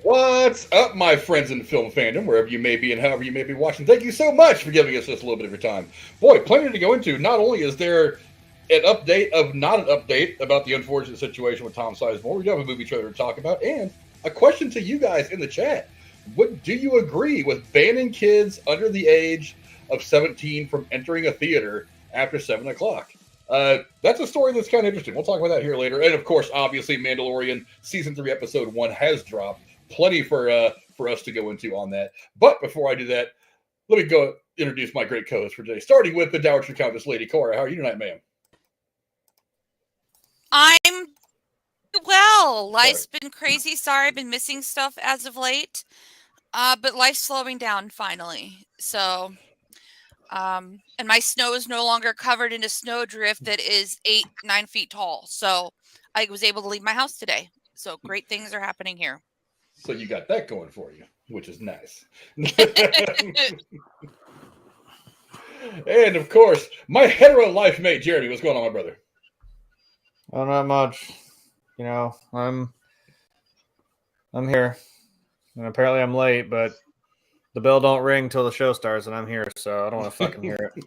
What's up, my friends in the film fandom, wherever you may be and however you may be watching? Thank you so much for giving us just a little bit of your time. Boy, plenty to go into. Not only is there an update of not an update about the unfortunate situation with Tom Sizemore, we do have a movie trailer to talk about, and a question to you guys in the chat. Do you agree with banning kids under the age of 17 from entering a theater after 7 o'clock? That's a story that's kind of interesting. We'll talk about that here later. And of course, obviously, Mandalorian Season 3, Episode 1 has dropped. Plenty for us to go into on that. But before I do that, let me go introduce my great co-host for today, starting with the Dowager Countess, Lady Cora. How are you tonight, ma'am? I'm well. Life's been crazy. Sorry, I've been missing stuff as of late. But life's slowing down finally. So, and my snow is no longer covered in a snowdrift that is 8-9 feet tall. So I was able to leave my house today. So great things are happening here. So you got that going for you, which is nice. And of course, my hetero life mate, Jeremy. What's going on, my brother? Well, not much. You know, I'm here. And apparently I'm late, but the bell don't ring till the show starts, and I'm here, so I don't want to fucking hear it.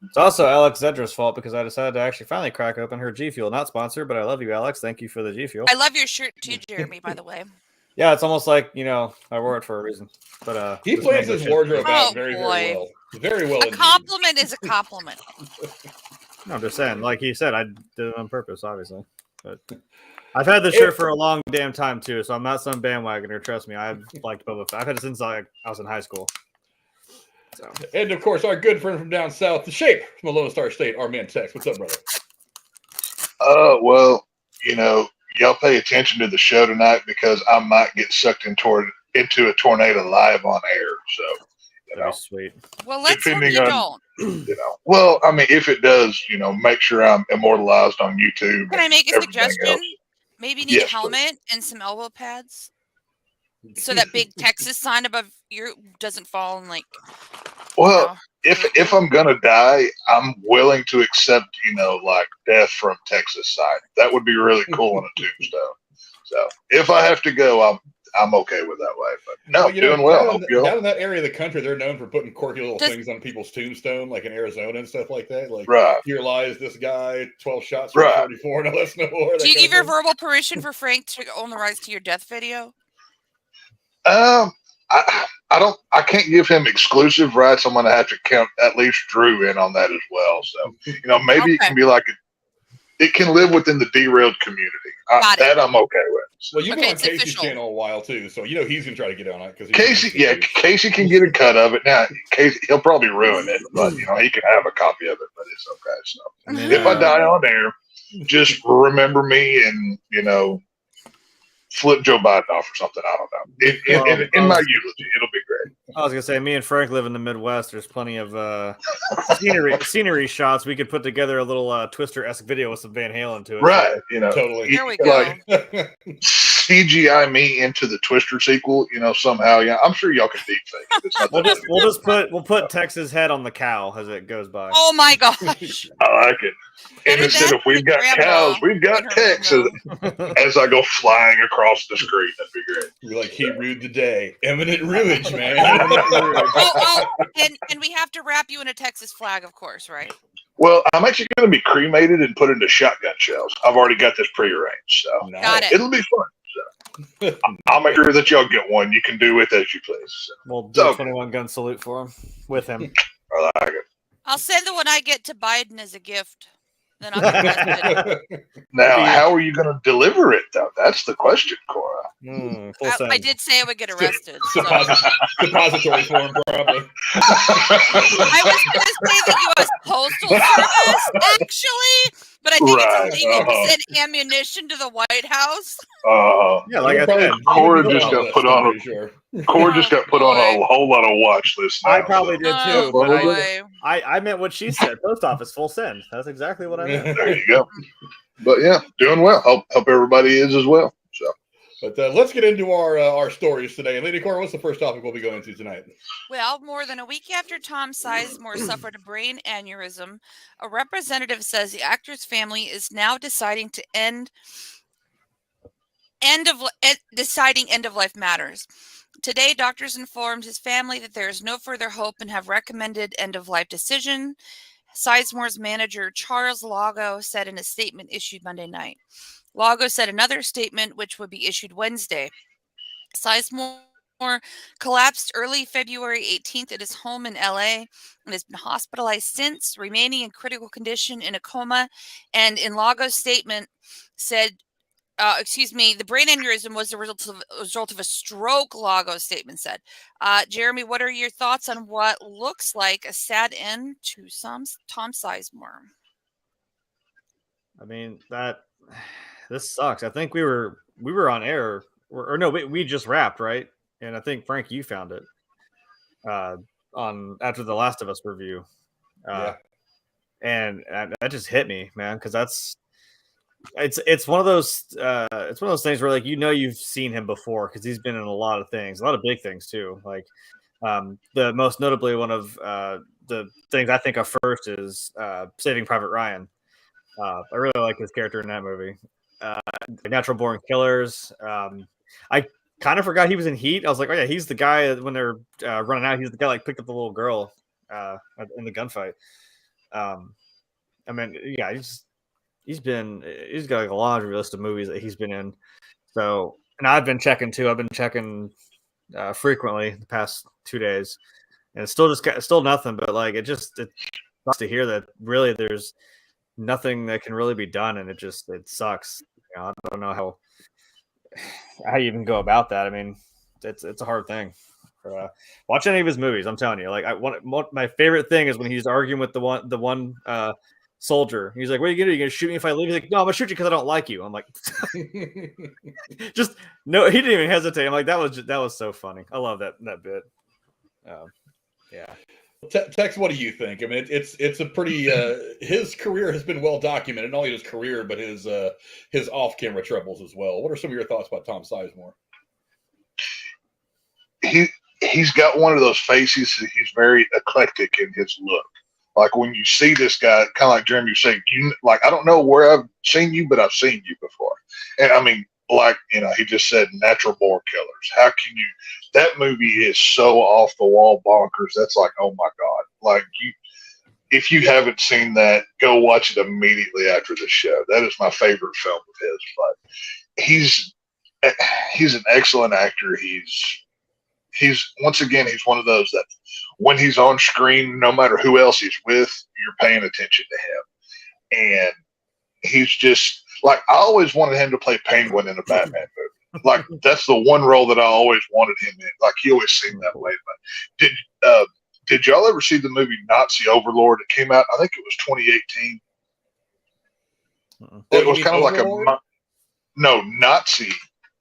It's also Alex Zedra's fault because I decided to actually finally crack open her G Fuel. Not sponsored, but I love you, Alex. Thank you for the G Fuel. I love your shirt too, Jeremy, by the way. Yeah, it's almost like, you know, I wore it for a reason. But he plays his wardrobe out very well. Very well. A compliment is a compliment. No, I'm just saying, like he said, I did it on purpose, obviously. But I've had this shirt for a long damn time too, so I'm not some bandwagoner. Trust me, I've liked Boba Fett. I've had it since I was in high school. So. And of course, our good friend from down south, the Shape from the Lone Star State, our man Tex. What's up, brother? Well, you know, y'all pay attention to the show tonight because I might get sucked into a tornado live on air. So, you know, sweet. Well, let's hope you don't. You know, well, I mean, if it does, you know, make sure I'm immortalized on YouTube. Can I make a suggestion? Else. Maybe you need a helmet and some elbow pads, so that big Texas sign above your doesn't fall and like. Well, if I'm gonna die, I'm willing to accept, you know, like death from Texas side. That would be really cool on a tombstone. So if I have to go, I'm okay with that way. But no, well, doing well. Down in that area of the country, they're known for putting quirky little things on people's tombstone, like in Arizona and stuff like that. Like, here lies this guy, 12 shots for 44, no less, no more. Do you give your verbal permission for Frank to own the rights to your death video? I can't give him exclusive rights. I'm going to have to count at least Drew in on that as well. So, you know, maybe it can be like it can live within the derailed community. That I'm okay with. So. Well, you've been on Casey's channel a while too, so you know he's gonna try to get on it because Casey can get a cut of it. Now, Casey, he'll probably ruin it, but you know he can have a copy of it. But it's okay. So if I die on air, just remember me and you know flip Joe Biden off or something. I don't know. In my eulogy, it'll be great. I was gonna say, me and Frank live in the Midwest. There's plenty of scenery shots. We could put together a little Twister-esque video with some Van Halen to it. Right, so. you know, totally. Here we go. Like, CGI me into the Twister sequel, you know, somehow. Yeah, I'm sure y'all can deep fake. We'll put Tex's head on the cow as it goes by. Oh my gosh! I like it. And instead of we've got cows, we've got Tex as I go flying across the screen. That'd be great. You're like, he rued the day. Imminent ruinage, man. And we have to wrap you in a Texas flag, of course, right? Well, I'm actually going to be cremated and put into shotgun shells. I've already got this prearranged, so got it. It'll be fun. So. I'll make sure that y'all get one. You can do with as you please. So. We'll do a 21 gun salute for him with him. I like it. I'll send the one I get to Biden as a gift. Then I'll get Now, how are you going to deliver it, though? That's the question, Cora. I did say I would get arrested. Depository form, probably. I was going to say the U.S. Postal Service, actually, but I think it's illegal to send ammunition to the White House. Yeah, like I said, Cora just got put on a whole lot of watch lists. I probably did too, but I meant what she said. Post office, full send. That's exactly what I meant. There you go. But yeah, doing well. Hope everybody is as well. So. But let's get into our stories today. Lady Cora, what's the first topic we'll be going into tonight? Well, more than a week after Tom Sizemore suffered a brain aneurysm, a representative says the actor's family is now deciding to end deciding end of life matters. Today, doctors informed his family that there is no further hope and have recommended end of life decision. Sizemore's manager, Charles Lago, said in a statement issued Monday night. Lago said another statement, which would be issued Wednesday. Sizemore collapsed early February 18th at his home in LA and has been hospitalized since, remaining in critical condition in a coma. And in Lago's statement said, the brain aneurysm was the result of a stroke, Lago's statement said. Jeremy, what are your thoughts on what looks like a sad end to Tom Sizemore? I mean, this sucks. I think we were on air, or no, we just wrapped, right? And I think Frank, you found it on after the Last of Us review. Yeah. And that just hit me, man, because it's one of those things where, like, you've seen him before because he's been in a lot of things, a lot of big things too. Like the most notably one of the things I think of first is Saving Private Ryan. I really like his character in that movie. Natural Born Killers. I kind of forgot he was in Heat. I was like, oh yeah, he's the guy when they're running out. He's the guy like picked up the little girl in the gunfight. I mean, yeah, he's got like a laundry list of movies that he's been in. So, and I've been checking too. I've been checking frequently the past 2 days, and it's still nothing. But like, it sucks to hear that really there's nothing that can really be done, and it sucks. I don't know how you even go about that. I mean, it's a hard thing. Watch any of his movies. I'm telling you, like, my favorite thing is when he's arguing with the one soldier. He's like, "What are you gonna do? You gonna shoot me if I leave?" He's like, "No, I'm gonna shoot you because I don't like you." I'm like, just no. He didn't even hesitate. I'm like, that was so funny. I love that bit. Yeah. Tex, what do you think? I mean, it's a pretty his career has been well documented, not only his career but his off-camera troubles as well. What are some of your thoughts about Tom Sizemore? He's got one of those faces. He's very eclectic in his look. Like when you see this guy, kind of like Jeremy was saying, I don't know where I've seen you, but I've seen you before. And I mean, like, he just said Natural Born Killers. How can you? That movie is so off the wall bonkers. That's like, oh my God. Like, if you haven't seen that, go watch it immediately after the show. That is my favorite film of his. But he's an excellent actor. He's once again, he's one of those that when he's on screen, no matter who else he's with, you're paying attention to him. And he's just like, I always wanted him to play Penguin in a Batman movie. Like, that's the one role that I always wanted him in. Like, he always seemed that way. But did y'all ever see the movie Nazi Overlord? It came out, I think it was 2018. It was kind of like Nazi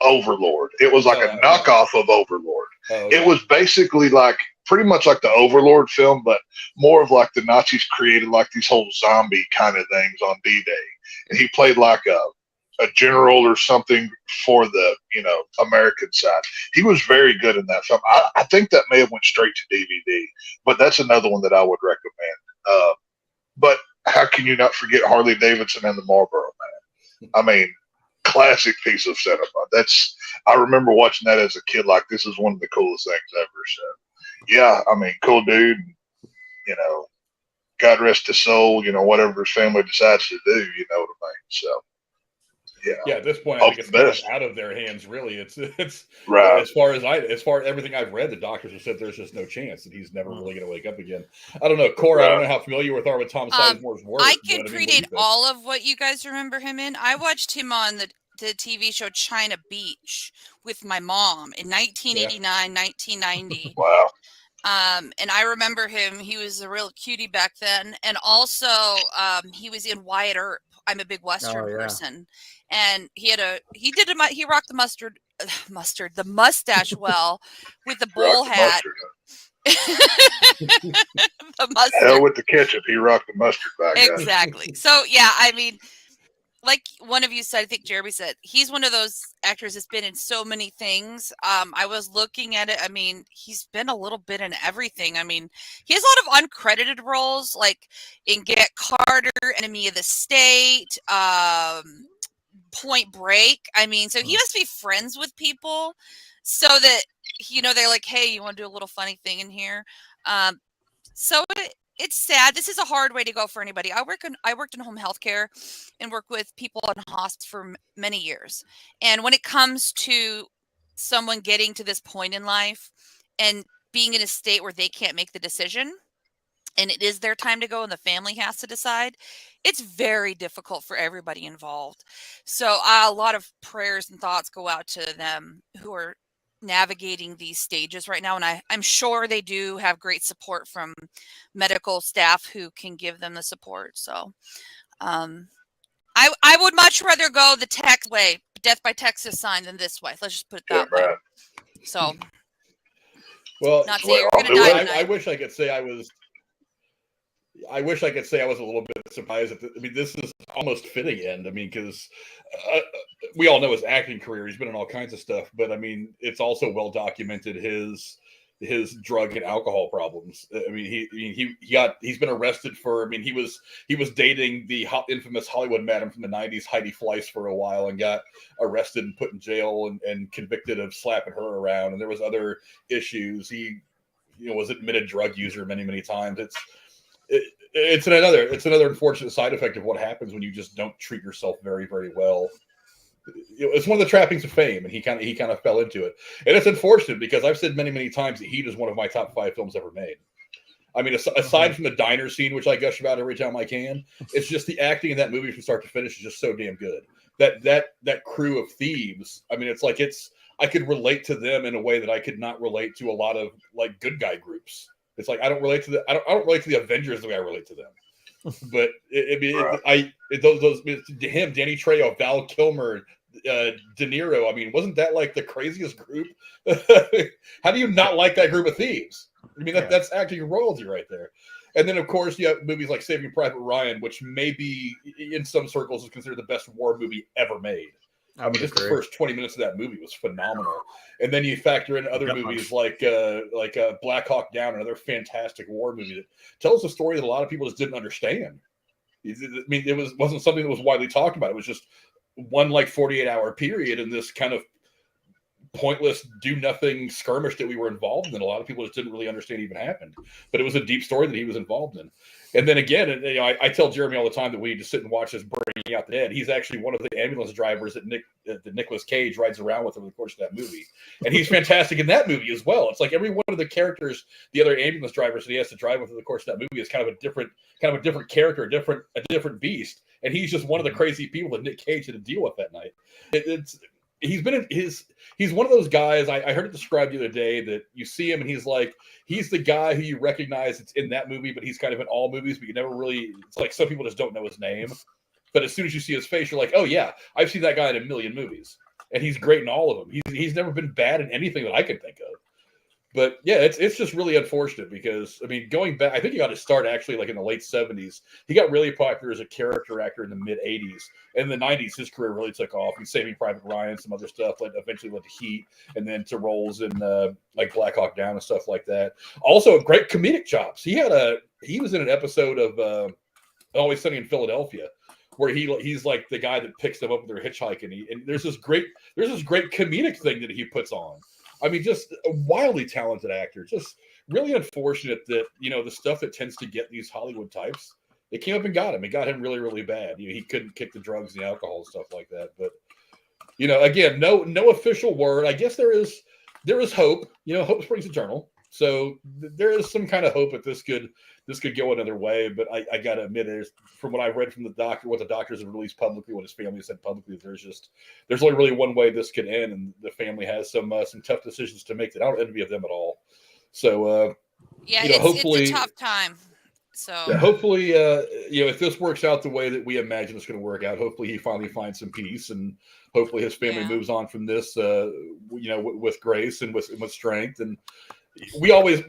Overlord. It was like a knockoff of Overlord. It was basically like pretty much like the Overlord film, but more of like the Nazis created like these whole zombie kind of things on D-Day. And he played like a general or something for the, American side. He was very good in that film. I think that may have went straight to DVD, but that's another one that I would recommend. But how can you not forget Harley Davidson and the Marlboro Man? I mean, classic piece of cinema. I remember watching that as a kid. Like, this is one of the coolest things ever. So, yeah, I mean, cool dude. God rest his soul. Whatever his family decides to do. You know what I mean? So, yeah. At this point, I think it's kind of out of their hands. Really, it's right. As far as everything I've read, the doctors have said there's just no chance that he's never really going to wake up again. I don't know, Cora. I don't know how familiar you are with Tom Sizemore's work. I can predate all of what you guys remember him in. I watched him on the TV show China Beach with my mom in 1989, 1990. Wow. And I remember him. He was a real cutie back then, and also he was in Wyatt Earp. I'm a big Western person, and he rocked the mustache well with the bowl hat. The mustard. Hell with the ketchup. He rocked the mustard back. Exactly. So yeah, I mean, like one of you said, I think Jeremy said, he's one of those actors that's been in so many things. I was looking at it. I mean, he's been a little bit in everything. I mean, he has a lot of uncredited roles, like in Get Carter, Enemy of the State, Point Break. I mean, so he must be friends with people so that, they're like, hey, you want to do a little funny thing in here? So it's sad. This is a hard way to go for anybody. I worked in home health care and worked with people in hospice for many years. And when it comes to someone getting to this point in life and being in a state where they can't make the decision, and it is their time to go and the family has to decide, it's very difficult for everybody involved. So a lot of prayers and thoughts go out to them who are navigating these stages right now. And I'm sure they do have great support from medical staff who can give them the support. So I would much rather go the text way, death by Texas sign, than this way. Let's just put it that way. So, well, not saying you're going to die tonight. I wish I could say I was a little bit surprised. This is almost fitting end. I mean, because we all know his acting career. He's been in all kinds of stuff, but I mean, it's also well documented his drug and alcohol problems. I mean, he's been arrested for. I mean, he was dating the infamous Hollywood madam from the '90s, Heidi Fleiss, for a while, and got arrested and put in jail and convicted of slapping her around. And there was other issues. He, was admitted drug user many times. It's another unfortunate side effect of what happens when you just don't treat yourself very, very well. It's one of the trappings of fame, and he kind of fell into it. And it's unfortunate because I've said many times that Heat is one of my top 5 films ever made. I mean, aside from the diner scene, which I gush about every time I can, it's just the acting in that movie from start to finish is just so damn good. That crew of thieves. I mean, I could relate to them in a way that I could not relate to a lot of like good guy groups. It's like I don't relate to the Avengers the way I relate to them. But him, Danny Trejo, Val Kilmer, De Niro. I mean, wasn't that like the craziest group? How do you not like that group of thieves? I mean, that's acting royalty right there. And then, of course, you have movies like Saving Private Ryan, which maybe in some circles is considered the best war movie ever made. I mean, just the first 20 minutes of that movie was phenomenal. And then you factor in other movies like Black Hawk Down, another fantastic war movie that tells a story that a lot of people just didn't understand. I mean, it wasn't something that was widely talked about. It was just one 48-hour period in this kind of pointless do-nothing skirmish that we were involved in. A lot of people just didn't really understand even happened. But it was a deep story that he was involved in. And then again, I tell Jeremy all the time that we need to sit and watch this Bringing Out the Dead. He's actually one of the ambulance drivers that Nicolas Cage rides around with over the course of that movie. And he's fantastic in that movie as well. It's like every one of the characters, the other ambulance drivers that he has to drive with over the course of that movie is kind of a different character, a different beast. And he's just one of the crazy people that Nick Cage had to deal with that night. He's one of those guys. I heard it described the other day that you see him and he's the guy who you recognize it's in that movie, but he's kind of in all movies, but you never really, it's like some people just don't know his name. But as soon as you see his face, you're like, oh yeah, I've seen that guy in a million movies. And he's great in all of them. He's never been bad in anything that I can think of. But yeah, it's just really unfortunate because, I mean, going back, I think he got his start actually like in the late 70s. He got really popular as a character actor in the mid 80s. In the 90s, his career really took off. He's Saving Private Ryan, some other stuff, eventually went to Heat, and then to roles in like Black Hawk Down and stuff like that. Also, great comedic chops. He was in an episode of Always Sunny in Philadelphia, where he's like the guy that picks them up when they're hitchhiking. And there's this great comedic thing that he puts on. I mean, just a wildly talented actor. Just really unfortunate that, the stuff that tends to get these Hollywood types, it came up and got him. It got him really, really bad. He couldn't kick the drugs and the alcohol and stuff like that. But, again, no official word. I guess there is hope. Hope springs eternal. So there is some kind of hope that this could go another way. But I got to admit, from what I've read from the doctor, what the doctors have released publicly, what his family has said publicly, there's only really one way this could end, and the family has some tough decisions to make that I don't envy of them at all. So hopefully it's a tough time. So hopefully, if this works out the way that we imagine it's going to work out, hopefully he finally finds some peace, and hopefully his family moves on from this, with grace and with strength. And we're always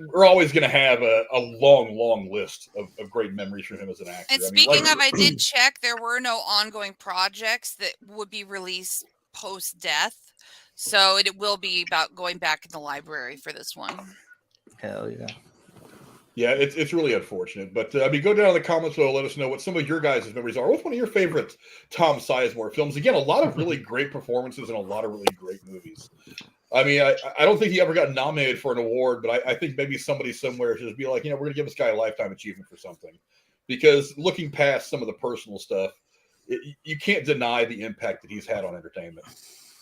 going to have a long list of great memories from him as an actor. And speaking of, I did check, there were no ongoing projects that would be released post-death. So it will be about going back in the library for this one. Hell yeah. Yeah, it's really unfortunate. But I mean, go down in the comments below. Let us know what some of your guys' memories are. What's one of your favorite Tom Sizemore films? Again, a lot of really great performances and a lot of really great movies. I mean, I don't think he ever got nominated for an award, but I think maybe somebody somewhere should just be like, we're going to give this guy a lifetime achievement for something. Because looking past some of the personal stuff, you can't deny the impact that he's had on entertainment.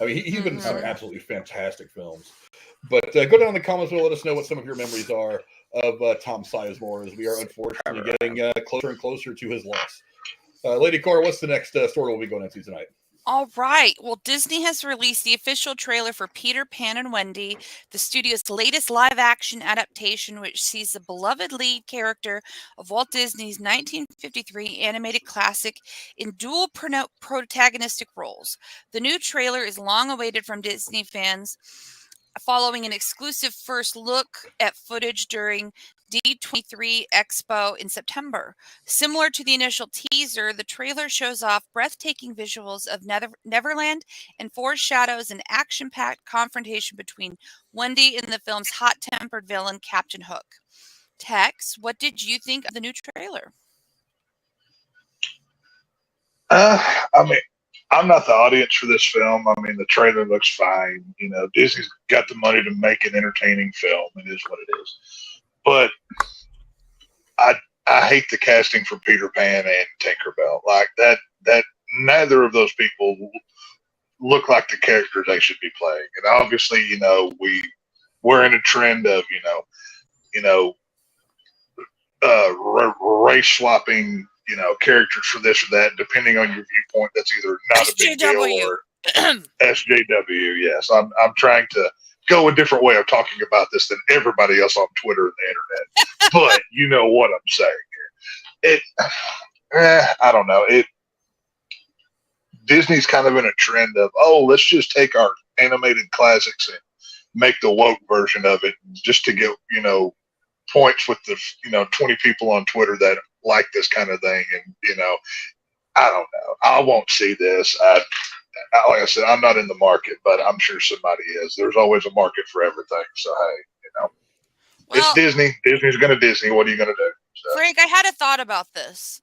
I mean, he's been in some absolutely fantastic films. But go down in the comments below. Let us know what some of your memories are of Tom Sizemore, as we are unfortunately getting closer and closer to his loss. Lady Cora, what's the next story we'll be going into tonight? All right. Well, Disney has released the official trailer for Peter Pan and Wendy, the studio's latest live-action adaptation, which sees the beloved lead character of Walt Disney's 1953 animated classic in dual protagonistic roles. The new trailer is long awaited from Disney fans, following an exclusive first look at footage during D23 Expo in September. Similar to the initial teaser, the trailer shows off breathtaking visuals of Neverland and foreshadows an action-packed confrontation between Wendy and the film's hot-tempered villain, Captain Hook. Tex, what did you think of the new trailer? I mean, I'm not the audience for this film. I mean, the trailer looks fine. Disney's got the money to make an entertaining film. It is what it is. But I hate the casting for Peter Pan and Tinkerbell. Like that neither of those people look like the characters they should be playing. And obviously, we're in a trend of race swapping, characters for this or that, depending on your viewpoint. That's either not a big deal or SJW. Yes, I'm trying to go a different way of talking about this than everybody else on Twitter and the internet. But you know what I'm saying here. I don't know. Disney's kind of in a trend of, let's just take our animated classics and make the woke version of it just to get, points with the, 20 people on Twitter that like this kind of thing. And, I don't know. I won't see this. Like I said, I'm not in the market, but I'm sure somebody is. There's always a market for everything. So, hey, it's Disney. Disney's going to Disney. What are you going to do? So. Frank, I had a thought about this.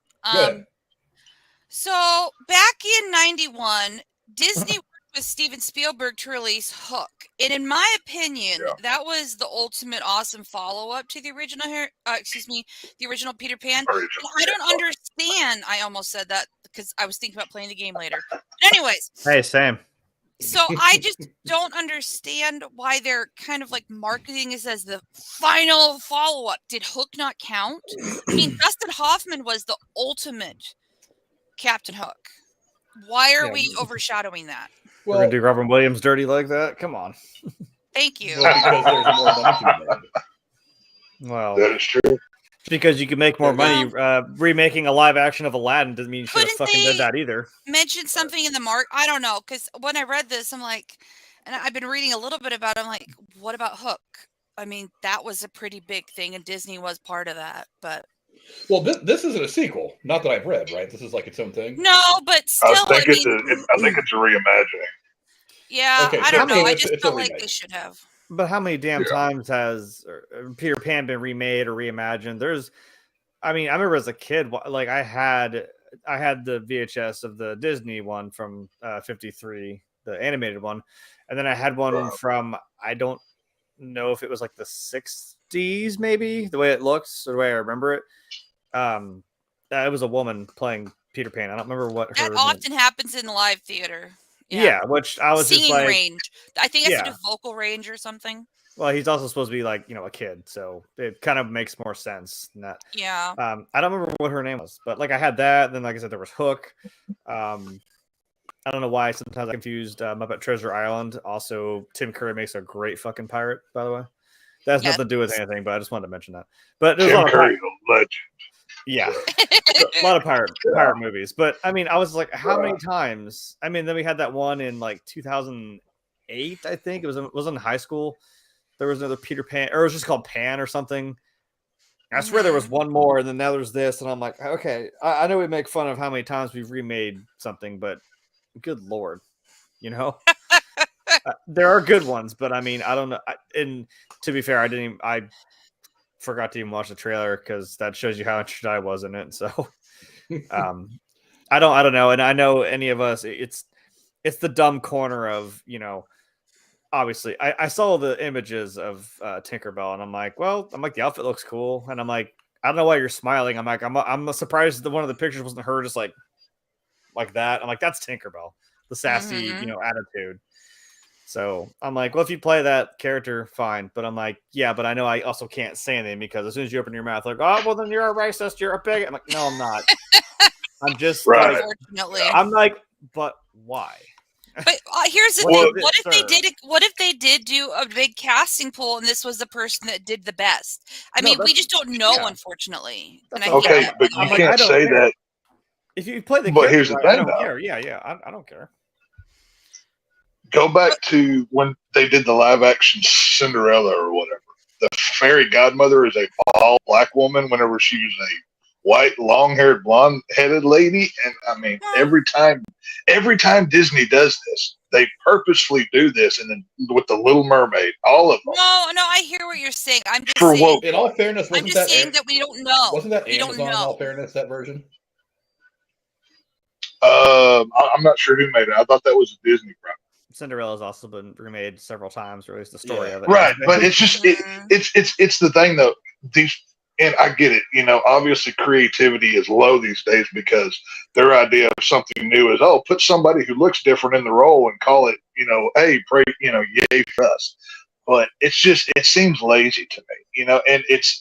So back in '91, Disney worked with Steven Spielberg to release Hook. And in my opinion, that was the ultimate awesome follow-up to the original the original Peter Pan. I don't understand. I almost said that because I was thinking about playing the game later. But anyways. Hey, same. So I just don't understand why they're kind of like marketing this as the final follow-up. Did Hook not count? I mean, Dustin Hoffman was the ultimate Captain Hook. Why are we overshadowing that? We're going to do Robin Williams dirty like that? Come on. Thank you. Well, because there's more money to be made. Well, that is true. Because you can make more money remaking a live action of Aladdin doesn't mean you should have fucking did that either. Mention something in the mark. I don't know. Because when I read this, I'm like, and I've been reading a little bit about it. I'm like, what about Hook? I mean, that was a pretty big thing, and Disney was part of that. But well, this isn't a sequel. Not that I've read, right? This is like its own thing. No, but still, I think it's a reimagining. Yeah, okay, I don't know. I just it's felt like they should have. But how many damn times has Peter Pan been remade or reimagined? I remember as a kid, like I had the VHS of the Disney one from '53, the animated one, and then I had one from, I don't know if it was like the '60s, maybe the way it looks or the way I remember it. It was a woman playing Peter Pan. I don't remember what her. That often happens in live theater. Yeah, which I was singing just like, range. I think it's a vocal range or something. Well, he's also supposed to be like, a kid, so it kind of makes more sense than that. Yeah. I don't remember what her name was, but like I had that. Then, like I said, there was Hook. I don't know why sometimes I confused Muppet Treasure Island. Also, Tim Curry makes a great fucking pirate, by the way. That has nothing to do with anything, but I just wanted to mention that. But there's a lot of Curry's a legend. Yeah, a lot of pirate movies. But I mean, I was like, how many times? I mean, then we had that one in like 2008, I think it was in high school. There was another Peter Pan, or it was just called Pan or something. I swear there was one more, and then now there's this, and I'm like, okay, I know we make fun of how many times we've remade something, but good Lord, there are good ones, but I mean, I don't know. And to be fair, I forgot to even watch the trailer because that shows you how interested I was in it. So, I don't know, and I know any of us. It's the dumb corner of, you know. Obviously, I saw the images of Tinkerbell, and I'm like, the outfit looks cool, and I'm like, I don't know why you're smiling. I'm like, I'm surprised that one of the pictures wasn't her just like that. I'm like, that's Tinkerbell, the sassy, you know, attitude. So I'm like, well, if you play that character, fine. But I'm like, yeah, but I know I also can't say anything because as soon as you open your mouth, like, oh, well, then you're a racist, you're a bigot. I'm like, no, I'm not. I'm just Right. Unfortunately, I'm like, but why? but here's the What thing: is it, what if they did do a big casting poll and this was the person that did the best? I mean, we just don't know, unfortunately. And I hate Okay, that. but you I'm like, can't say care. that. If you play the But character, here's the right, thing, I don't though. care. Yeah, I don't care. Go back to when they did the live action Cinderella or whatever. The fairy godmother is a bald black woman whenever she was a white, long-haired, blonde-headed lady. And I mean, every time Disney does this, they purposefully do this. And then with the Little Mermaid, all of them. No, I hear what you're saying. I'm just For saying. woke. In all fairness, I'm just saying that we don't know. Wasn't that we Amazon? Don't know. In all fairness, that version. I'm not sure who made it. I thought that was a Disney property. Cinderella's also been remade several times, or at least the story of it. Right, but it's just it's the thing though. And I get it. You know, obviously creativity is low these days because their idea of something new is, oh, put somebody who looks different in the role and call it, you know, hey, pray, you know, yay for us. But it seems lazy to me, you know, and it's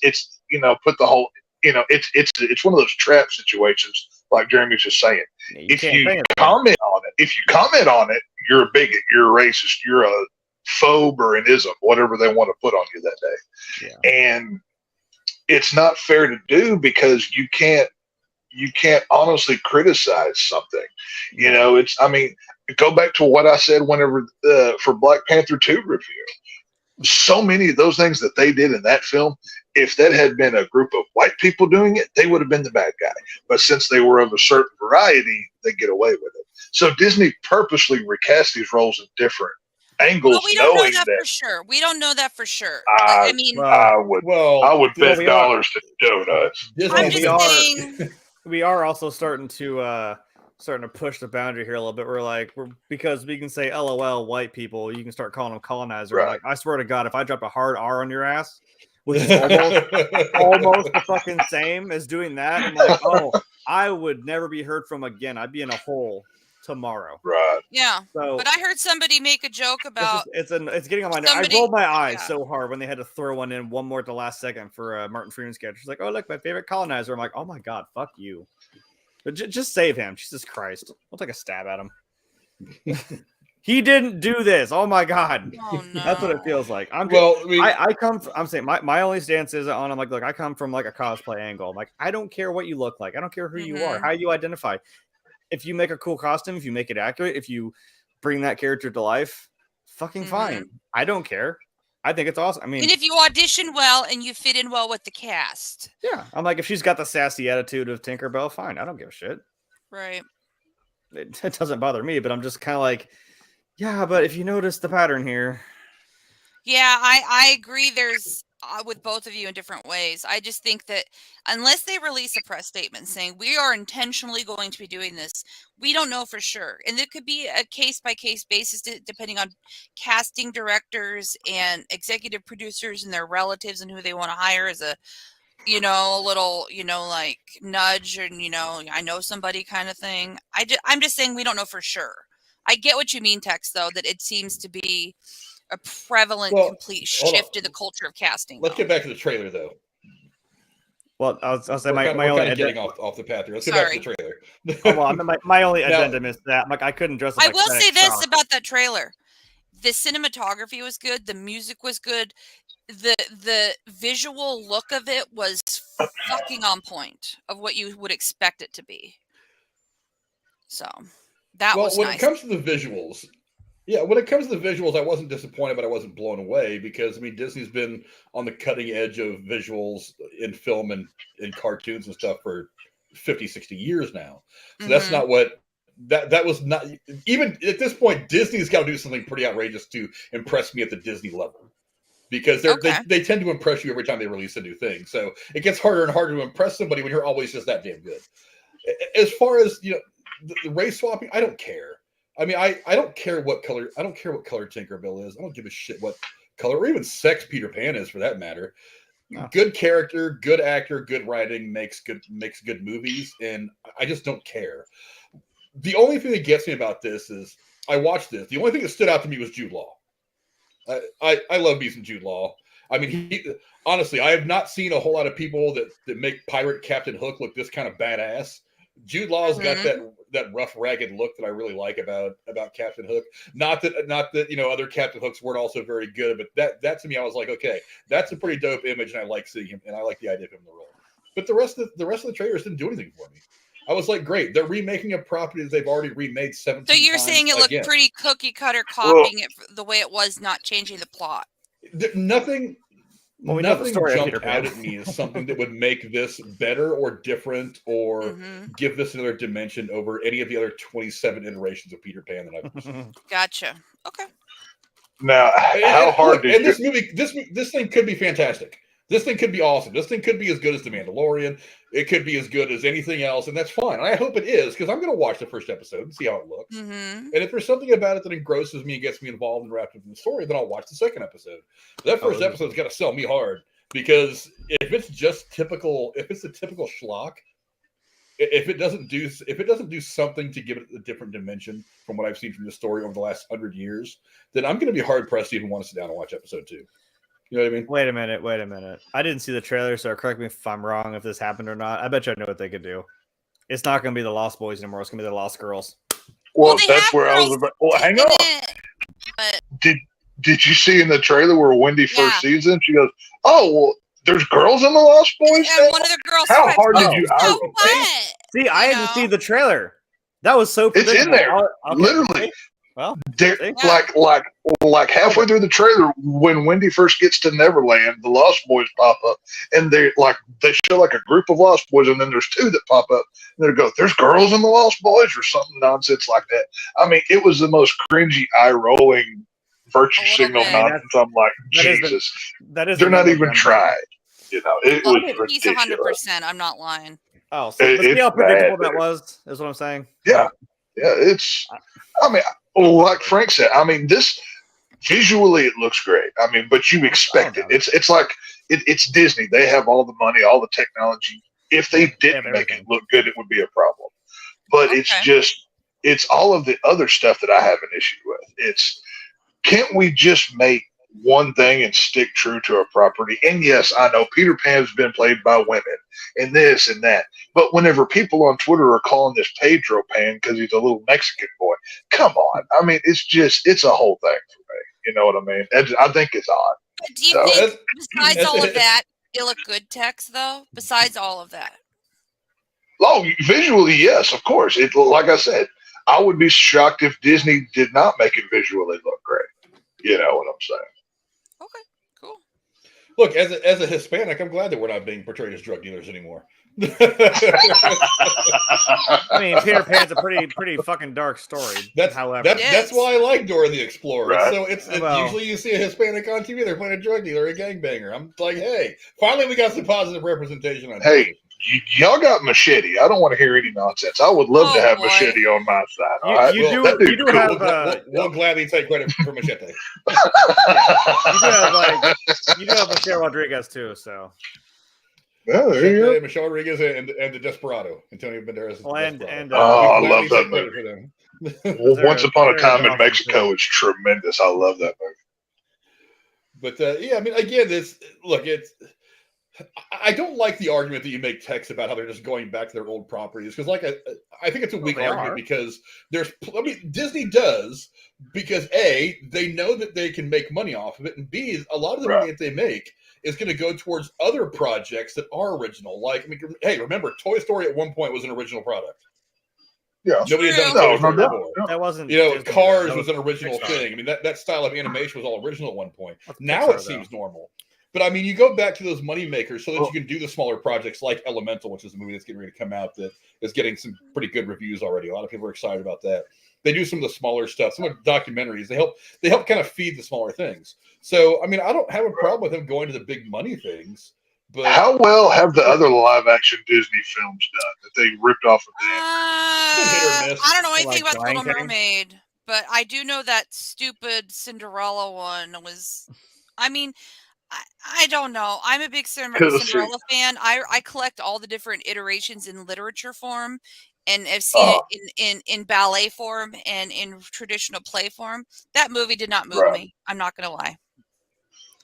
you know, put the whole, you know, it's one of those trap situations like Jeremy's just saying. If you comment on it, you're a bigot, you're a racist, you're a phobe or an ism, whatever they want to put on you that day. Yeah. And it's not fair to do because you can't honestly criticize something. You know, I mean, go back to what I said whenever for Black Panther 2 review. So many of those things that they did in that film, if that had been a group of white people doing it, they would have been the bad guy. But since they were of a certain variety, they get away with it. So Disney purposely recast these roles in different angles, we don't know knowing that for sure. We don't know that for sure. I mean, I would bet dollars to donuts. I'm just saying. We are also starting to push the boundary here a little bit. Because we can say LOL white people, you can start calling them colonizer. Right. Like, I swear to God, if I drop a hard R on your ass, which is almost the fucking same as doing that, I'm like, oh, I would never be heard from again. I'd be in a hole tomorrow. Right. Yeah. So, but I heard somebody make a joke about it's getting on my nerves. I rolled my eyes so hard when they had to throw one in one more at the last second for Martin Freeman sketch. She's like, oh, look, my favorite colonizer. I'm like, oh my God, fuck you. But just save him. Jesus Christ. I'll take a stab at him. He didn't do this. Oh my God. Oh, no. That's what it feels like. I'm saying my only stance is on, I'm like, look, I come from like a cosplay angle. I'm like, I don't care what you look like. I don't care who you are, how you identify. If you make a cool costume, if you make it accurate, if you bring that character to life, fucking fine. I don't care. I think it's awesome. I mean, and if you audition well and you fit in well with the cast. Yeah. I'm like, if she's got the sassy attitude of Tinkerbell, fine. I don't give a shit. Right. It doesn't bother me, but I'm just kind of like, yeah, but if you notice the pattern here. Yeah, I agree. There's with both of you in different ways. I just think that unless they release a press statement saying we are intentionally going to be doing this, we don't know for sure. And it could be a case-by-case basis depending on casting directors and executive producers and their relatives and who they want to hire as a, you know, a little, you know, like nudge and, you know, I know somebody kind of thing. I'm just saying we don't know for sure. I get what you mean, Tex, though, that it seems to be a prevalent, complete shift in the culture of casting. Let's get back to the trailer, though. Well, I'll say we're my only getting off the path here. Let's get back to the trailer. my only addendum is that I couldn't dress. I will say this about that trailer: the cinematography was good, the music was good, the visual look of it was fucking on point of what you would expect it to be. So that was when nice. it comes to the visuals. Yeah, when it comes to the visuals, I wasn't disappointed, but I wasn't blown away because, I mean, Disney's been on the cutting edge of visuals in film and in cartoons and stuff for 50, 60 years now. So that's not what, that was not, even at this point, Disney's got to do something pretty outrageous to impress me at the Disney level. because Okay. they tend to impress you every time they release a new thing. So it gets harder and harder to impress somebody when you're always just that damn good. As far as the race swapping, I don't care. I mean, I don't care what color. I don't care what color Tinkerbell is. I don't give a shit what color or even sex Peter Pan is, for that matter. No. Good character, good actor, good writing makes good movies, and I just don't care. The only thing that gets me about this is I watched this. The only thing that stood out to me was Jude Law. I love me some Jude Law. I mean, honestly, I have not seen a whole lot of people that make Pirate Captain Hook look this kind of badass. Jude Law's got that rough, ragged look that I really like about Captain Hook. Not that other Captain Hooks weren't also very good, but that to me, I was like, okay, that's a pretty dope image, and I like seeing him, and I like the idea of him in the role. But the rest of the trailers didn't do anything for me. I was like, great, they're remaking a property that they've already remade 17 times. So you're saying it looked again. pretty cookie cutter, copying it the way it was, not changing the plot. Nothing. Well, we know the Nothing story of jumped Peter Pan. out at me as something that would make this better or different or give this another dimension over any of the other 27 iterations of Peter Pan that I've seen. Gotcha. Okay. Now, how hard did this movie? This thing could be fantastic. This thing could be awesome. This thing could be as good as The Mandalorian. It could be as good as anything else, and that's fine. And I hope it is, because I'm going to watch the first episode and see how it looks. And if there's something about it that engrosses me and gets me involved and wrapped up in the story, then I'll watch the second episode. That first episode's got to sell me hard, because if it's just typical, if it's a typical schlock, if it doesn't do something to give it a different dimension from what I've seen from the story over the last 100 years, then I'm going to be hard pressed to even want to sit down and watch episode 2. You know what I mean? Wait a minute. I didn't see the trailer, so correct me if I'm wrong if this happened or not. I bet you I know what they could do. It's not going to be the Lost Boys anymore. It's going to be the Lost Girls. Well, that's where I was about. Well, hang on. But Did you see in the trailer where Wendy first sees them? She goes, "Oh, well, there's girls in the Lost Boys." and one of the girls. How hard did you? So what? See, I didn't see the trailer. That was so. It's in there, literally. Well, like halfway through the trailer, when Wendy first gets to Neverland, the Lost Boys pop up, and they show like a group of Lost Boys, and then there's 2 that pop up, and they go, "There's girls in the Lost Boys," or something nonsense like that. I mean, it was the most cringy, eye-rolling virtue signal nonsense. I'm like, Jesus, they're not even trying. It was ridiculous. He's 100%. I'm not lying. Oh, so let's see how predictable that was. Is what I'm saying. Yeah, it's. I mean, like Frank said, I mean, this visually it looks great. I mean, but you expect it. It's like it's Disney. They have all the money, all the technology. If they didn't make it look good, it would be a problem. But it's all of the other stuff that I have an issue with. Can't we just make one thing and stick true to a property? And yes, I know Peter Pan's been played by women and this and that, but whenever people on Twitter are calling this Pedro Pan because he's a little Mexican boy, come on. I mean, it's a whole thing for me. You know what I mean? I think it's odd. But do you think, besides all of that, it looked good text though? Besides all of that? Oh, visually, yes, of course. Like I said, I would be shocked if Disney did not make it visually look great. You know what I'm saying? Okay, cool. Look, as a Hispanic, I'm glad that we're not being portrayed as drug dealers anymore. I mean, Peter Pan's a pretty fucking dark story. That's why I like Dora the Explorer. Right. So it's usually you see a Hispanic on TV, they're playing a drug dealer, a gangbanger. I'm like, hey, finally we got some positive representation on TV. Y'all got Machete. I don't want to hear any nonsense. I would love to have Machete on my side. All right? You do have. We'll gladly take credit for Machete. You do have Michelle Rodriguez too. So. Yeah, there you go. Michelle Rodriguez and the Desperado, Antonio Banderas. I love that movie. Once Upon a Time in Mexico is tremendous. I love that movie. But I mean, again, I don't like the argument that you make text about how they're just going back to their old properties, because I think it's a weak argument because Disney does, because A, they know that they can make money off of it, and B, a lot of the money that they make is going to go towards other projects that are original. Like, I mean, hey, remember, Toy Story at one point was an original product. Yeah, nobody had done Toy Story before. That wasn't. Cars was an original thing. I mean, that style of animation was all original at one point. Now it seems normal. But I mean, you go back to those money makers so that you can do the smaller projects like Elemental, which is a movie that's getting ready to come out that is getting some pretty good reviews already. A lot of people are excited about that. They do some of the smaller stuff, some of the documentaries. They help kind of feed the smaller things. So I mean, I don't have a problem with them going to the big money things. But how well have the other live action Disney films done that they ripped off of them? Hit or miss. I don't know anything Like about Lion Little King? Mermaid, but I do know that stupid Cinderella one was. I mean, I don't know. I'm a big Cinderella fan. I collect all the different iterations in literature form, and I've seen it in ballet form and in traditional play form. That movie did not move me. I'm not going to lie.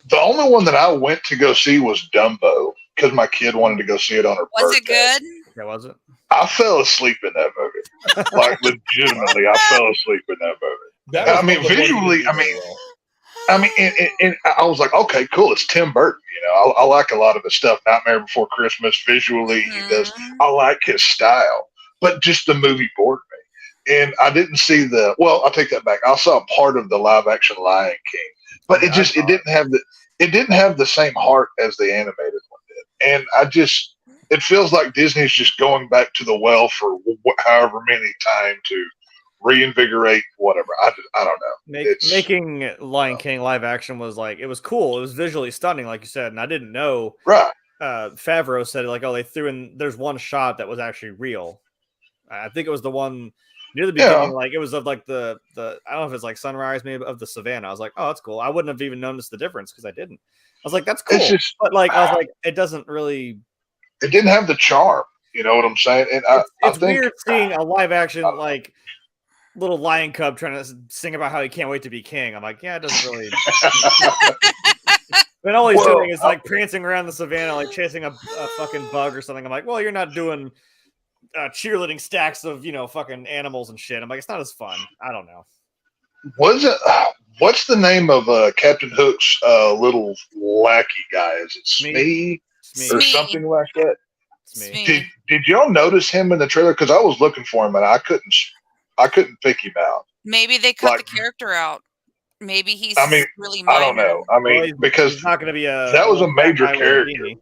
The only one that I went to go see was Dumbo because my kid wanted to go see it on her birthday. Was it good? Yeah, was it? I fell asleep in that movie. Like, legitimately, I fell asleep in that movie. I mean, visually, and I was like, okay, cool. It's Tim Burton. You know, I like a lot of his stuff. Nightmare Before Christmas. Visually, he does. I like his style, but just the movie bored me. And I didn't see well, I'll take that back. I saw part of the live action Lion King, but it didn't have the same heart as the animated one did. And it feels like Disney's just going back to the well for however many times to reinvigorate whatever. I don't know. Making Lion King live action was like, it was cool. It was visually stunning, like you said, and I didn't know. Right. Favreau said like, oh, they threw in. There's one shot that was actually real. I think it was the one near the beginning. Like it was of like the I don't know if it's like sunrise maybe of the savannah. I was like, oh, that's cool. I wouldn't have even noticed the difference because I didn't. I was like, that's cool. But like I was like, it doesn't really. It didn't have the charm. You know what I'm saying? And it's weird seeing a live action like little lion cub trying to sing about how he can't wait to be king. I'm like, yeah, it doesn't really. But all he's doing is like prancing around the savannah, like chasing a fucking bug or something. I'm like, well, you're not doing cheerleading stacks of fucking animals and shit. I'm like, it's not as fun. I don't know. What's the name of Captain Hook's little lackey guy? Is it Smee? Or something like that? Did y'all notice him in the trailer? Because I was looking for him and I couldn't pick him out. Maybe they cut the character out. Maybe he's really minor. I don't know. I mean, because he's not going to be that was a major character.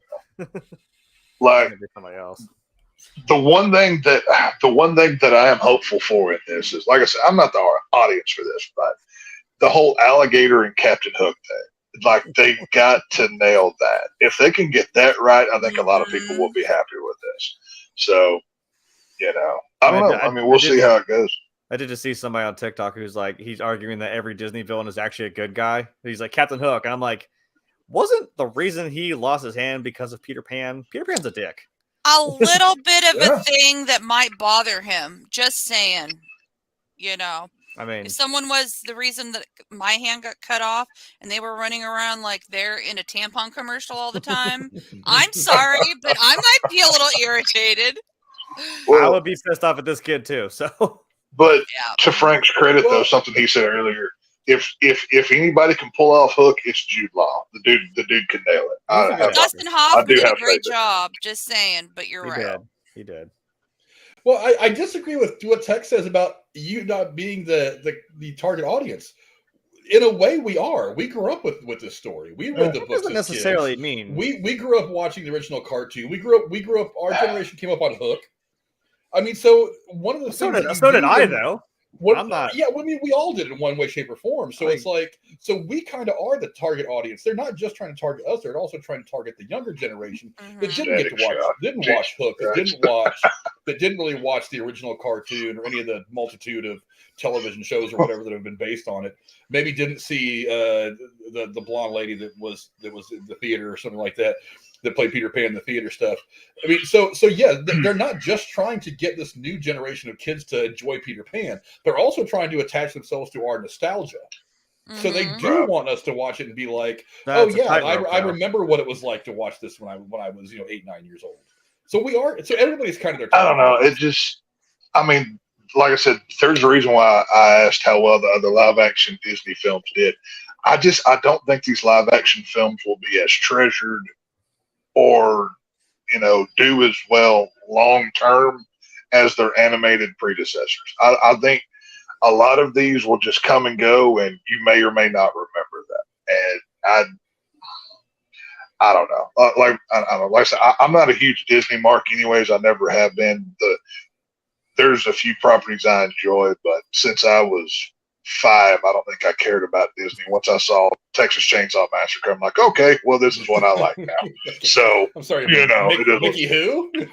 Like somebody else. The one thing that I am hopeful for in this is, like I said, I'm not the audience for this, but the whole alligator and Captain Hook thing. Like, they've got to nail that. If they can get that right, I think a lot of people will be happy with this. So, I don't know. I mean, we'll see how it goes. I did just see somebody on TikTok who's like, he's arguing that every Disney villain is actually a good guy. He's like, Captain Hook. And I'm like, wasn't the reason he lost his hand because of Peter Pan? Peter Pan's a dick. A little bit of a thing that might bother him. Just saying. I mean, if someone was the reason that my hand got cut off and they were running around like they're in a tampon commercial all the time, I'm sorry, but I might be a little irritated. Well, I would be pissed off at this kid too. So, but to Frank's credit, though, something he said earlier, if anybody can pull off Hook, it's Jude Law. The dude can nail it. Dustin Hoffman did a great job. Just saying, but you're right. He did. Well, I disagree with what Tex says about you not being the target audience. In a way, we are. We grew up with this story. We read the books. Doesn't necessarily mean we grew up watching the original cartoon. We grew up. Our generation came up on Hook. I mean, so one of the things. So did I, though. I'm not. Yeah, I mean, we all did in one way, shape, or form. So it's like, so we kind of are the target audience. They're not just trying to target us; they're also trying to target the younger generation that didn't get to watch, didn't watch Hook, that didn't really watch the original cartoon or any of the multitude of television shows or whatever that have been based on it. Maybe didn't see the blonde lady that was in the theater or something like that played Peter Pan in the theater stuff. I mean, so yeah, they're not just trying to get this new generation of kids to enjoy Peter Pan. They're also trying to attach themselves to our nostalgia. So they do want us to watch it and be like, I remember what it was like to watch this when I was 8, 9 years old. So we are. So everybody's kind of their. I don't know. It just. I mean, like I said, there's a reason why I asked how well the other live action Disney films did. I don't think these live action films will be as treasured or, do as well long term as their animated predecessors. I think a lot of these will just come and go, and you may or may not remember that. And I don't know. I don't know. Like I said, I'm not a huge Disney mark, anyways. I never have been. there's a few properties I enjoy, but since I was 5, I don't think I cared about Disney. Once I saw Texas Chainsaw Massacre, I'm like, okay, well, this is what I like now. So, I'm sorry, you know, Mickey who? Does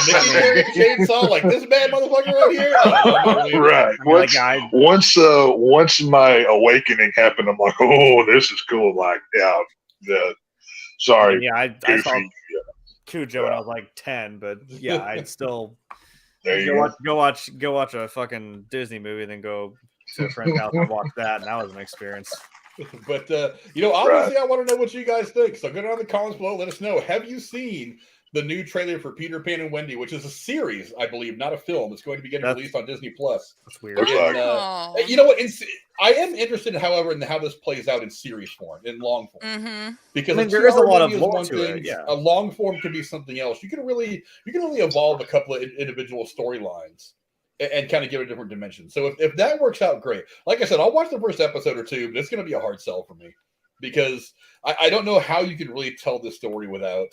Mickey carry a chainsaw like this bad motherfucker right here? No, I'm not really right. Once my awakening happened, I'm like, oh, this is cool. Like, sorry. Yeah, I saw Cujo when I was like 10, but yeah, I'd still go watch a fucking Disney movie, then go to a friend's house and watch that, and that was an experience. But obviously, I want to know what you guys think. So go down in the comments below. Let us know. Have you seen the new trailer for Peter Pan and Wendy, which is a series, I believe, not a film? It's going to be getting released on Disney Plus. That's weird. And, you know what? I am interested, however, in how this plays out in series form, in long form, because there is a lot of lore to it. Yeah, a long form can be something else. You can really evolve a couple of individual storylines and kind of give it a different dimension. So if that works out, great. Like I said, I'll watch the first episode or two, but it's going to be a hard sell for me because I don't know how you can really tell this story without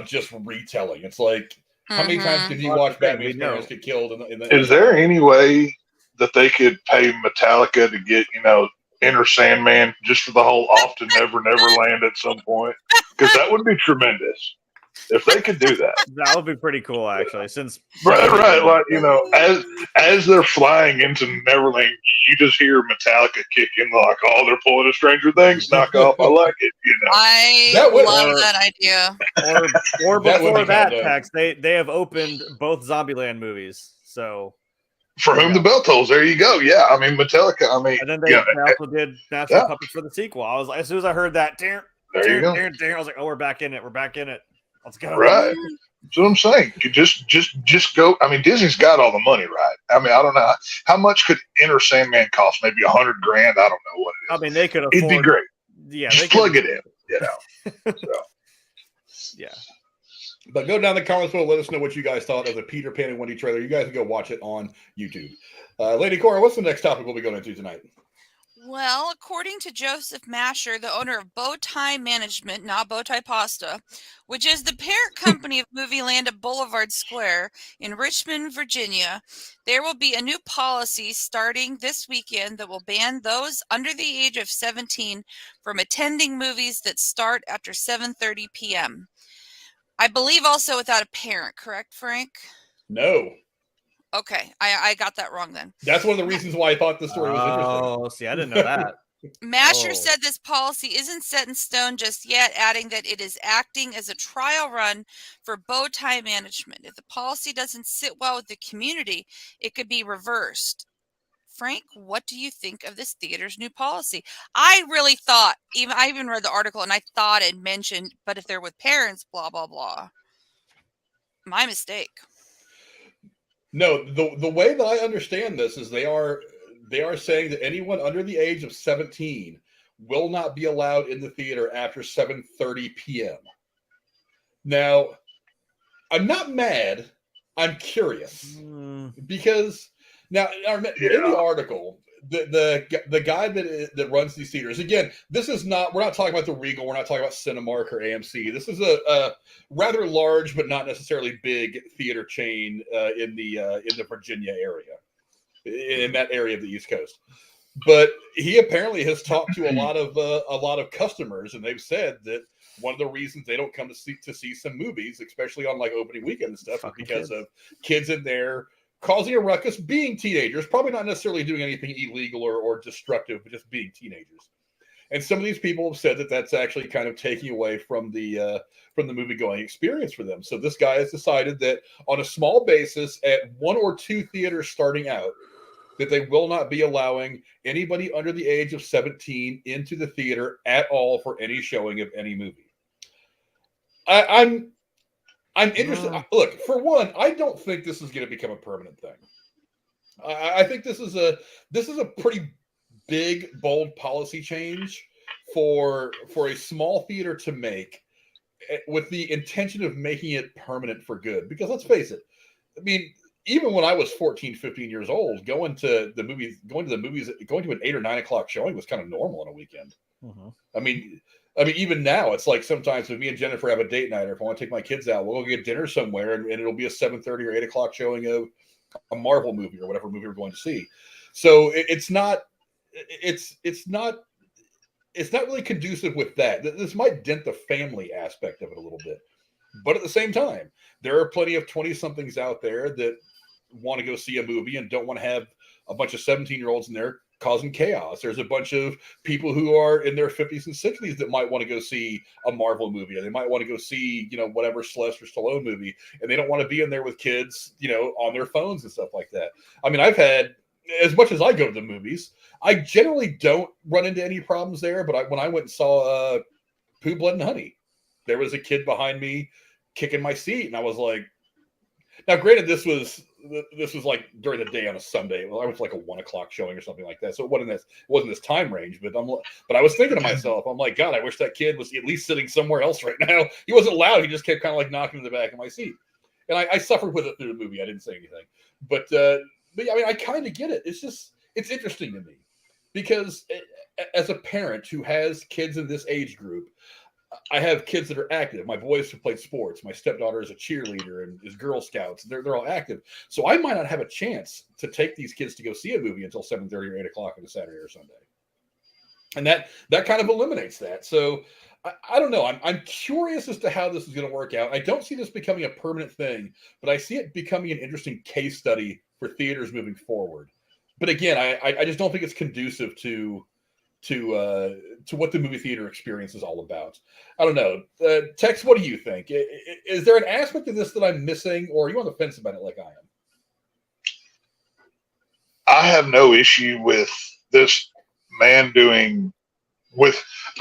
just retelling. It's like, how many times can you watch Batman's parents get killed? Is there any way that they could pay Metallica to get, Enter Sandman just for the whole Off to Never Never Land at some point? Because that would be tremendous. If they could do that, that would be pretty cool, actually. Since right, like as they're flying into Neverland, you just hear Metallica kick in, like, oh, they're pulling a Stranger Things knockoff. I like it. I love that idea. Or before that, Tex, they have opened both Zombieland movies. So For Whom the Bell Tolls, there you go. Yeah, I mean Metallica. And then they also did National Puppets for the sequel. I was like, as soon as I heard that, I was like, oh, we're back in it. We're back in it. Let's go. Right. That's what I'm saying. You just go. I mean, Disney's got all the money, right? I mean, I don't know how much could Enter Sandman cost. Maybe $100,000. I don't know what it is. I mean, they could afford. It'd be great. Yeah, just plug it in. So. Yeah. But go down in the comments below. Let us know what you guys thought of the Peter Pan and Wendy trailer. You guys can go watch it on YouTube. Lady Cora, what's the next topic we'll be going into tonight? Well, according to Joseph Masher, the owner of Bowtie Management, not Bowtie Pasta, which is the parent company of Movieland at Boulevard Square in Richmond, Virginia, there will be a new policy starting this weekend that will ban those under the age of 17 from attending movies that start after 7:30 p.m. I believe also without a parent, correct, Frank? No. Okay, I got that wrong then. That's one of the reasons why I thought the story was interesting. Oh, see, I didn't know that. Masher said this policy isn't set in stone just yet, adding that it is acting as a trial run for Bowtie Management. If the policy doesn't sit well with the community, it could be reversed. Frank, what do you think of this theater's new policy? I really thought, I even read the article and I thought it mentioned, but if they're with parents, blah, blah, blah. My mistake. No, the way that I understand this is they are saying that anyone under the age of 17 will not be allowed in the theater after 7:30 p.m. Now, I'm not mad. I'm curious because now in the article, the guy that runs these theaters, again, we're not talking about the Regal, we're not talking about Cinemark or AMC. This is a rather large but not necessarily big theater chain in the Virginia area, in that area of the East Coast. But he apparently has talked to a lot of customers, and they've said that one of the reasons they don't come to see some movies, especially on like opening weekend and stuff, is because of kids in there causing a ruckus, being teenagers, probably not necessarily doing anything illegal or destructive, but just being teenagers. And some of these people have said that that's actually kind of taking away from the movie-going experience for them. So this guy has decided that on a small basis at 1 or 2 theaters starting out, that they will not be allowing anybody under the age of 17 into the theater at all for any showing of any movie. I'm interested. Look, for one, I don't think this is going to become a permanent thing. I think this is a pretty big, bold policy change for a small theater to make, with the intention of making it permanent for good. Because let's face it, I mean, even when I was 14, 15 years old, going to an 8 or 9 o'clock showing was kind of normal on a weekend. I mean, I mean, even now, it's like sometimes when me and Jennifer have a date night, or if I want to take my kids out, we'll go get dinner somewhere, and it'll be a 7:30 or 8 o'clock showing of a Marvel movie or whatever movie we're going to see. So it's not really conducive with that. This might dent the family aspect of it a little bit, but at the same time, there are plenty of 20-somethings out there that want to go see a movie and don't want to have a bunch of 17-year-olds in there causing chaos. There's a bunch of people who are in their 50s and 60s that might want to go see a Marvel movie, or they might want to go see, whatever Sylvester Stallone movie, and they don't want to be in there with kids, on their phones and stuff like that. I mean, I've had, as much as I go to the movies, I generally don't run into any problems there, but when I went and saw Pooh, Blood, and Honey, there was a kid behind me kicking my seat, and I was like, now granted, this was like during the day on a Sunday. Well, I was like a 1 o'clock showing or something like that, so it wasn't this time range. But I was thinking to myself, I'm like, God, I wish that kid was at least sitting somewhere else right now. He wasn't loud; he just kept kind of like knocking in the back of my seat, and I suffered with it through the movie. I didn't say anything, but I mean, I kind of get it. It's interesting to me because as a parent who has kids in this age group, I have kids that are active. My boys have played sports. My stepdaughter is a cheerleader and is Girl Scouts. They're all active. So I might not have a chance to take these kids to go see a movie until 7:30 or 8 o'clock on a Saturday or Sunday. And that kind of eliminates that. So I don't know. I'm curious as to how this is going to work out. I don't see this becoming a permanent thing, but I see it becoming an interesting case study for theaters moving forward. But again, I just don't think it's conducive to what the movie theater experience is all about. I don't know. Tex, what do you think? Is there an aspect of this that I'm missing, or are you on the fence about it like I am? I have no issue with this man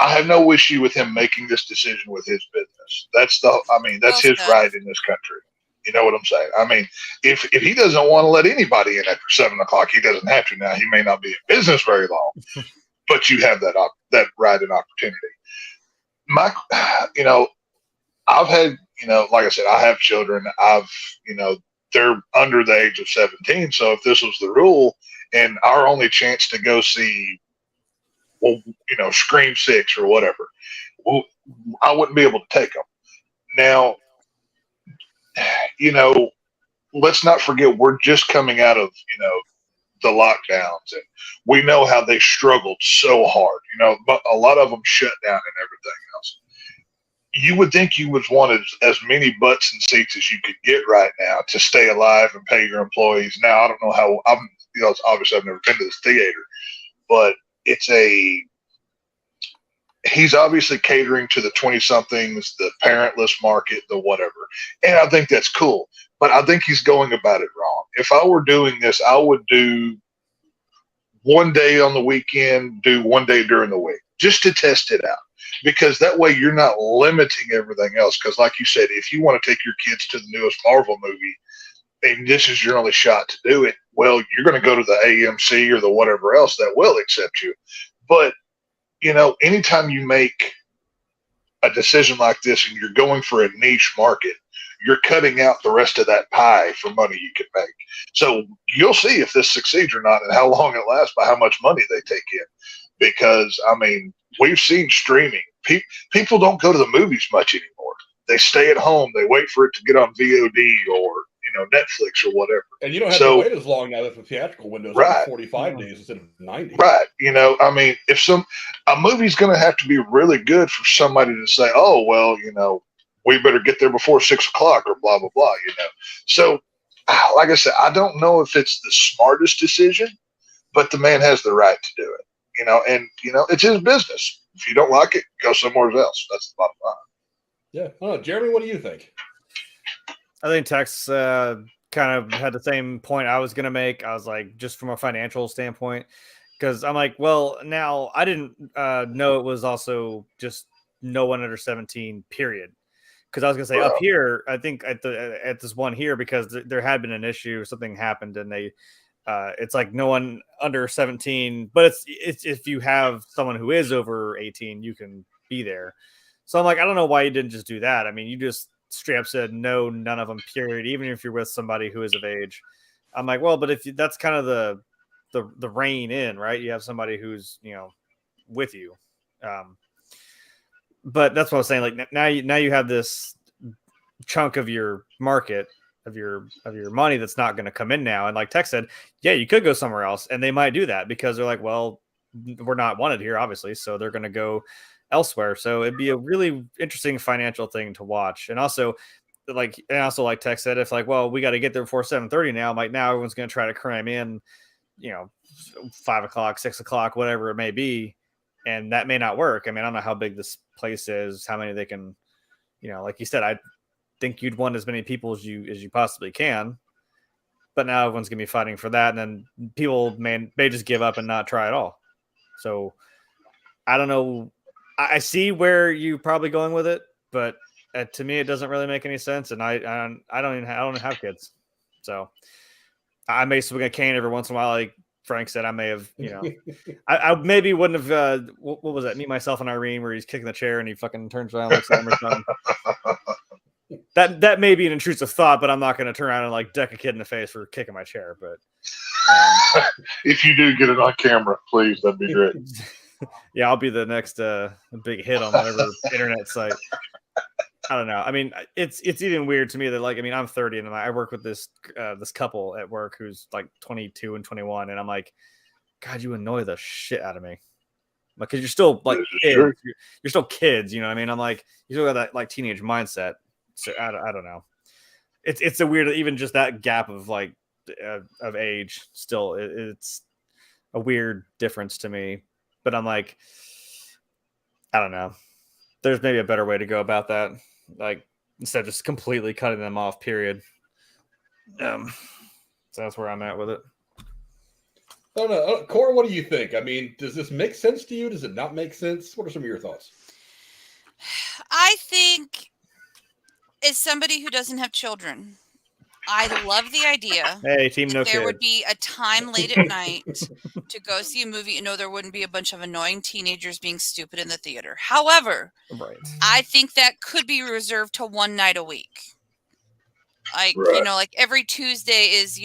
I have no issue with him making this decision with his business. That's his right in this country. You know what I'm saying? I mean, if he doesn't want to let anybody in after 7 o'clock, he doesn't have to. Now, he may not be in business very long, but you have that right and opportunity. I've had, like I said, I have children. They're under the age of 17. So if this was the rule and our only chance to go see, Scream 6 or whatever, I wouldn't be able to take them. Now, let's not forget we're just coming out of, the lockdowns, and we know how they struggled so hard, but a lot of them shut down and everything else. You would think you would want as many butts and seats as you could get right now to stay alive and pay your employees. Now, I don't know how obviously I've never been to this theater, but he's obviously catering to the 20-somethings, the parentless market, the whatever. And I think that's cool. But I think he's going about it wrong. If I were doing this, I would do one day on the weekend, do one day during the week, just to test it out. Because that way you're not limiting everything else. Because like you said, if you want to take your kids to the newest Marvel movie, and this is your only shot to do it, well, you're going to go to the AMC or the whatever else that will accept you. But anytime you make a decision like this and you're going for a niche market, you're cutting out the rest of that pie for money you can make. So you'll see if this succeeds or not and how long it lasts by how much money they take in. Because, we've seen streaming. People don't go to the movies much anymore. They stay at home. They wait for it to get on VOD or, Netflix or whatever. And you don't have to wait as long now that the theatrical window is right. 45 days instead of 90. Right. If a movie's going to have to be really good for somebody to say, oh, well, we better get there before 6 o'clock or blah, blah, blah, So, like I said, I don't know if it's the smartest decision, but the man has the right to do it, and, it's his business. If you don't like it, go somewhere else. That's the bottom line. Yeah. Oh, Jeremy, what do you think? I think Tex kind of had the same point I was going to make. I was like, just from a financial standpoint, because I'm like, well, now I didn't know it was also just no one under 17, period. Because I was going to say up here, I think at this one here, because there had been an issue, something happened, and they it's like no one under 17, but it's if you have someone who is over 18, you can be there. So I'm like, I don't know why you didn't just do that. I mean, you just straight up said no, none of them, period. Even if you're with somebody who is of age, I'm like, well, but if that's kind of the rein in, right? You have somebody who's with you. but that's what I was saying. Like now you have this chunk of your market of your money that's not going to come in now. And like Tech said, yeah, you could go somewhere else, and they might do that because they're like, well, we're not wanted here, obviously, so they're going to go elsewhere. So it'd be a really interesting financial thing to watch. And also like Tech said, if like, well, we got to get there before 7:30 now, like now everyone's going to try to cram in, 5 o'clock, 6 o'clock, whatever it may be. And that may not work. I mean, I don't know how big this place is, how many they can, like you said, I think you'd want as many people as you possibly can. But now everyone's going to be fighting for that. And then people may just give up and not try at all. So I don't know. I see where you're probably going with it, but to me, it doesn't really make any sense. And I don't have kids. So I may swing a cane every once in a while. Like Frank said, I may have, I maybe wouldn't have, what was that? Me, Myself, and Irene, where he's kicking the chair and he fucking turns around like something or something. That may be an intrusive thought, but I'm not going to turn around and like deck a kid in the face for kicking my chair. But if you do get it on camera, please, that'd be great. Yeah, I'll be the next big hit on whatever internet site. I don't know. I mean, it's even weird to me that like, I mean, I'm 30 and I work with this couple at work who's like 22 and 21, and I'm like, God, you annoy the shit out of me. Like, because you're still like kids. You're still kids, you know what I mean? I'm like, you still got that like teenage mindset. So I don't know. It's a weird, even just that gap of like of age. Still, it's a weird difference to me. But I'm like, I don't know. There's maybe a better way to go about that. Like instead of just completely cutting them off. Period. So that's where I'm at with it. I don't know. Cora, what do you think? I mean, does this make sense to you? Does it not make sense? What are some of your thoughts? I think, as somebody who doesn't have children, I love the idea. Hey, team, no there kid. would be a time late at night to go see a movie. There wouldn't be a bunch of annoying teenagers being stupid in the theater. However, right. I think that could be reserved to one night a week. Like, right. Like every Tuesday is,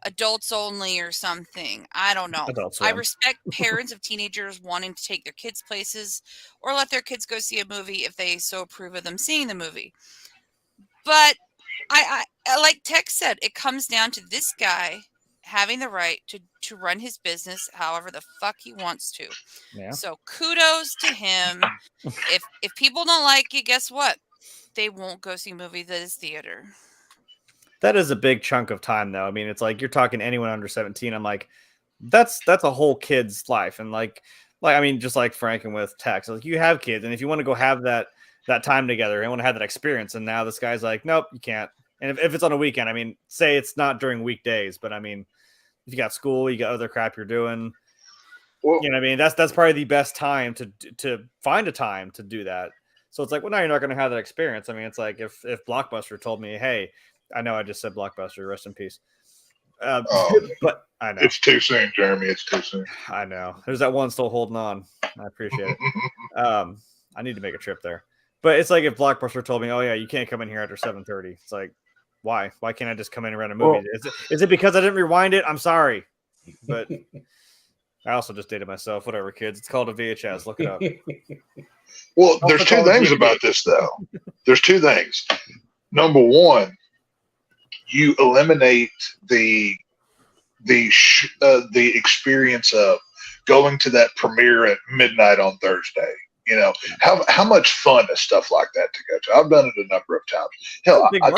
adults only or something. I don't know. I respect parents of teenagers wanting to take their kids places or let their kids go see a movie if they so approve of them seeing the movie. But I like Tech said, it comes down to this guy having the right to run his business however the fuck he wants to. Yeah. So kudos to him. If people don't like it, guess what? They won't go see a movie that is theater. That is a big chunk of time, though. I mean, it's like you're talking anyone under 17. I'm like, that's a whole kid's life. And like I mean, just like Frank and with Tech, so like you have kids, and if you want to go have that time together and want to have that experience, and now this guy's like, nope, you can't. And if it's on a weekend, I mean, say it's not during weekdays, but I mean, if you got school, you got other crap you're doing. Well, you know what I mean? That's probably the best time to find a time to do that. So it's like, well, now you're not going to have that experience. I mean, it's like if Blockbuster told me, hey, I know I just said Blockbuster, rest in peace. But I know it's too soon, Jeremy. It's too soon. I know. There's that one still holding on. I appreciate it. I need to make a trip there. But it's like if Blockbuster told me, oh yeah, you can't come in here after 7:30. It's like, why? Why can't I just come in and rent a movie? Well, is it because I didn't rewind it? I'm sorry. But I also just dated myself. Whatever, kids. It's called a VHS. Look it up. Well, there's two things about this, though. There's two things. Number one, you eliminate the experience of going to that premiere at midnight on Thursday. How much fun is stuff like that to go to? I've done it a number of times. Hell, I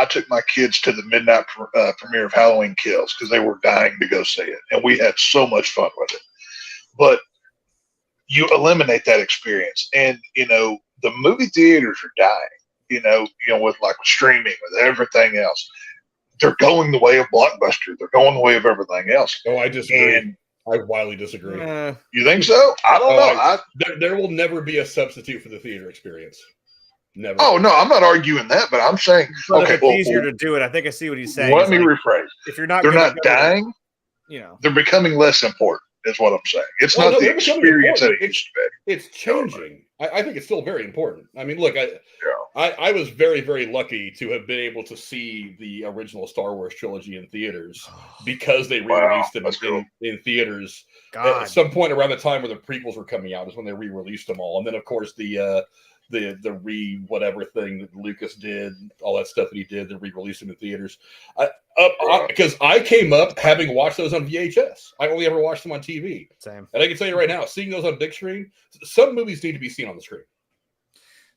took my kids to the midnight premiere of Halloween Kills because they were dying to go see it, and we had so much fun with it. But you eliminate that experience, and the movie theaters are dying. With like streaming, with everything else, they're going the way of Blockbuster. They're going the way of everything else. Oh, I disagree. I wildly disagree. You think so? I don't know. There will never be a substitute for the theater experience. Never. Oh no, I'm not arguing that, but I'm saying it's easier to do it. I think I see what he's saying. Let me rephrase. If you're not, they're not dying. They're becoming less important. Is what I'm saying. It's not the experience that it used to be. It's changing. I think it's still very important. I mean, look, I was very, very lucky to have been able to see the original Star Wars trilogy in theaters because they re-released them in theaters. God. At some point around the time where the prequels were coming out is when they re-released them all. And then, of course, the whatever thing that Lucas did, all that stuff that he did, they re-released them in theaters. Because I came up having watched those on VHS. I only ever watched them on TV. Same. And I can tell you right now, seeing those on big screen, some movies need to be seen on the screen.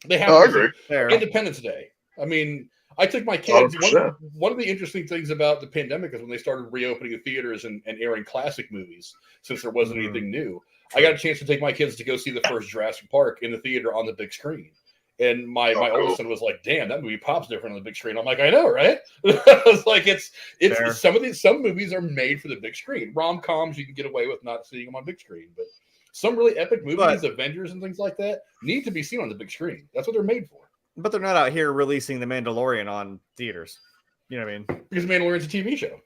They have I agree. Independence Day. I mean, I took my kids. 100%. One of the interesting things about the pandemic is when they started reopening the theaters and airing classic movies, since there wasn't anything new. I got a chance to take my kids to go see the first Jurassic Park in the theater on the big screen. And my oldest son was like, "Damn, that movie pops different on the big screen." I'm like, "I know, right?" It's like it's some movies are made for the big screen. Rom-coms you can get away with not seeing them on big screen, but some really epic movies, Avengers and things like that, need to be seen on the big screen. That's what they're made for. But they're not out here releasing The Mandalorian on theaters. You know what I mean? Because Mandalorian's a TV show.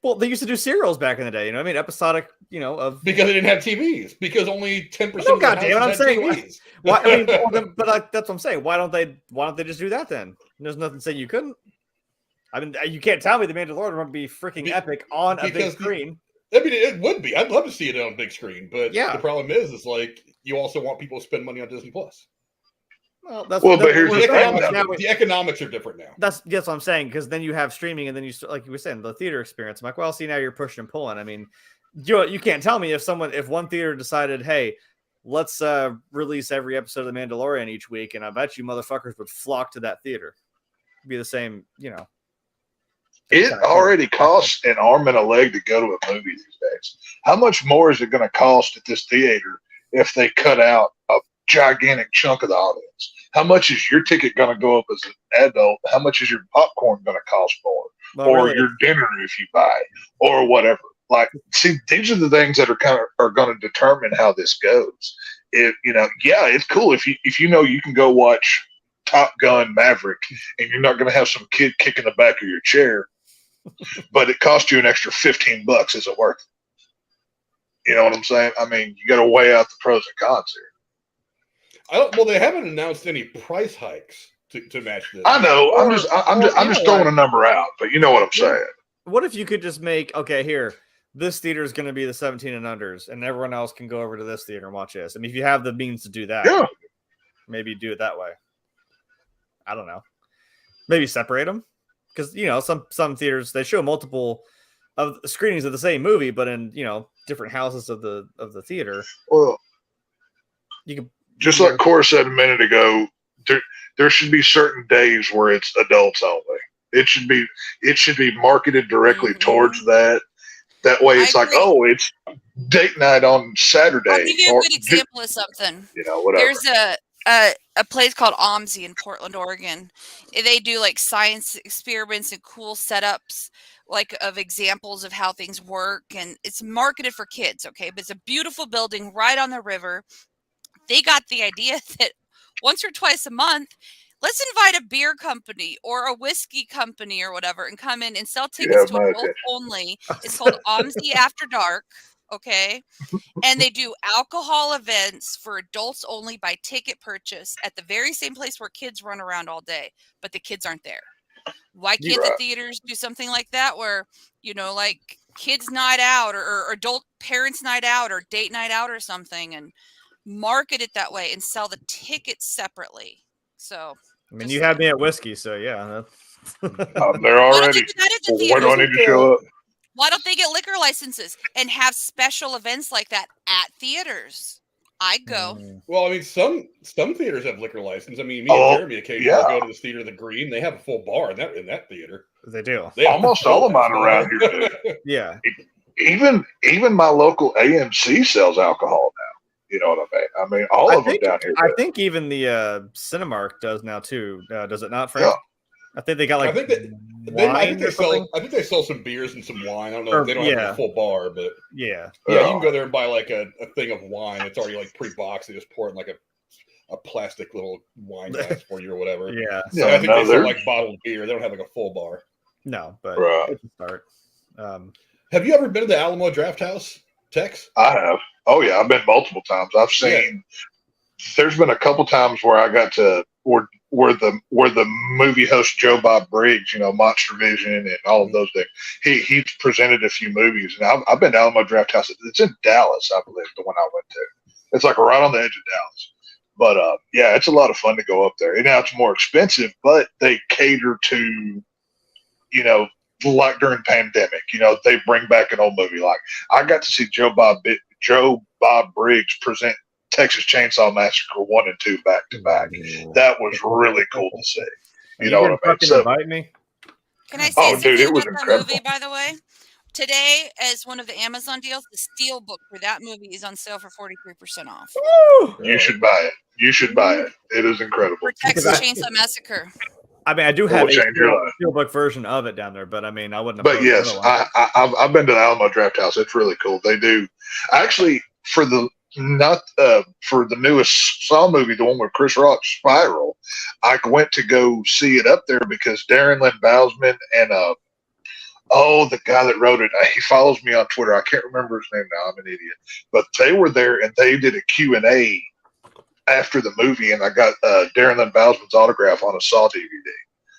Well, they used to do serials back in the day. You know what I mean? Episodic. Because they didn't have TVs. Because only 10%. No, goddamn! I'm saying TVs. why? I mean, that's what I'm saying. Why don't they just do that then? There's nothing saying you couldn't. I mean, you can't tell me The Mandalorian would be freaking epic on a big screen. I mean, it would be. I'd love to see it on a big screen, but the problem is like you also want people to spend money on Disney Plus. Well, but here's the economics are different now. That's what I'm saying, because then you have streaming, and then you like you were saying the theater experience. I'm like, well, see, now you're pushing and pulling. I mean, you can't tell me if one theater decided, hey, let's release every episode of The Mandalorian each week, and I bet you motherfuckers would flock to that theater. It'd be the same, It already costs an arm and a leg to go to a movie these days. How much more is it going to cost at this theater if they cut out a gigantic chunk of the audience? How much is your ticket going to go up as an adult? How much is your popcorn going to cost more? Or your dinner if you buy, or whatever? Like, see, these are the things that are going to determine how this goes. It's cool if you know you can go watch Top Gun Maverick and you're not going to have some kid kicking the back of your chair. But it cost you an extra $15. Is it worth it? You know what I'm saying? I mean, you got to weigh out the pros and cons here. Well, they haven't announced any price hikes to match this. I know. I'm just throwing a number out, but you know what I'm saying. What if you could just make this theater is going to be the 17 and unders, and everyone else can go over to this theater and watch this. I mean, if you have the means to do that, maybe do it that way. I don't know. Maybe separate them. Because some theaters, they show multiple of screenings of the same movie, but in different houses of the theater. Well, you can just like Cora said a minute ago, there should be certain days where it's adults only. It should be marketed directly towards that. That way, it's like, it's date night on Saturday. I'll give you a good example of something. Whatever. There's a place called OMSI in Portland, Oregon. They do like science experiments and cool setups, like of examples of how things work, and it's marketed for kids. Okay, but it's a beautiful building right on the river. They got the idea that once or twice a month, let's invite a beer company or a whiskey company or whatever and come in and sell tickets to adults only. It's called OMSI After Dark. Okay. And they do alcohol events for adults only by ticket purchase at the very same place where kids run around all day, but the kids aren't there. Why can't the theaters do something like that where, like kids night out or adult parents night out or date night out or something, and market it that way and sell the tickets separately? So, I mean, you had me at whiskey, so yeah. They're already. Where do I need to show up? Why don't they get liquor licenses and have special events like that at theaters? I'd go. Well, I mean, some theaters have liquor license. I mean, me and Jeremy occasionally go to the theater, the Green. They have a full bar in that theater. They do. Almost all of mine around here do. Yeah. Even my local AMC sells alcohol now. You know what I mean? I mean, all of them down here. I think even the Cinemark does now too. Does it not, Frank? Yeah. I think they got like. I think they sell some beers and some wine. I don't know. They don't have a full bar, but yeah, you can go there and buy like a thing of wine. It's already like pre-boxed. They just pour it in like a plastic little wine glass for you or whatever. Yeah. So I think they sell like bottled beer. They don't have like a full bar. No, but it's a start. Have you ever been to the Alamo Draft House, Tex? I have. Oh yeah, I've been multiple times. I've seen. There's been a couple times where I got to where the movie host Joe Bob Briggs, Monster Vision and all of those things. He presented a few movies, and I've been to Alamo Draft House. It's in Dallas, I believe, the one I went to. It's like right on the edge of Dallas. But yeah, it's a lot of fun to go up there. And now it's more expensive, but they cater to, like during pandemic, they bring back an old movie. Like I got to see Joe Bob Briggs present Texas Chainsaw Massacre 1 and 2 back to back. That was really cool to see. You know what I mean? So, invite me? Can I say Oh, something dude, it about was that incredible. movie, by the way? Today, as one of the Amazon deals, the Steel book for that movie is on sale for 43% off. You should buy it. You should buy it. It is incredible. For Texas Chainsaw Massacre. I mean, I do It have will a change your life. steelbook version of it down there, but I mean, I wouldn't. But yes, I've been to the Alamo Draft House. It's really cool. They do actually for the newest Saw movie, the one with Chris Rock, Spiral. I went to go see it up there because Darren Lynn Bousman and the guy that wrote it, he follows me on Twitter. I can't remember his name now. I'm an idiot. But they were there and they did a Q&A after the movie, and I got Darren Lynn Bousman's autograph on a Saw DVD.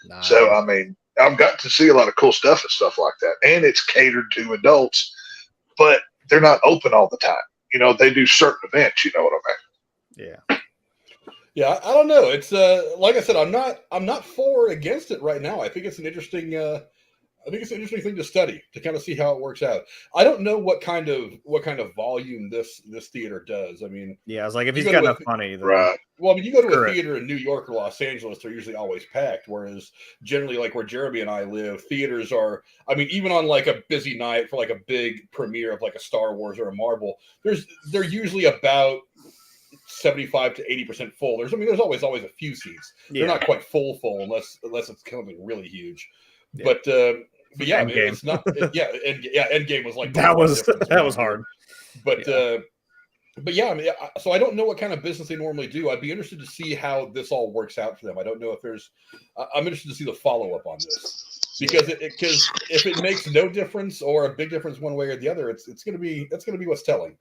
Nice. So, I mean, I've got to see a lot of cool stuff and stuff like that. And it's catered to adults, but they're not open all the time. They do certain events, you know what I mean? Yeah. Yeah, I don't know. It's like I said, I'm not for or against it right now. I think it's an interesting thing to study to kind of see how it works out. I don't know what kind of volume this theater does. I mean, yeah, I was like, if he's got enough money, then... Right. Well, I mean, you go to a theater in New York or Los Angeles, they're usually always packed. Whereas generally, like where Jeremy and I live, theaters are. I mean, even on like a busy night for like a big premiere of like a Star Wars or a Marvel, they're usually about 75 to 80% full. There's always a few seats. Yeah. They're not quite full unless it's something really huge. Yeah. But yeah, I mean, it's not. Endgame was like that was hard. But yeah, I mean, so I don't know what kind of business they normally do. I'd be interested to see how this all works out for them. I don't know if there's. I'm interested to see the follow up on this because if it makes no difference or a big difference one way or the other, that's going to be what's telling.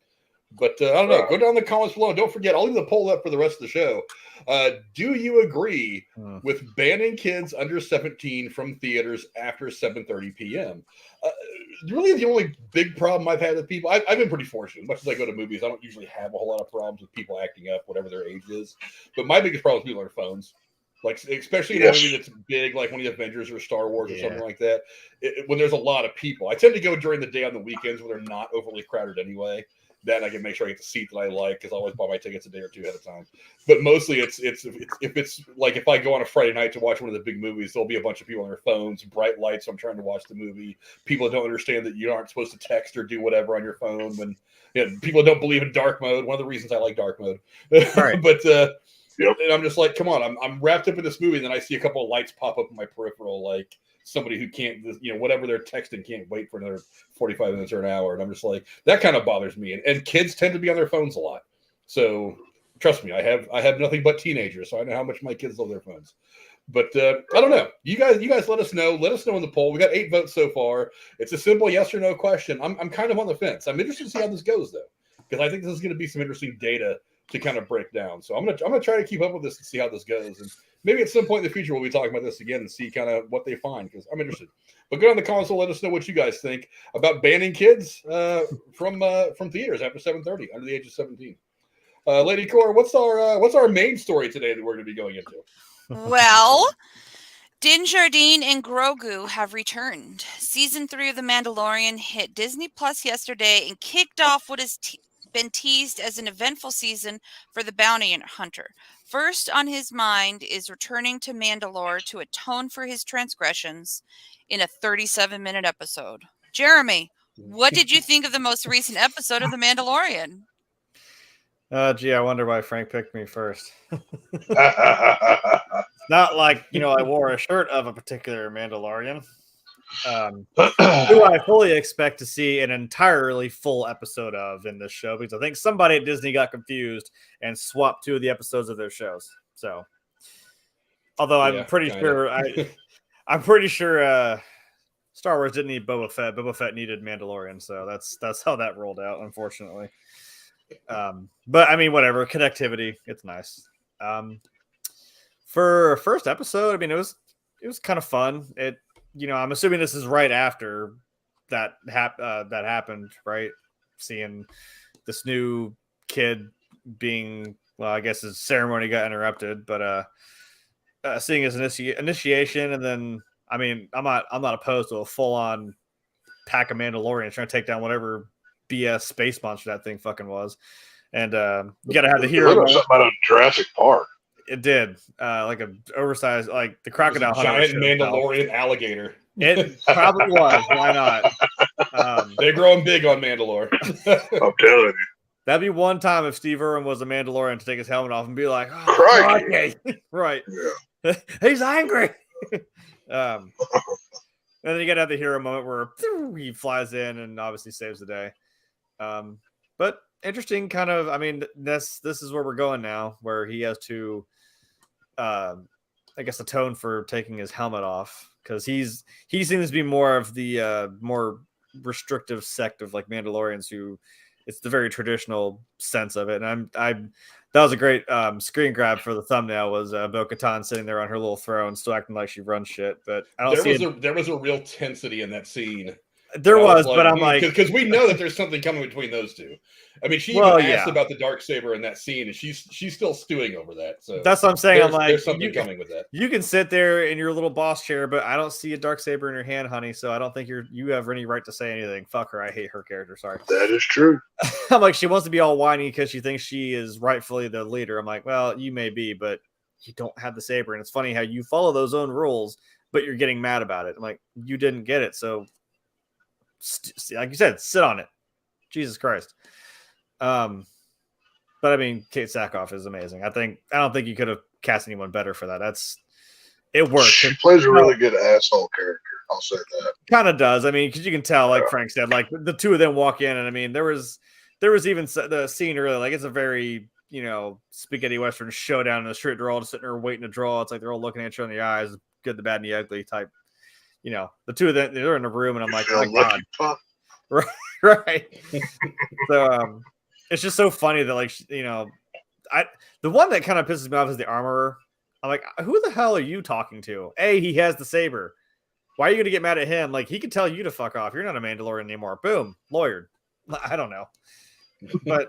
But I don't know. Go down the comments below. And don't forget, I'll leave the poll up for the rest of the show. Do you agree with banning kids under 17 from theaters after 7:30 p.m.? Really, the only big problem I've had with people, I've been pretty fortunate. As much as I go to movies, I don't usually have a whole lot of problems with people acting up, whatever their age is. But my biggest problem is people on their phones. Like, especially in a movie that's big, like one of the Avengers or Star Wars or something like that, when there's a lot of people. I tend to go during the day on the weekends when they're not overly crowded anyway. Then I can make sure I get the seat that I like because I always buy my tickets a day or two ahead of time. But mostly if it's like if I go on a Friday night to watch one of the big movies, there'll be a bunch of people on their phones, bright lights. So I'm trying to watch the movie. People don't understand that you aren't supposed to text or do whatever on your phone. When people don't believe in dark mode. One of the reasons I like dark mode. Right. But and I'm just like, come on, I'm wrapped up in this movie, and then I see a couple of lights pop up in my peripheral, like somebody who can't, whatever they're texting can't wait for another 45 minutes or an hour. And I'm just like, that kind of bothers me. And kids tend to be on their phones a lot. So trust me, I have nothing but teenagers. So I know how much my kids love their phones. But I don't know. You guys let us know. Let us know in the poll. We got 8 votes so far. It's a simple yes or no question. I'm kind of on the fence. I'm interested to see how this goes though, because I think this is going to be some interesting data to kind of break down. So I'm gonna try to keep up with this and see how this goes. And maybe at some point in the future we'll be talking about this again and see kind of what they find, because I'm interested. But go on the comments and let us know what you guys think about banning kids from theaters after 7:30 under the age of 17. Lady Cora, what's our main story today that we're going to be going into? Well, Din Djarin and Grogu have returned. Season 3 of The Mandalorian hit Disney Plus yesterday and kicked off what has been teased as an eventful season for the bounty hunter. First on his mind is returning to Mandalore to atone for his transgressions in a 37-minute episode. Jeremy, what did you think of the most recent episode of The Mandalorian? Gee, I wonder why Frank picked me first. Not like, I wore a shirt of a particular Mandalorian. Who I fully expect to see an entirely full episode of in this show, because I think somebody at Disney got confused and swapped 2 of the episodes of their shows. So, although I'm pretty sure Star Wars didn't need Boba Fett. Boba Fett needed Mandalorian, so that's how that rolled out, unfortunately. But I mean, whatever, connectivity, it's nice. For first episode, I mean, it was kind of fun. It, I'm assuming this is right after that happened, right? Seeing this new kid being, well, I guess his ceremony got interrupted, but seeing his initiation, and then, I mean, I'm not opposed to a full on pack of Mandalorians trying to take down whatever BS space monster that thing fucking was, and you got to have the hero. It looked like something out of Jurassic Park. It did, like a oversized, like the crocodile giant Mandalorian alligator. It probably was. Why not? They're growing big on Mandalore. I'm telling you. That'd be one time if Steve Irwin was a Mandalorian to take his helmet off and be like, "Oh, okay. Right, yeah. He's angry." And then you got to have the hero moment where he flies in and obviously saves the day. But interesting, kind of. I mean, this is where we're going now, where he has to, I guess, atone for taking his helmet off, because he seems to be more of the more restrictive sect of like Mandalorians who. It's the very traditional sense of it, and that was a great screen grab for the thumbnail. Was Bo-Katan sitting there on her little throne, still acting like she runs shit? But I don't there was a real tensity in that scene. There was, but I'm like, because we know that there's something coming between those two. I mean, she even asked about the Darksaber in that scene, and she's still stewing over that. So that's what I'm saying. I'm like, there's something coming with that. You can sit there in your little boss chair, but I don't see a Darksaber in your hand, honey. So I don't think you have any right to say anything. Fuck her. I hate her character. Sorry. That is true. I'm like, she wants to be all whiny because she thinks she is rightfully the leader. I'm like, well, you may be, but you don't have the saber. And it's funny how you follow those own rules, but you're getting mad about it. I'm like, you didn't get it, so. Like you said, sit on it. Jesus Christ. But I mean, Kate Sackhoff is amazing. I don't think you could have cast anyone better for that. It works. She plays a really good asshole character. I'll say that. Kind of does. I mean, because you can tell, like Frank said, like the two of them walk in, and I mean, there was even the scene earlier. Like it's a very spaghetti western showdown in the street. They're all just sitting there waiting to draw. It's like they're all looking at you in the eyes, good, the bad, and the ugly type. The two of them, they're in a room, and I'm like, oh my God. Right. So it's just so funny that, like, the one that kind of pisses me off is the armorer. I'm like, who the hell are you talking to? He has the saber. Why are you going to get mad at him? Like, he could tell you to fuck off. You're not a Mandalorian anymore. Boom. Lawyered. I don't know. But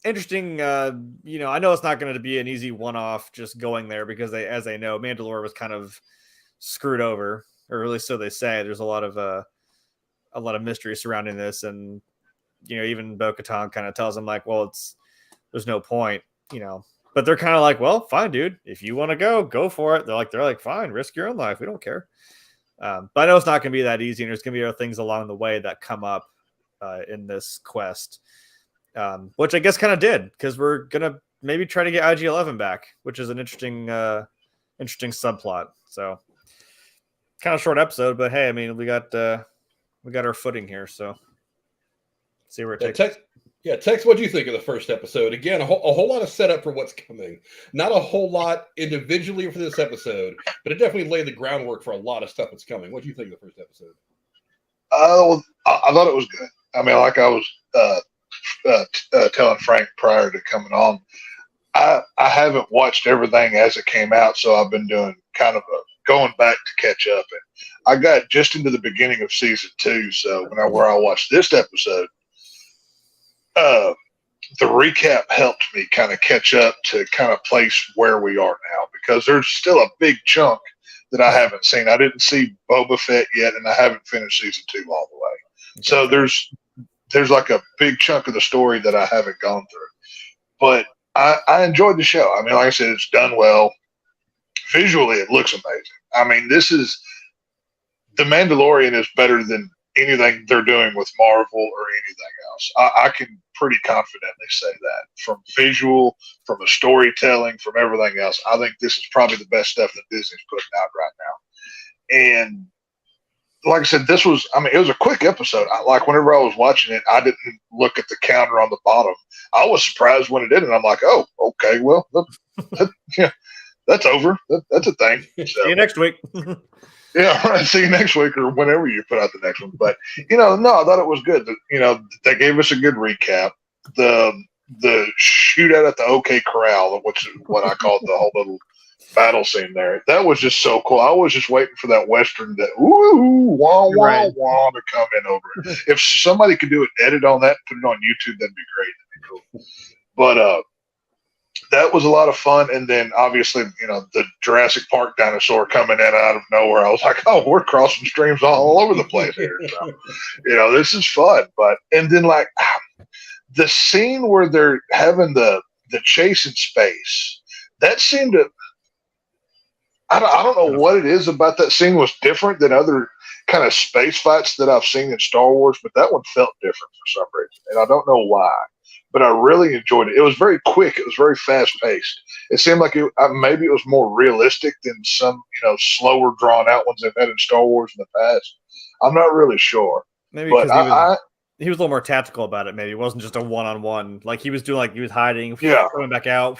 interesting. I know it's not going to be an easy one-off just going there, because as they know, Mandalore was kind of screwed over. Or at least so they say. There's a lot of mystery surrounding this, and even Bo-Katan kind of tells them like, well, there's no point, But they're kind of like, well, fine, dude. If you want to go for it. They're like, fine, risk your own life. We don't care. But I know it's not going to be that easy, and there's going to be other things along the way that come up in this quest, which I guess kind of did, because we're gonna maybe try to get IG-11 back, which is an interesting subplot. So. Kind of short episode, but hey, I mean, we got our footing here, so see where it takes. Tex, what do you think of the first episode? Again, a whole lot of setup for what's coming. Not a whole lot individually for this episode, but it definitely laid the groundwork for a lot of stuff that's coming. What do you think of the first episode? I thought it was good. I mean, like I was telling Frank prior to coming on, I haven't watched everything as it came out, so I've been doing kind of going back to catch up, and I got just into the beginning of season 2. So where I watched this episode, the recap helped me kind of catch up to kind of place where we are now, because there's still a big chunk that I haven't seen. I didn't see Boba Fett yet, and I haven't finished season 2 all the way. Okay. So there's like a big chunk of the story that I haven't gone through, but I enjoyed the show. I mean, like I said, it's done well. Visually, it looks amazing. I mean, The Mandalorian is better than anything they're doing with Marvel or anything else. I can pretty confidently say that. From visual, from a storytelling, from everything else, I think this is probably the best stuff that Disney's putting out right now. And like I said, it was a quick episode. Whenever I was watching it, I didn't look at the counter on the bottom. I was surprised when it did, and I'm like, oh, okay, well, yeah. That's over. That's a thing. So, see you next week. Yeah, right. See you next week or whenever you put out the next one. But no, I thought it was good. They gave us a good recap. The shootout at the OK Corral, which is what I called the whole little battle scene there. That was just so cool. I was just waiting for that Western that wah wah wah to come in over it. If somebody could do an edit on that, put it on YouTube, that'd be great. That'd be cool. But that was a lot of fun. And then obviously, the Jurassic Park dinosaur coming in out of nowhere. I was like, oh, we're crossing streams all over the place here. So, this is fun. And then like the scene where they're having the chase in space, that seemed to, I don't know what it is about that scene was different than other kind of space fights that I've seen in Star Wars, but that one felt different for some reason. And I don't know why. But I really enjoyed it. It was very quick. It was very fast paced. It seemed like maybe it was more realistic than some, slower drawn out ones they've had in Star Wars in the past. I'm not really sure. Maybe because he was a little more tactical about it. Maybe it wasn't just a one-on-one. Like he was doing, he was hiding, coming back out.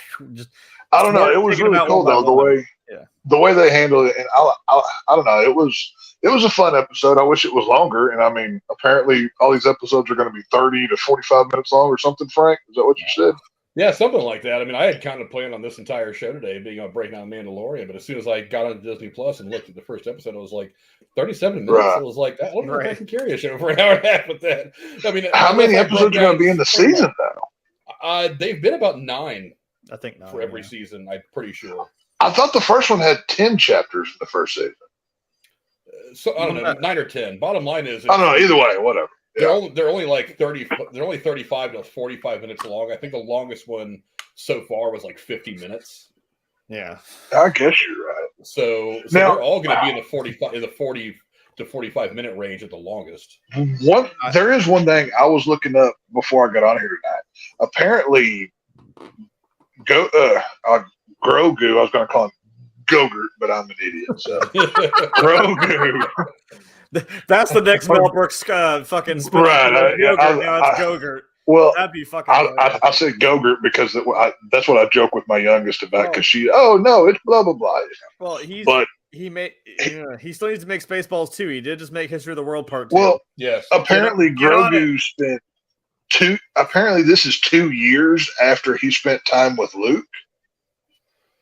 I don't know. It was really cool though the way they handled it, and I don't know. It was a fun episode. I wish it was longer. And I mean, apparently all these episodes are going to be 30 to 45 minutes long or something, Frank. Is that what you said? Yeah, something like that. I mean, I had kind of planned on this entire show today being on breaking down Mandalorian, but as soon as I got on Disney Plus and looked at the first episode, I was like, 37 minutes. Right. I was like, I don't know if I can carry a show for an hour and a half with that. I mean, how many episodes are going to be in the season now? They've been about 9. I think 9 for every season. I'm pretty sure. I thought the first one had 10 chapters in the first season. So I don't know, 9 or 10. Bottom line is, I don't know. Either way, whatever. They're only like 30. They're only 35 to 45 minutes long. I think the longest one so far was like 50 minutes. Yeah, I guess you're right. So now, they're all going to be in the 40 to 45 minute range at the longest. There is one thing I was looking up before I got on here tonight. Apparently, Grogu. I was going to call him Gogurt, but I'm an idiot. So Grogu. That's the next Mel Brooks fucking spin. Right. Now it's Gogurt. Well, that'd be fucking. I said Gogurt because that's what I joke with my youngest about. Because it's blah blah blah. Well, he still needs to make Spaceballs too. He did just make History of the World Part 2. Well, yes. Apparently, Grogu spent Apparently, this is 2 years after he spent time with Luke.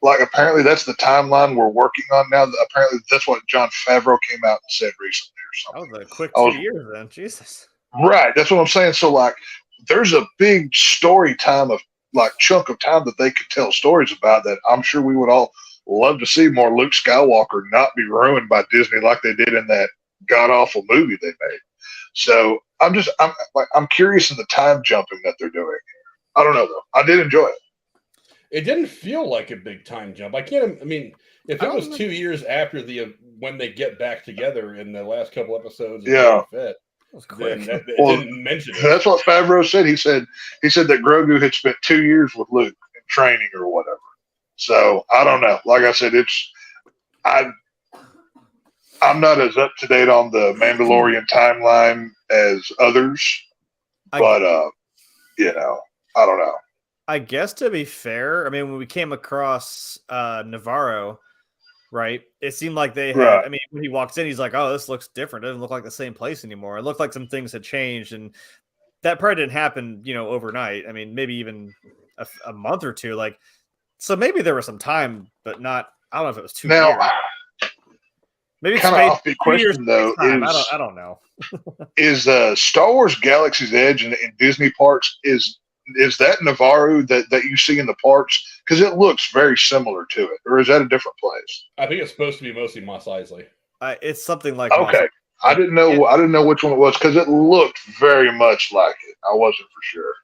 Like, apparently, that's the timeline we're working on now. Apparently, that's what Jon Favreau came out and said recently or something. That was a quick 2 years then. Jesus. Right. That's what I'm saying. So, like, there's a big story time chunk of time that they could tell stories about that I'm sure we would all love to see more Luke Skywalker not be ruined by Disney like they did in that god-awful movie they made. So, I'm curious of the time jumping that they're doing. I don't know, though. I did enjoy it. It didn't feel like a big time jump. I mean, if it was 2 years after when they get back together in the last couple episodes, it was quick. Then it didn't mention it. That's what Favreau said. He said that Grogu had spent 2 years with Luke in training or whatever. So I don't know. Like I said, I'm not as up to date on the Mandalorian timeline as others, but I don't know. I guess to be fair, I mean, when we came across Navarro, right, it seemed like they had, I mean, when he walks in, he's like, oh, this looks different. It doesn't look like the same place anymore. It looked like some things had changed, and that probably didn't happen, overnight. I mean, maybe even a month or two. Like, so maybe there was some time, but not, I don't know if it was 2 years. Maybe kind of off the question, though, I don't know. Is Star Wars Galaxy's Edge in Disney parks, is that Navarro that you see in the parks? Because it looks very similar to it, or is that a different place? I think it's supposed to be mostly Mos Eisley. It's something like okay. I didn't know. I didn't know which one it was because it looked very much like it. I wasn't for sure.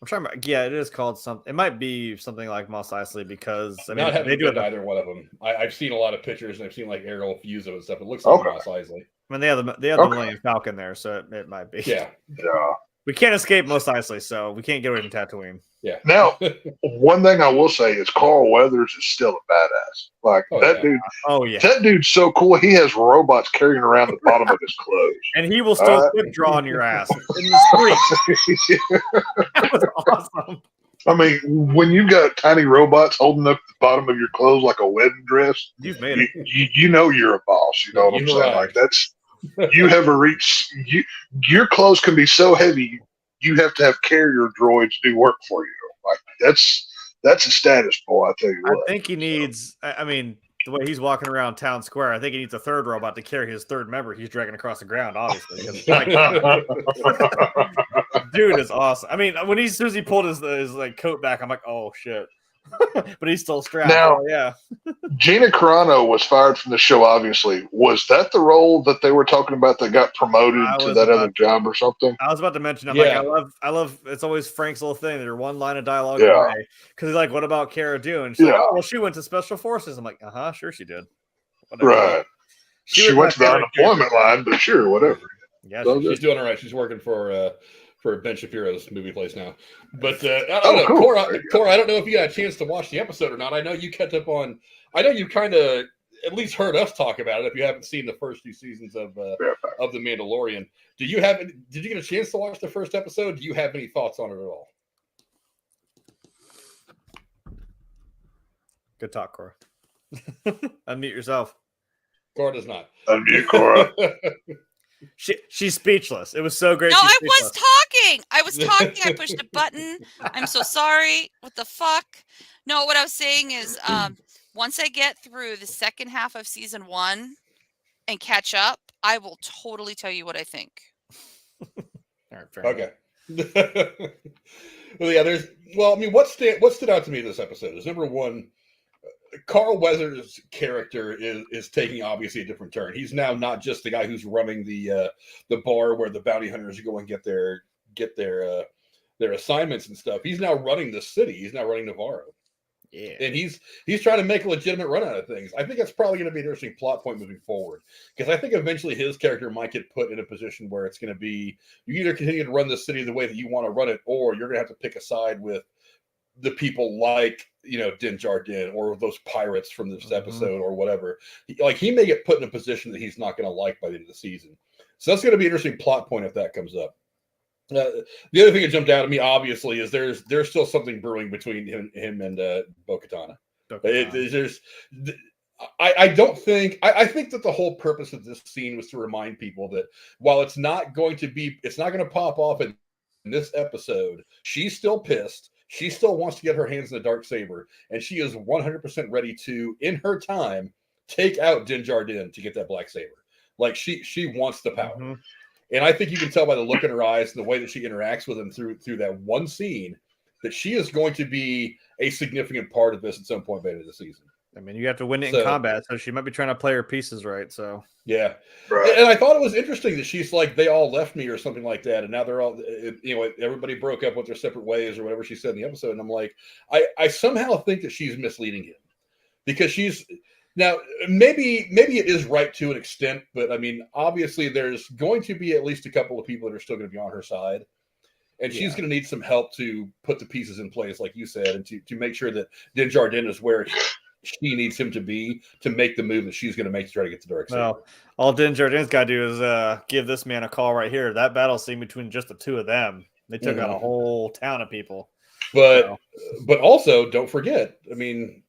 I'm trying to. Yeah, it is called something. It might be something like Mos Eisley because I mean not having they do either one of them. I've seen a lot of pictures and I've seen like aerial views of it and stuff. It looks like Mos Eisley. I mean they have the Millennium Falcon there, so it might be. Yeah. We can't escape Mos Eisley, so we can't get away from Tatooine. Yeah. Now, one thing I will say is Carl Weathers is still a badass. Like dude. Oh yeah. That dude's so cool. He has robots carrying around the bottom of his clothes, and he will still quick draw on your ass in the street. That was awesome. I mean, when you've got tiny robots holding up the bottom of your clothes like a wedding dress, you've made it. You know you're a boss. You know what I'm saying? Right. Like that's. You have your clothes can be so heavy you have to have carrier droids do work for you. Like that's That's a status boy, I tell you I what. think he needs. I mean, the way he's walking around town square, I think he needs a third robot to carry his third member he's dragging across the ground. Obviously, 'cause, like, dude is awesome. I mean, when as soon as he pulled his like coat back, I'm like, oh shit. But he's still strapped. Now, oh, yeah. Gina Carano was fired from the show, obviously. Was that the role that they were talking about that got promoted to that other job or something? I was about to mention, Yeah. I love, it's always Frank's little thing. They're one line of dialogue Yeah. away. Because he's like, what about Cara doing? She's like, Yeah. oh, well, she went to Special Forces. I'm like, sure she did. Whatever. Right. She was went my to the favorite unemployment line, but sure, whatever. Yeah, So She's doing all right. She's working for Ben Shapiro's movie place now. But I don't Oh, know, cool. Cora, I don't know if you got a chance to watch the episode or not. I know you kept up on. I know you kind of at least heard us talk about it. If you haven't seen the first 2 seasons of the Mandalorian, did you get a chance to watch the first episode? Do you have any thoughts on it at all? Good talk, Cora. Unmute yourself. Cora does not. Unmute Cora. She's speechless. It was so great. No, she's I was speechless. talking. I was talking. I pushed a button. I'm so sorry. What the fuck? No, what I was saying is once I get through the second half of season 1 and catch up, I will totally tell you what I think. All right, fair enough. Okay. Well, yeah, I mean, what stood out to me this episode is, number one, Carl Weathers' character is taking obviously a different turn. He's now not just the guy who's running the bar where the bounty hunters go and get their assignments and stuff. He's now running the city. He's now running Navarro. Yeah. And he's trying to make a legitimate run out of things. I think that's probably going to be an interesting plot point moving forward, because I think eventually his character might get put in a position where it's going to be, you either continue to run the city the way that you want to run it, or you're going to have to pick a side with the people like, Din Djarin or those pirates from this episode or whatever. He may get put in a position that he's not going to like by the end of the season. So that's going to be an interesting plot point if that comes up. The other thing that jumped out at me, obviously, is there's still something brewing between him and Bo-Katan. I think that the whole purpose of this scene was to remind people that while it's not going to pop off in this episode, she's still pissed. She still wants to get her hands in the Darksaber, and she is 100% ready to, in her time, take out Din Djarin to get that black saber. Like she wants the power. Mm-hmm. And I think you can tell by the look in her eyes and the way that she interacts with him through that one scene that she is going to be a significant part of this at some point later this season. I mean, you have to win it in combat, so she might be trying to play her pieces right. So yeah, right. And I thought it was interesting that she's like, they all left me or something like that, and now they're all, everybody broke up with their separate ways or whatever she said in the episode. And I'm like, I somehow think that she's misleading him, because she's. Now, maybe it is right to an extent, but I mean, obviously there's going to be at least a couple of people that are still going to be on her side. And she's going to need some help to put the pieces in place, like you said, and to make sure that Din Djarin is where she needs him to be to make the move that she's going to make to try to get the Darksaber. Well, all Din Djarin's got to do is give this man a call right here. That battle scene between just the two of them, they took out a whole town of people. But also, don't forget, I mean,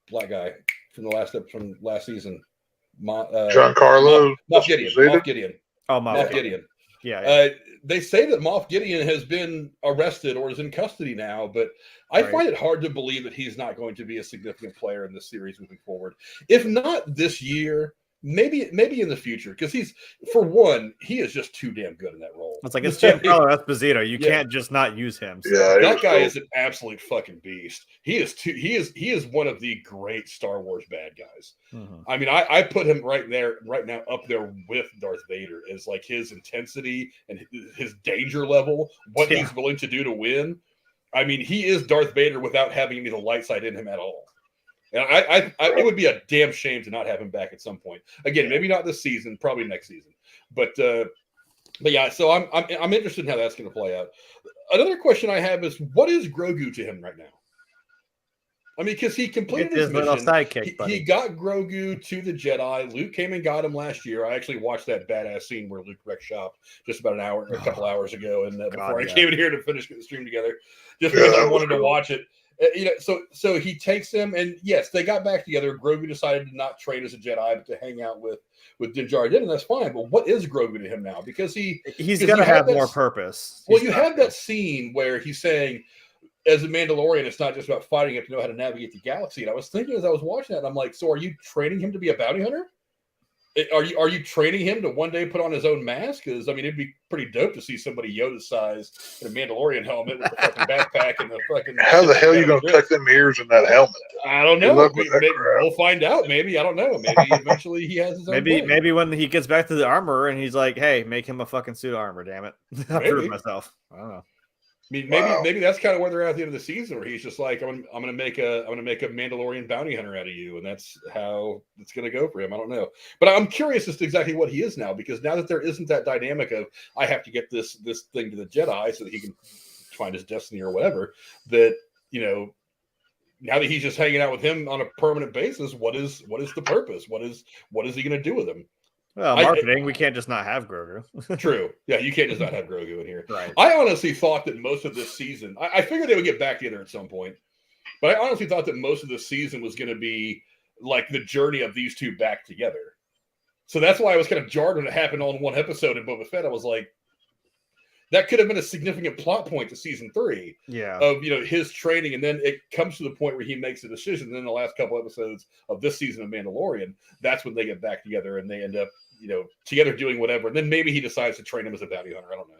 black guy from last season, Giancarlo Moff Gideon. Oh, Moff Gideon. Yeah. They say that Moff Gideon has been arrested or is in custody now, but I find it hard to believe that he's not going to be a significant player in this series moving forward. If not this year, maybe in the future, because he is just too damn good in that role. It's like, it's Giancarlo Esposito. You can't just not use him. So. Yeah, that guy is an absolute fucking beast. He is one of the great Star Wars bad guys. Mm-hmm. I mean, I put him right now up there with Darth Vader as like his intensity and his danger level, what he's willing to do to win. I mean, he is Darth Vader without having any of the light side in him at all. And it would be a damn shame to not have him back at some point. Again, maybe not this season, probably next season. But yeah, so I'm interested in how that's going to play out. Another question I have is, what is Grogu to him right now? I mean, because he completed his mission. Sidekick, he got Grogu to the Jedi. Luke came and got him last year. I actually watched that badass scene where Luke wrecked shop just about a couple hours ago, and before I came in here to finish the stream together, just because I wanted to watch it. So he takes him, and yes, they got back together. Grogu decided to not train as a Jedi, but to hang out with Din Djarin, and that's fine. But what is Grogu to him now? Because he's going to have more purpose. Well, you have that scene where he's saying, as a Mandalorian, it's not just about fighting. You have to know how to navigate the galaxy. And I was thinking as I was watching that, I'm like, so are you training him to be a bounty hunter? Are you training him to one day put on his own mask? Because I mean, it'd be pretty dope to see somebody Yoda size in a Mandalorian helmet with a fucking backpack and the fucking. How the hell are you going to tuck them ears in that helmet? I don't know. We'll find out. Maybe I don't know. Maybe eventually he has his own. Maybe when he gets back to the armor and he's like, "Hey, make him a fucking suit of armor, damn it!" I proved myself. I don't know. I mean, maybe that's kind of where they're at the end of the season, where he's just like, I'm gonna make a Mandalorian bounty hunter out of you, and that's how it's gonna go for him. I don't know, but I'm curious as to exactly what he is now, because now that there isn't that dynamic of I have to get this thing to the Jedi so that he can find his destiny or whatever. That now that he's just hanging out with him on a permanent basis, what is the purpose? What is he gonna do with him? Well, marketing, we can't just not have Grogu. True. Yeah, you can't just not have Grogu in here. Right. I honestly thought that most of this season, I figured they would get back together at some point, but I honestly thought that most of this season was going to be like the journey of these two back together. So that's why I was kind of jarred when it happened all in one episode in Boba Fett. I was like, that could have been a significant plot point to season 3. Yeah. Of his training, and then it comes to the point where he makes a decision. And then the last couple episodes of this season of Mandalorian, that's when they get back together and they end up together doing whatever. And then maybe he decides to train him as a bounty hunter. I don't know,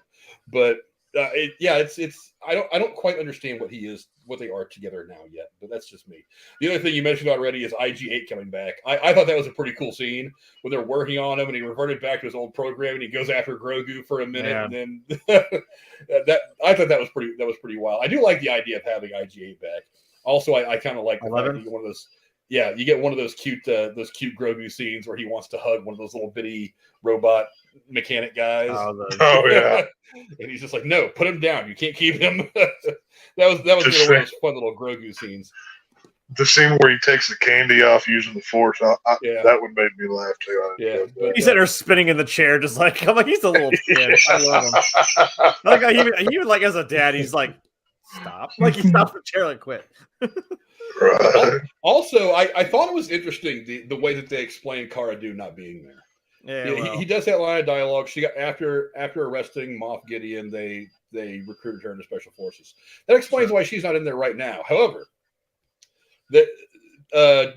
but it's I don't quite understand what they are together now yet. But that's just me. The other thing you mentioned already is IG-8 coming back. I thought that was a pretty cool scene when they're working on him and he reverted back to his old program and he goes after Grogu for a minute, and then I thought that was pretty wild. I do like the idea of having IG-8 back. Also, I kind of like the fact that you get one of those. Yeah, you get one of those cute Grogu scenes where he wants to hug one of those little bitty robot mechanic guys. Oh yeah, and he's just like, "No, put him down. You can't keep him." that was one of those fun little Grogu scenes. The scene where he takes the candy off using the Force, that one made me laugh too. He's sitting there spinning in the chair, just like, I'm like, he's a little kid. I love him. Like, even like as a dad, he's like, stop. Like he stopped the chair, like quit. Right. Also, I thought it was interesting the way that they explained Cara Dune not being there. Yeah, he does that line of dialogue. She got after arresting Moff Gideon, they recruited her into Special Forces. That explains why she's not in there right now. However, that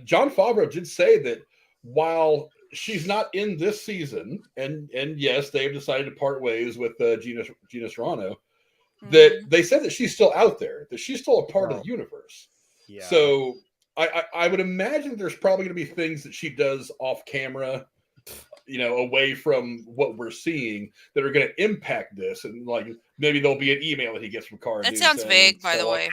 Jon Favreau did say that while she's not in this season, and yes, they've decided to part ways with Gina Carano, that they said that she's still out there, that she's still a part of the universe. Yeah. So I would imagine there's probably going to be things that she does off camera, away from what we're seeing, that are going to impact this. And like maybe there'll be an email that he gets from Cara. That sounds vague, by the way.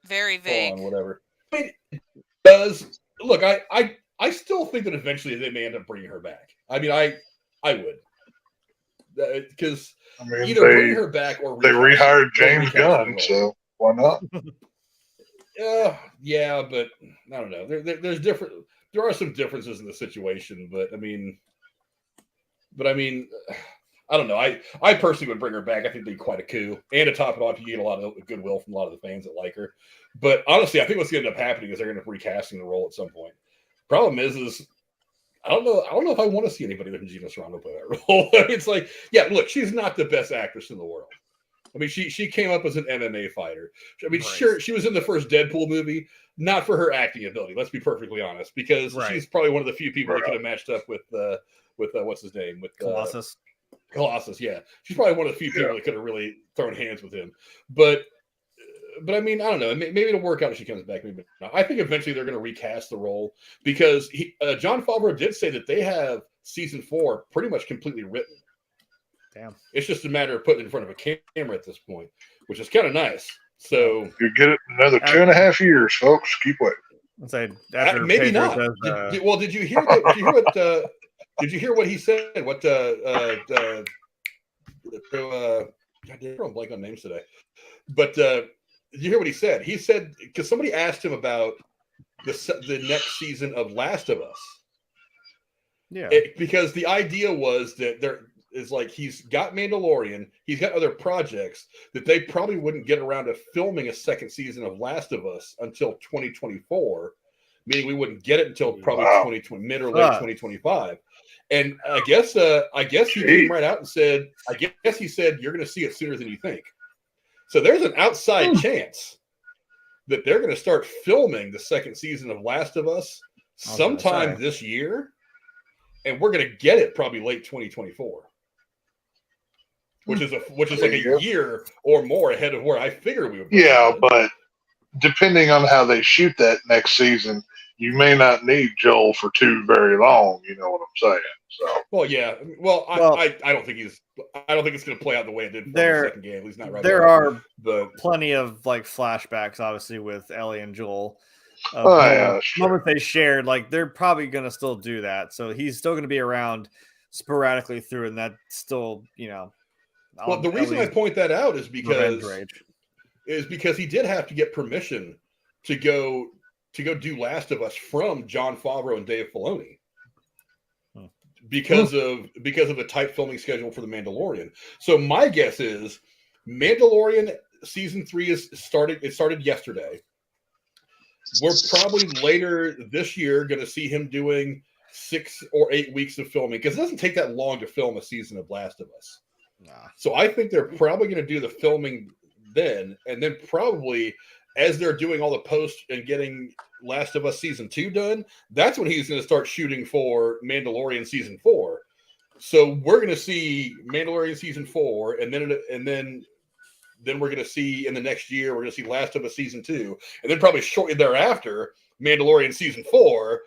Very vague. Whatever. I mean, it does look? I still think that eventually they may end up bringing her back. I mean, I would, because either bring her back or they rehired James Gunn, so why not? Yeah, but I don't know. There are some differences in the situation, but I mean, I don't know. I personally would bring her back. I think it'd be quite a coup, and to top it off, you get a lot of goodwill from a lot of the fans that like her. But honestly, I think what's going to end up happening is they're going to recasting the role at some point. Problem is I don't know if I want to see anybody other than Gina Carano play that role. It's like, yeah, look, she's not the best actress in the world. I mean, she came up as an MMA fighter. I mean, sure, she was in the first Deadpool movie, not for her acting ability. Let's be perfectly honest, because she's probably one of the few people that could have matched up with what's his name, with Colossus. Colossus, yeah, she's probably one of the few people that could have really thrown hands with him. But I mean, I don't know. Maybe it'll work out if she comes back. Maybe not. I think eventually they're going to recast the role, because Jon Favreau did say that they have season 4 pretty much completely written. Damn. It's just a matter of putting it in front of a camera at this point, which is kind of nice. So you get it another 2.5 years, folks. Keep waiting. I'd say after maybe not. Did you hear that? Did you hear what he said? What God damn, I'm blank on names today. But did you hear what he said? He said, because somebody asked him about the next season of Last of Us. Yeah. Because the idea was that there is like, he's got Mandalorian, he's got other projects, that they probably wouldn't get around to filming a second season of Last of Us until 2024, meaning we wouldn't get it until probably 2020, mid or late 2025. And I guess he came right out and said, you're going to see it sooner than you think. So there's an outside chance that they're going to start filming the second season of Last of Us sometime this year, and we're going to get it probably late 2024, which is like a year or more ahead of where I figured we would. Yeah, but depending on how they shoot that next season, you may not need Joel for too very long. You know what I'm saying? So. Well, yeah. Well, I don't think it's going to play out the way it did for the second game. At least not right now. There are but plenty of like flashbacks, obviously, with Ellie and Joel. Moments they shared, like they're probably going to still do that. So he's still going to be around sporadically through, and that's still, you know. Well, the reason I point that out is because he did have to get permission to go do Last of Us from Jon Favreau and Dave Filoni because of the tight filming schedule for The Mandalorian. So my guess is Mandalorian season 3 started yesterday. We're probably later this year going to see him doing 6 or 8 weeks of filming, because it doesn't take that long to film a season of Last of Us. Nah. So I think they're probably going to do the filming then, and then probably as they're doing all the post and getting Last of Us season 2 done, that's when he's going to start shooting for Mandalorian season 4. So we're going to see Mandalorian season 4, and then we're going to see in the next year, we're going to see Last of Us season 2, and then probably shortly thereafter, Mandalorian season 4,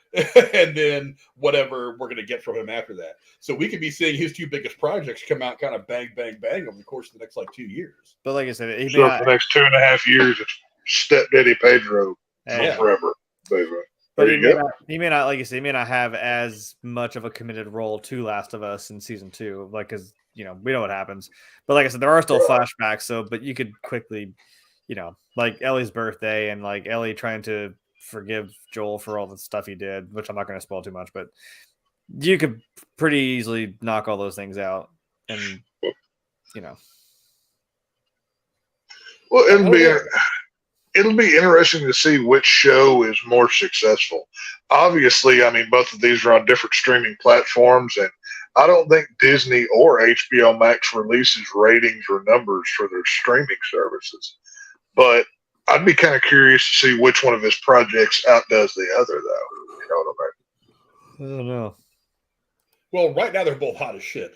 and then whatever we're going to get from him after that. So we could be seeing his 2 biggest projects come out kind of bang, bang, bang over the course of the next 2 years. But like I said, for the next 2.5 years, it's stepdaddy Pedro forever. But he may not, like you said, he may not have as much of a committed role to Last of Us in season 2, like, because, you know, we know what happens. But like I said, there are still flashbacks. So, but you could quickly, you know, like Ellie's birthday and like Ellie trying to forgive Joel for all the stuff he did, which I'm not going to spoil too much, but you could pretty easily knock all those things out, and you know. Well, it'll be interesting to see which show is more successful. Obviously, I mean, both of these are on different streaming platforms, and I don't think Disney or HBO Max releases ratings or numbers for their streaming services. But I'd be kind of curious to see which one of his projects outdoes the other, though. You know what I mean? I don't know. Well, right now they're both hot as shit.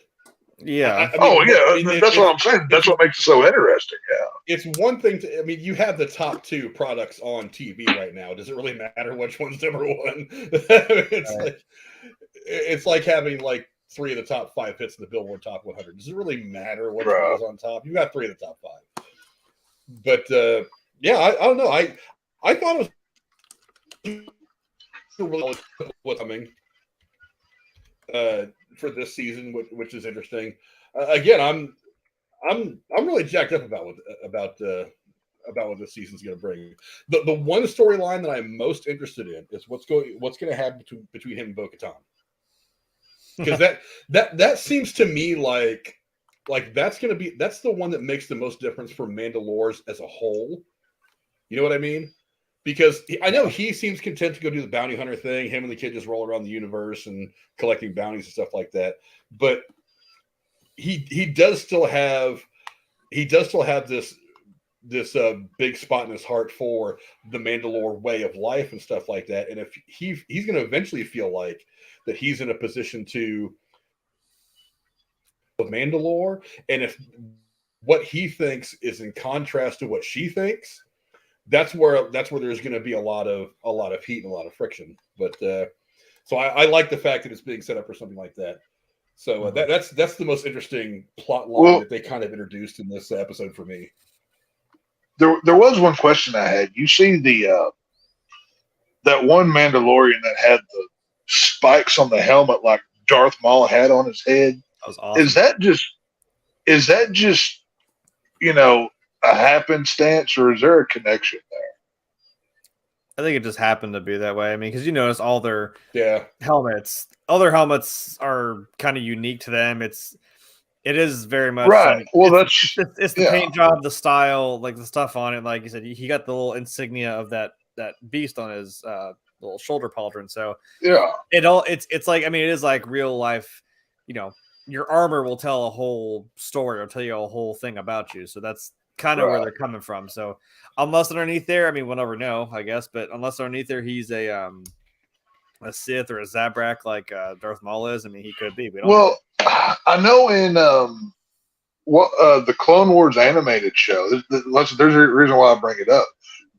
Yeah. That's what I'm saying. That's what makes it so interesting. Yeah. It's one thing to, I mean, you have the top 2 products on TV right now. Does it really matter which one's number 1? It's like having like 3 of the top 5 hits in the Billboard Top 100. Does it really matter which one is on top? You got 3 of the top 5. But yeah, I don't know. I thought it was really what's coming for this season, which is interesting. Again, I'm really jacked up about what this season's going to bring. The one storyline that I'm most interested in is what's going to happen between him and Bo-Katan, because that seems to me like that's the one that makes the most difference for Mandalorian as a whole. You know what I mean? Because I know he seems content to go do the bounty hunter thing. Him and the kid just roll around the universe and collecting bounties and stuff like that. But he does still have this big spot in his heart for the Mandalore way of life and stuff like that. And if he's going to eventually feel like that he's in a position to Mandalore, and if what he thinks is in contrast to what she thinks, that's where there's going to be a lot of heat and a lot of friction. But so I like the fact that it's being set up for something like that. So that's the most interesting plot line that they kind of introduced in this episode for me. There was one question I had. You see that one Mandalorian that had the spikes on the helmet like Darth Maul had on his head? That was awesome. Is that just you know, a happenstance, or is there a connection there? I think it just happened to be that way. I mean, because you notice all their helmets, are kind of unique to them. It is very much right. Like, well, it's the paint job, the style, like the stuff on it. Like you said, he got the little insignia of that beast on his little shoulder pauldron. So yeah, it's like, I mean, it is like real life. You know, your armor will tell a whole story or tell you a whole thing about you. So that's kind of where they're coming from. So unless underneath there, I mean, we'll never know, I guess. But unless underneath there, he's a Sith or a Zabrak like Darth Maul is. I mean, he could be. We don't know. I know in the Clone Wars animated show. There's a reason why I bring it up.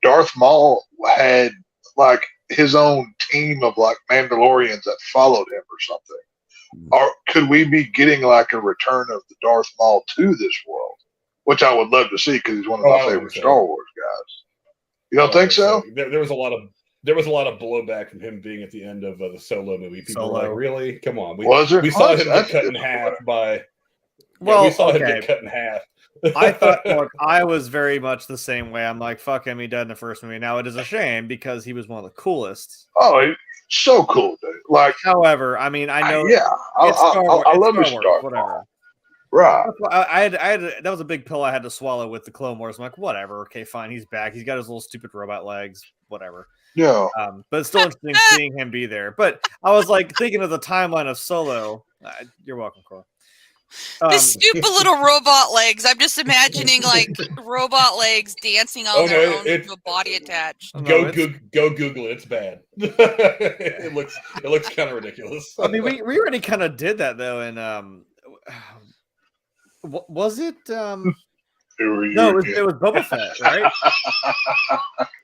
Darth Maul had like his own team of like Mandalorians that followed him or something. Or could we be getting like a return of the Darth Maul to this world? Which I would love to see because he's one of my favorite Star Wars guys. You don't think so? There was a lot of blowback from him being at the end of the Solo movie. People were like, "Really? Come on!" We saw him get cut in half by. Well, we saw him get cut in half. I thought, look, I was very much the same way. I'm like, fuck him, he died in the first movie. Now it is a shame because he was one of the coolest. Oh, he's so cool, dude. Like, however, I mean, I know, I love his Star whatever. Right. I had that was a big pill I had to swallow with the Clone Wars. I'm like, whatever, okay, fine, he's back. He's got his little stupid robot legs, whatever. Yeah. But it's still interesting seeing him be there. But I was like thinking of the timeline of Solo. You're welcome, Cora. The stupid little robot legs. I'm just imagining like robot legs dancing on their own with a body attached. Go Google it. It's bad. it looks kind of ridiculous. I mean, we already kind of did that though. And was it? No, it was Boba Fett, right?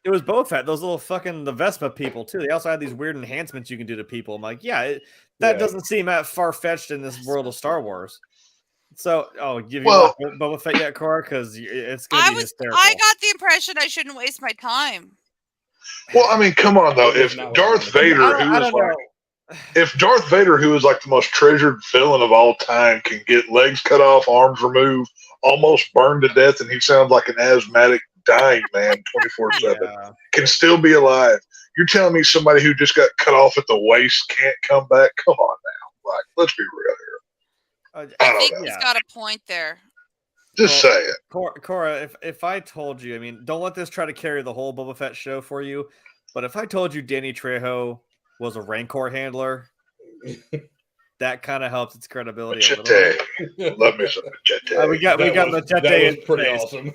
It was Boba Fett. Those little fucking the Vespa people too. They also had these weird enhancements you can do to people. I'm like, that doesn't seem that far fetched in this world of Star Wars. So, have you watched Boba Fett yet, Cora? Because it's going to be hysterical. I got the impression I shouldn't waste my time. Well, I mean, come on though. If Darth Vader, if Darth Vader, who is like the most treasured villain of all time, can get legs cut off, arms removed, almost burned to death, and he sounds like an asthmatic dying man 24/7, can still be alive. You're telling me somebody who just got cut off at the waist can't come back? Come on now. Like, let's be real here. I think he's got a point there. Just say it. Cora, if I told you, I mean, don't let this try to carry the whole Boba Fett show for you, but if I told you Danny Trejo was a Rancor handler, that kind of helps its credibility Machete. Love me some Machete. We got Machete in pretty face. awesome.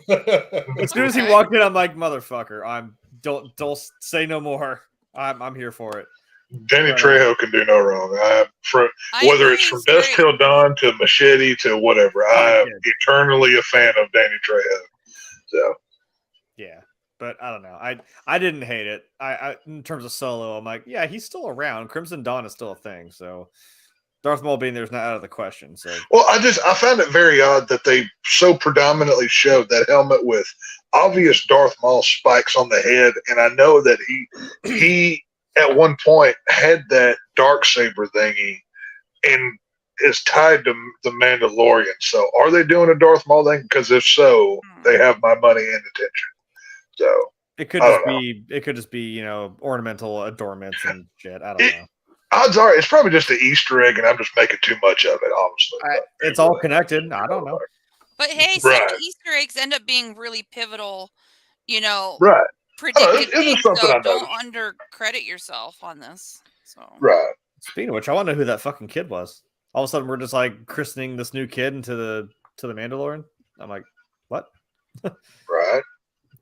As soon as he walked in, I'm like, motherfucker, don't say no more. I'm here for it. Danny Trejo can do no wrong. Whether it's from Dusk Till Dawn to Machete to whatever, I am eternally a fan of Danny Trejo. So, yeah, but I don't know. I didn't hate it. I in terms of Solo, I'm like, yeah, he's still around. Crimson Dawn is still a thing. So, Darth Maul being there is not out of the question. So, well, I found it very odd that they so predominantly showed that helmet with obvious Darth Maul spikes on the head, and I know that he at one point had that Darksaber thingy and is tied to the Mandalorian. So are they doing a Darth Maul thing? Because if so, they have my money and attention. So it could just be ornamental adornments and shit. I don't know. Odds are it's probably just an Easter egg, and I'm just making too much of it. Honestly, it's all connected. I don't know. But hey, some Easter eggs end up being really pivotal. Right. Predicted things, so don't undercredit yourself on this. So right. Speaking of which, I want to know who that fucking kid was. All of a sudden, we're just like christening this new kid into the Mandalorian. I'm like, what? Right.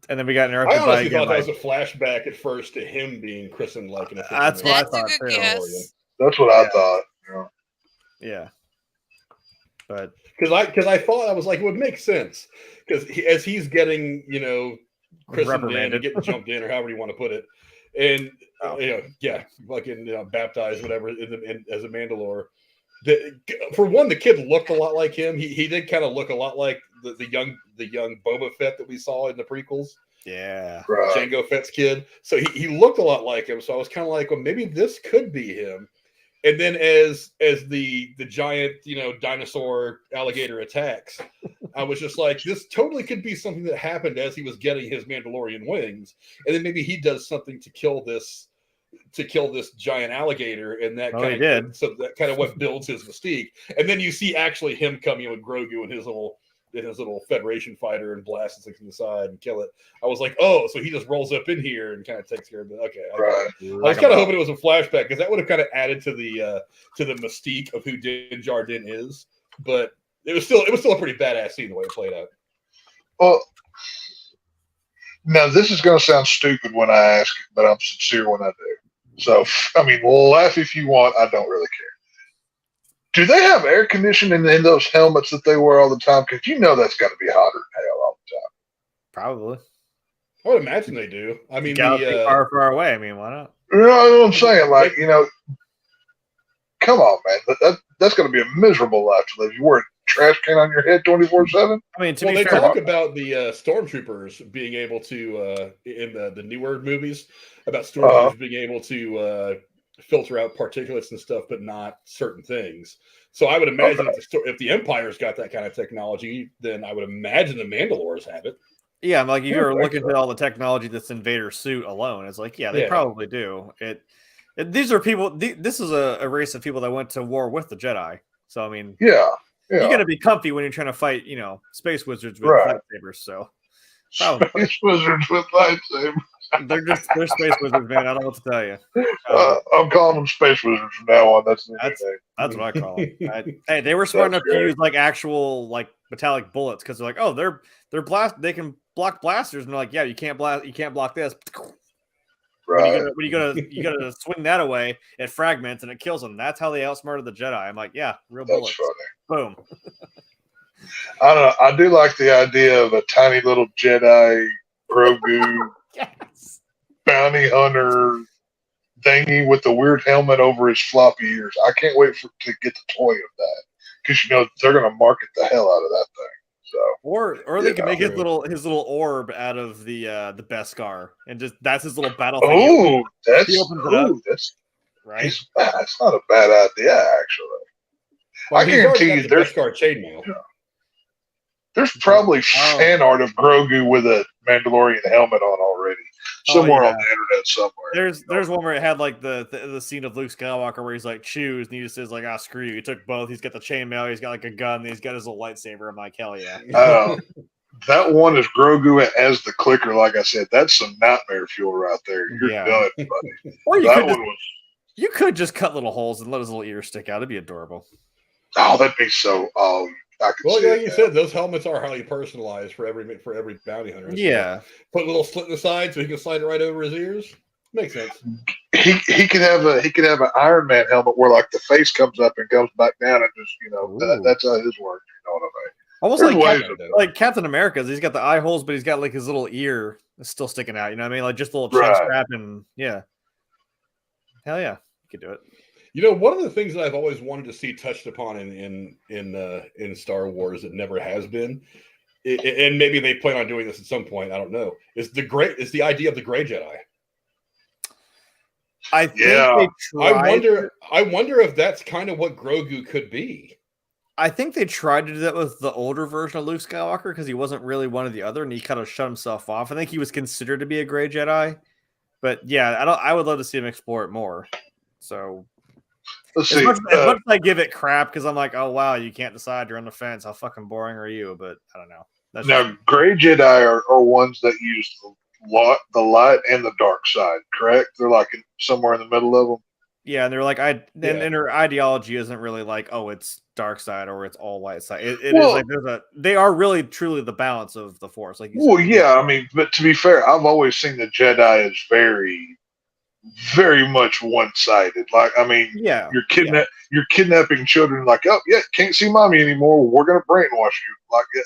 And then we got interrupted by. I honestly thought that was a flashback at first to him being christened like an official. That's what I thought too. Guess. That's what I thought. Yeah. But because I thought I was like, it would make sense because as he's getting christened in and getting jumped in or however you want to put it, and baptized whatever as a Mandalore. For one, the kid looked a lot like him. He did kind of look a lot like the young Boba Fett that we saw in the prequels. Yeah, right. Jango Fett's kid. So he looked a lot like him. So I was kind of like, well, maybe this could be him. And then as the giant dinosaur alligator attacks, I was just like, this totally could be something that happened as he was getting his Mandalorian wings, and then maybe he does something to kill this giant alligator, and that so that kind of what builds his mystique. And then you see actually him coming with Grogu and his little Federation fighter and blast things from the side and kill it. I was like, oh, so he just rolls up in here and kind of takes care of it. Okay, right. I was kind of hoping it was a flashback because that would have kind of added to the mystique of who Din Djarin is. But it was still a pretty badass scene the way it played out. Well, Now, this is going to sound stupid when I ask it, but I'm sincere when I do. So, I mean, laugh if you want. I don't really care. Do they have air conditioning in those helmets that they wear all the time? Because you know that's got to be hotter than hell all the time. Probably. I would imagine they do. I mean, Galaxy far away. I mean, why not? You know what I'm saying? Like, come on, man. That's going to be a miserable life to live. You wear a trash can on your head 24/7. I mean, they talk about the stormtroopers being able to in the newer movies about stormtroopers being able to filter out particulates and stuff, but not certain things. So I would imagine if the Empire's got that kind of technology, then I would imagine the Mandalorians have it. Yeah, I'm like, if you're looking at all the technology that's in Vader's suit alone, it's like, yeah, they probably do. These are people. This is a race of people that went to war with the Jedi. So I mean, yeah. You're gonna be comfy when you're trying to fight, space wizards with lightsabers. So probably. Space wizards with lightsabers. They're space wizards, man. I don't know what to tell you. I'm calling them space wizards from now on. That's what I call them. Hey, they were smart enough to use like actual like metallic bullets because they're like, oh, they're blast. They can block blasters, and they're like, yeah, you can't block this. Right. When you gotta swing that away, it fragments and it kills them. That's how they outsmarted the Jedi. I'm like, yeah, real bullets. Funny. Boom. I don't know. I do like the idea of a tiny little Jedi Grogu bounty hunter thingy with the weird helmet over his floppy ears. I can't wait to get the toy of that because they're going to market the hell out of that thing. So, or they can make his little orb out of the Beskar and just that's his little battle thing. Oh, that's right. That's not a bad idea, actually. Well, I guarantee you, there's Beskar chainmail. There's probably fan art of Grogu with a Mandalorian helmet on already, somewhere on the internet somewhere. There's one where it had like the scene of Luke Skywalker where he's like choose, and he just says like, ah, screw you. He took both. He's got the chainmail. He's got like a gun. And he's got his little lightsaber. I'm like, hell yeah. That one is Grogu as the clicker. Like I said, that's some nightmare fuel right there. You're done, buddy. Or you could just cut little holes and let his little ears stick out. It'd be adorable. Oh, that'd be so. Like you said, those helmets are highly personalized for every bounty hunter. Yeah, put a little slit in the side so he can slide it right over his ears. Makes sense. He could have an Iron Man helmet where like the face comes up and goes back down and just that's how his work. You know what I mean? Almost like Captain America's. He's got the eye holes, but he's got like his little ear still sticking out. You know what I mean? Like just a little chin strap and hell yeah, you could do it. One of the things that I've always wanted to see touched upon in Star Wars that never has been, and maybe they plan on doing this at some point, I don't know, is the idea of the Gray Jedi. I think they tried. I wonder if that's kind of what Grogu could be. I think they tried to do that with the older version of Luke Skywalker because he wasn't really one or the other, and he kind of shut himself off. I think he was considered to be a Gray Jedi, but yeah, I would love to see him explore it more. So. Let's see. As much as I give it crap because I'm like, oh wow, you can't decide. You're on the fence. How fucking boring are you? But I don't know. Gray Jedi are ones that use the light and the dark side. Correct? They're like somewhere in the middle of them. Yeah, and they're like, and their ideology isn't really like, oh, it's dark side or it's all light side. It is like they are really truly the balance of the Force. Like, I mean, but to be fair, I've always seen the Jedi as very, very much one-sided. Like, I mean, you're kidnapping children. Like, oh yeah, can't see mommy anymore. We're gonna brainwash you.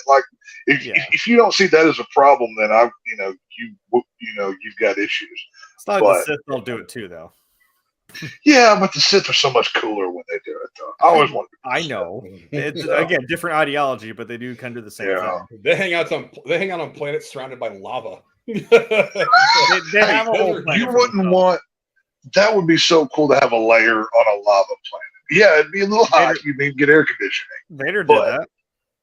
Like if you don't see that as a problem, then you've got issues. It's not like the Sith don't do it too, though. Yeah, but the Sith are so much cooler when they do it, though. I always want. I know. It's again different ideology, but they do kind of do the same thing. They hang out on planets surrounded by lava. they have a whole planet. You wouldn't want. That would be so cool to have a layer on a lava planet. Yeah, it'd be a little hot. You need to get air conditioning. Vader did that.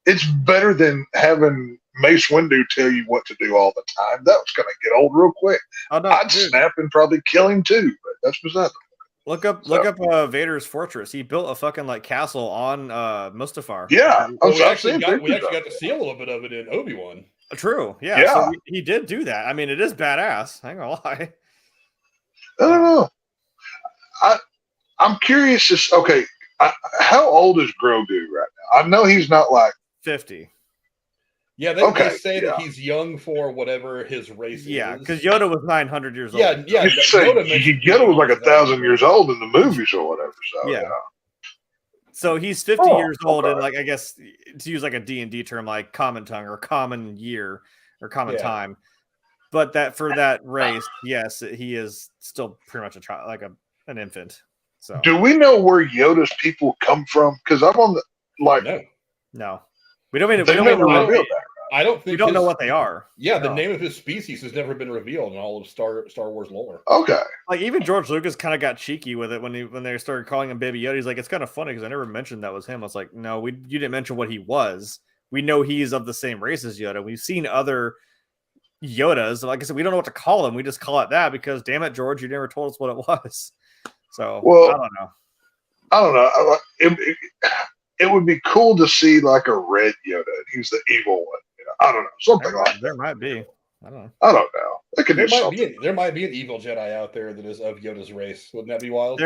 It's better than having Mace Windu tell you what to do all the time. That was going to get old real quick. I'd snap and probably kill him too, but that's beside the point. Look up Vader's fortress. He built a fucking like castle on Mustafar. Yeah, we actually got to see a little bit of it in Obi-Wan. True. Yeah. So he did do that. I mean, it is badass. I ain't gonna lie. I don't know. I'm curious. How old is Grogu right now? I know he's not like 50. Yeah, they say that he's young for whatever his race is. Yeah, because Yoda was 900 years old. Yeah. Yoda was like 1,000 years old in the movies or whatever. So yeah. So he's 50 years old, and like I guess to use like a D&D term, like common tongue or common year or common time. But that for that race, yes, he is still pretty much a child, like an infant. So do we know where Yoda's people come from? Because I'm on the no, we don't mean they never revealed that. I don't think we don't know what they are. Yeah, the name of his species has never been revealed in all of Star Wars lore. Okay, like even George Lucas kind of got cheeky with it when they started calling him Baby Yoda. He's like, it's kind of funny because I never mentioned that was him. I was like, no, you didn't mention what he was. We know he's of the same race as Yoda. We've seen other Yodas. Like I said, we don't know what to call them. We just call it that because, damn it, George, you never told us what it was. So I don't know. It would be cool to see like a red Yoda. He's the evil one. I don't know, something like that. There might be. I don't know. It could be something. There might be an evil Jedi out there that is of Yoda's race. Wouldn't that be wild?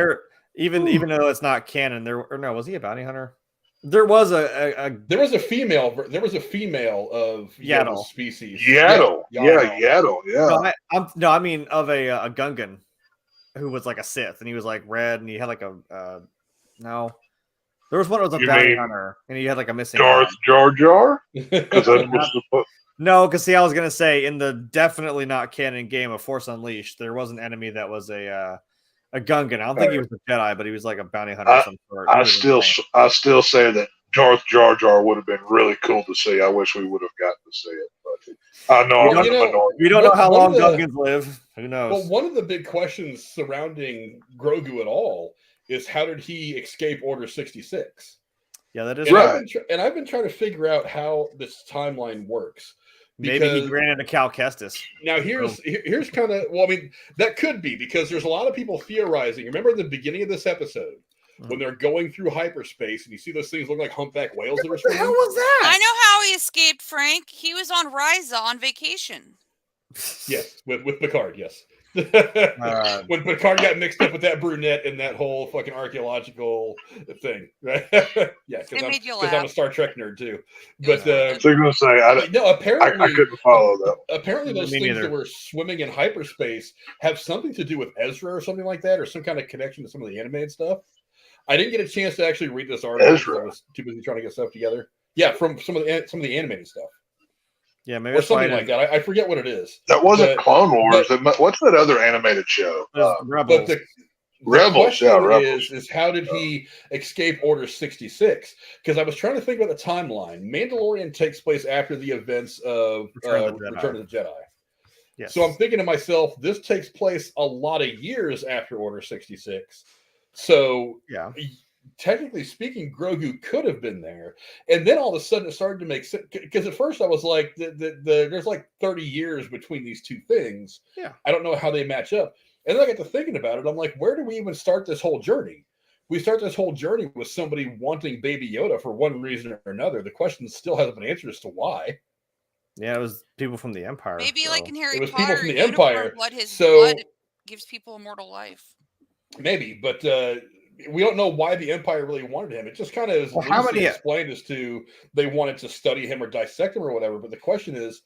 Even though it's not canon, was he a bounty hunter? There was a female of Yaddle Yoda's species. Yaddle. Yaddle. Yeah. I mean of a Gungan who was like a Sith, and he was like red, and he had like a no. There was one that was a bounty hunter, and he had like a missing Darth Jar Jar. No, because see, I was gonna say in the definitely not canon game of Force Unleashed, there was an enemy that was a Gungan. I don't think he was a Jedi, but he was like a bounty hunter of some sort. I still say that Darth Jar Jar would have been really cool to see. I wish we would have gotten to see it, but I know I'm the minority. We don't know how long Gungans live. Who knows? Well, one of the big questions surrounding Grogu at all is how did he escape Order 66? Yeah, that is right. I've been trying to figure out how this timeline works. Maybe he ran into Cal Kestis. Now here's kind of that could be because there's a lot of people theorizing. Remember at the beginning of this episode when they're going through hyperspace and you see those things look like humpback whales that are swimming? What the hell was that? I know how he escaped, Frank. He was on Ryza on vacation. Yes, with Picard, yes. When Picard got mixed up with that brunette and that whole fucking archaeological thing, right? Yeah, because I'm a Star Trek nerd too. But so you're gonna say apparently I couldn't follow that. Apparently, those things that were swimming in hyperspace have something to do with Ezra or something like that, or some kind of connection to some of the animated stuff. I didn't get a chance to actually read this article. I was too busy trying to get stuff together. Yeah, from some of the animated stuff. Yeah, maybe or something like that. I forget what it is. That wasn't Clone Wars. What's that other animated show? Rebels. But Rebels. Is how did he escape Order 66? Because I was trying to think about the timeline. Mandalorian takes place after the events of Return of the Jedi. Yes. So I'm thinking to myself, this takes place a lot of years after Order 66. So yeah. Technically speaking, Grogu could have been there, and then all of a sudden it started to make sense. Because at first I was like, "There's like 30 years between these two things." Yeah, I don't know how they match up. And then I got to thinking about it. I'm like, "Where do we even start this whole journey?" We start this whole journey with somebody wanting Baby Yoda for one reason or another. The question still hasn't been answered as to why. Yeah, it was people from the Empire. Maybe like in Harry Potter, it was Potter, people from the Empire. Blood, his blood gives people immortal life. Maybe, but. We don't know why the Empire really wanted him. It just kind of is explained as to they wanted to study him or dissect him or whatever. But the question is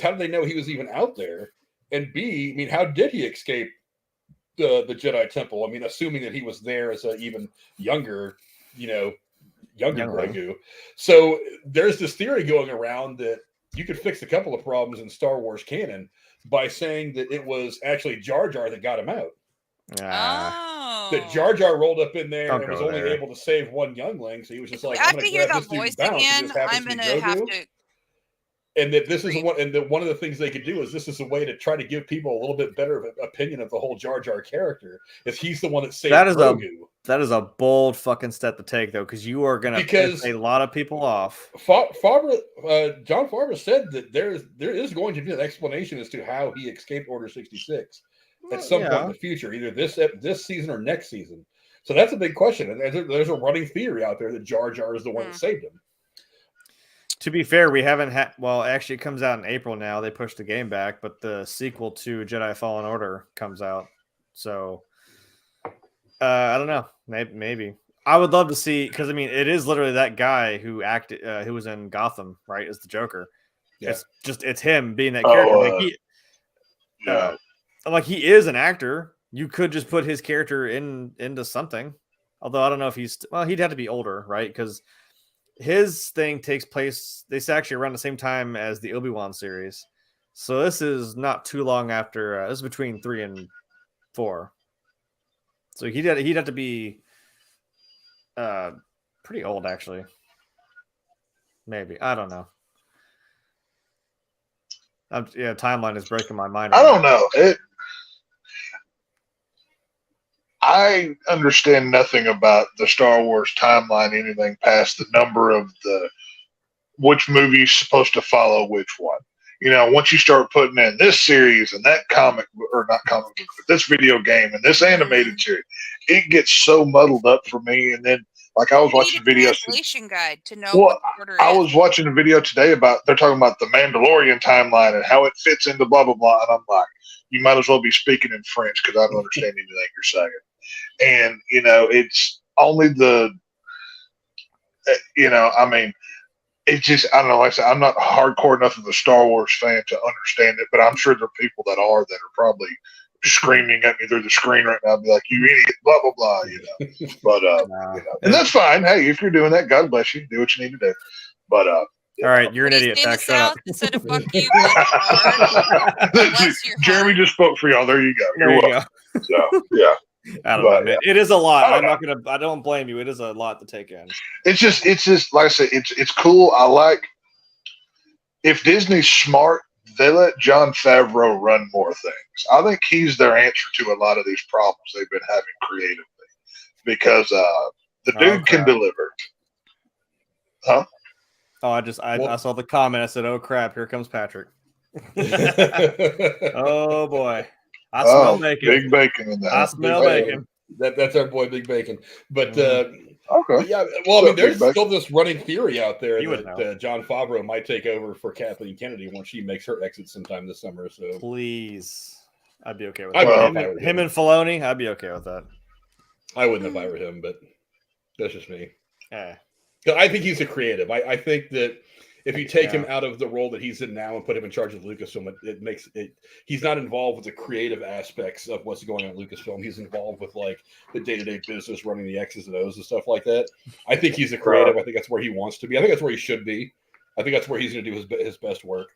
how did they know he was even out there? And B, I mean, how did he escape the Jedi Temple? I mean, assuming that he was there as an even younger Grogu. So there's this theory going around that you could fix a couple of problems in Star Wars canon by saying that it was actually Jar Jar that got him out. That Jar Jar rolled up in there and was only able to save one youngling, so he was just like, "I'm going to hear that voice again. I'm going to have to." And that this is one of the things they could do is this is a way to try to give people a little bit better opinion of the whole Jar Jar character. Is he's the one that saved Grogu. That is a bold fucking step to take, though, because you are going to piss a lot of people off. John Favreau said that there is going to be an explanation as to how he escaped Order 66. At some point in the future, either this season or next season. So that's a big question. And there's a running theory out there that Jar Jar is the one that saved him. To be fair, we haven't had... Well, actually, it comes out in April now. They pushed the game back, but the sequel to Jedi Fallen Order comes out. So, I don't know. Maybe. I would love to see... Because, I mean, it is literally that guy who acted... who was in Gotham, right, as the Joker. Yeah. It's him being that character. Yeah. Like he is an actor. You could just put his character into something. Although I don't know if he'd have to be older, right? Because his thing takes place. They actually around the same time as the Obi-Wan series. So this is not too long after. This is between 3 and 4. So he'd have to be pretty old, actually. Maybe, I don't know. Timeline is breaking my mind. I don't know. I understand nothing about the Star Wars timeline, anything past the number of which movie's supposed to follow which one. Once you start putting in this series and that not comic book, but this video game and this animated series, it gets so muddled up for me. And then, like, I was watching videos. Translation guide to know what order I was watching a video today they're talking about the Mandalorian timeline and how it fits into blah, blah, blah. And I'm like, you might as well be speaking in French because I don't understand anything you're saying. And, it's only it's just, I don't know, like I said, I'm not hardcore enough of a Star Wars fan to understand it, but I'm sure there are people that are probably screaming at me through the screen right now, be like, you idiot, blah, blah, blah, But, and that's fine. Hey, if you're doing that, God bless you. Do what you need to do. But, all right, you're an idiot. Shut up. Instead of fuck you, Jeremy just spoke for y'all. There you go. There you go. So, yeah. I don't know, man. It is a lot. I don't blame you. It is a lot to take in. It's just like I said, it's cool. I like if Disney's smart, they let Jon Favreau run more things. I think he's their answer to a lot of these problems they've been having creatively because the dude can deliver. Huh? Oh, I saw the comment. I said, "Oh crap, here comes Patrick." Oh boy. I smell bacon. Big bacon in that. I smell bacon. That's our boy, Big Bacon. But okay. Yeah, well, I mean, there's still this running theory out there You that Jon Favreau might take over for Kathleen Kennedy once she makes her exit sometime this summer. So please, I'd be okay with I that. wouldn't Him and Filoni, I'd be okay with that. I wouldn't if I were him, but that's just me. Yeah. I think he's a creative. I think that if you take him out of the role that he's in now and put him in charge of Lucasfilm, it makes it. He's not involved with the creative aspects of what's going on at Lucasfilm. He's involved with like the day-to-day business, running the X's and O's and stuff like that. I think he's a creative. I think that's where he wants to be. I think that's where he should be. I think that's where he's going to do his best work.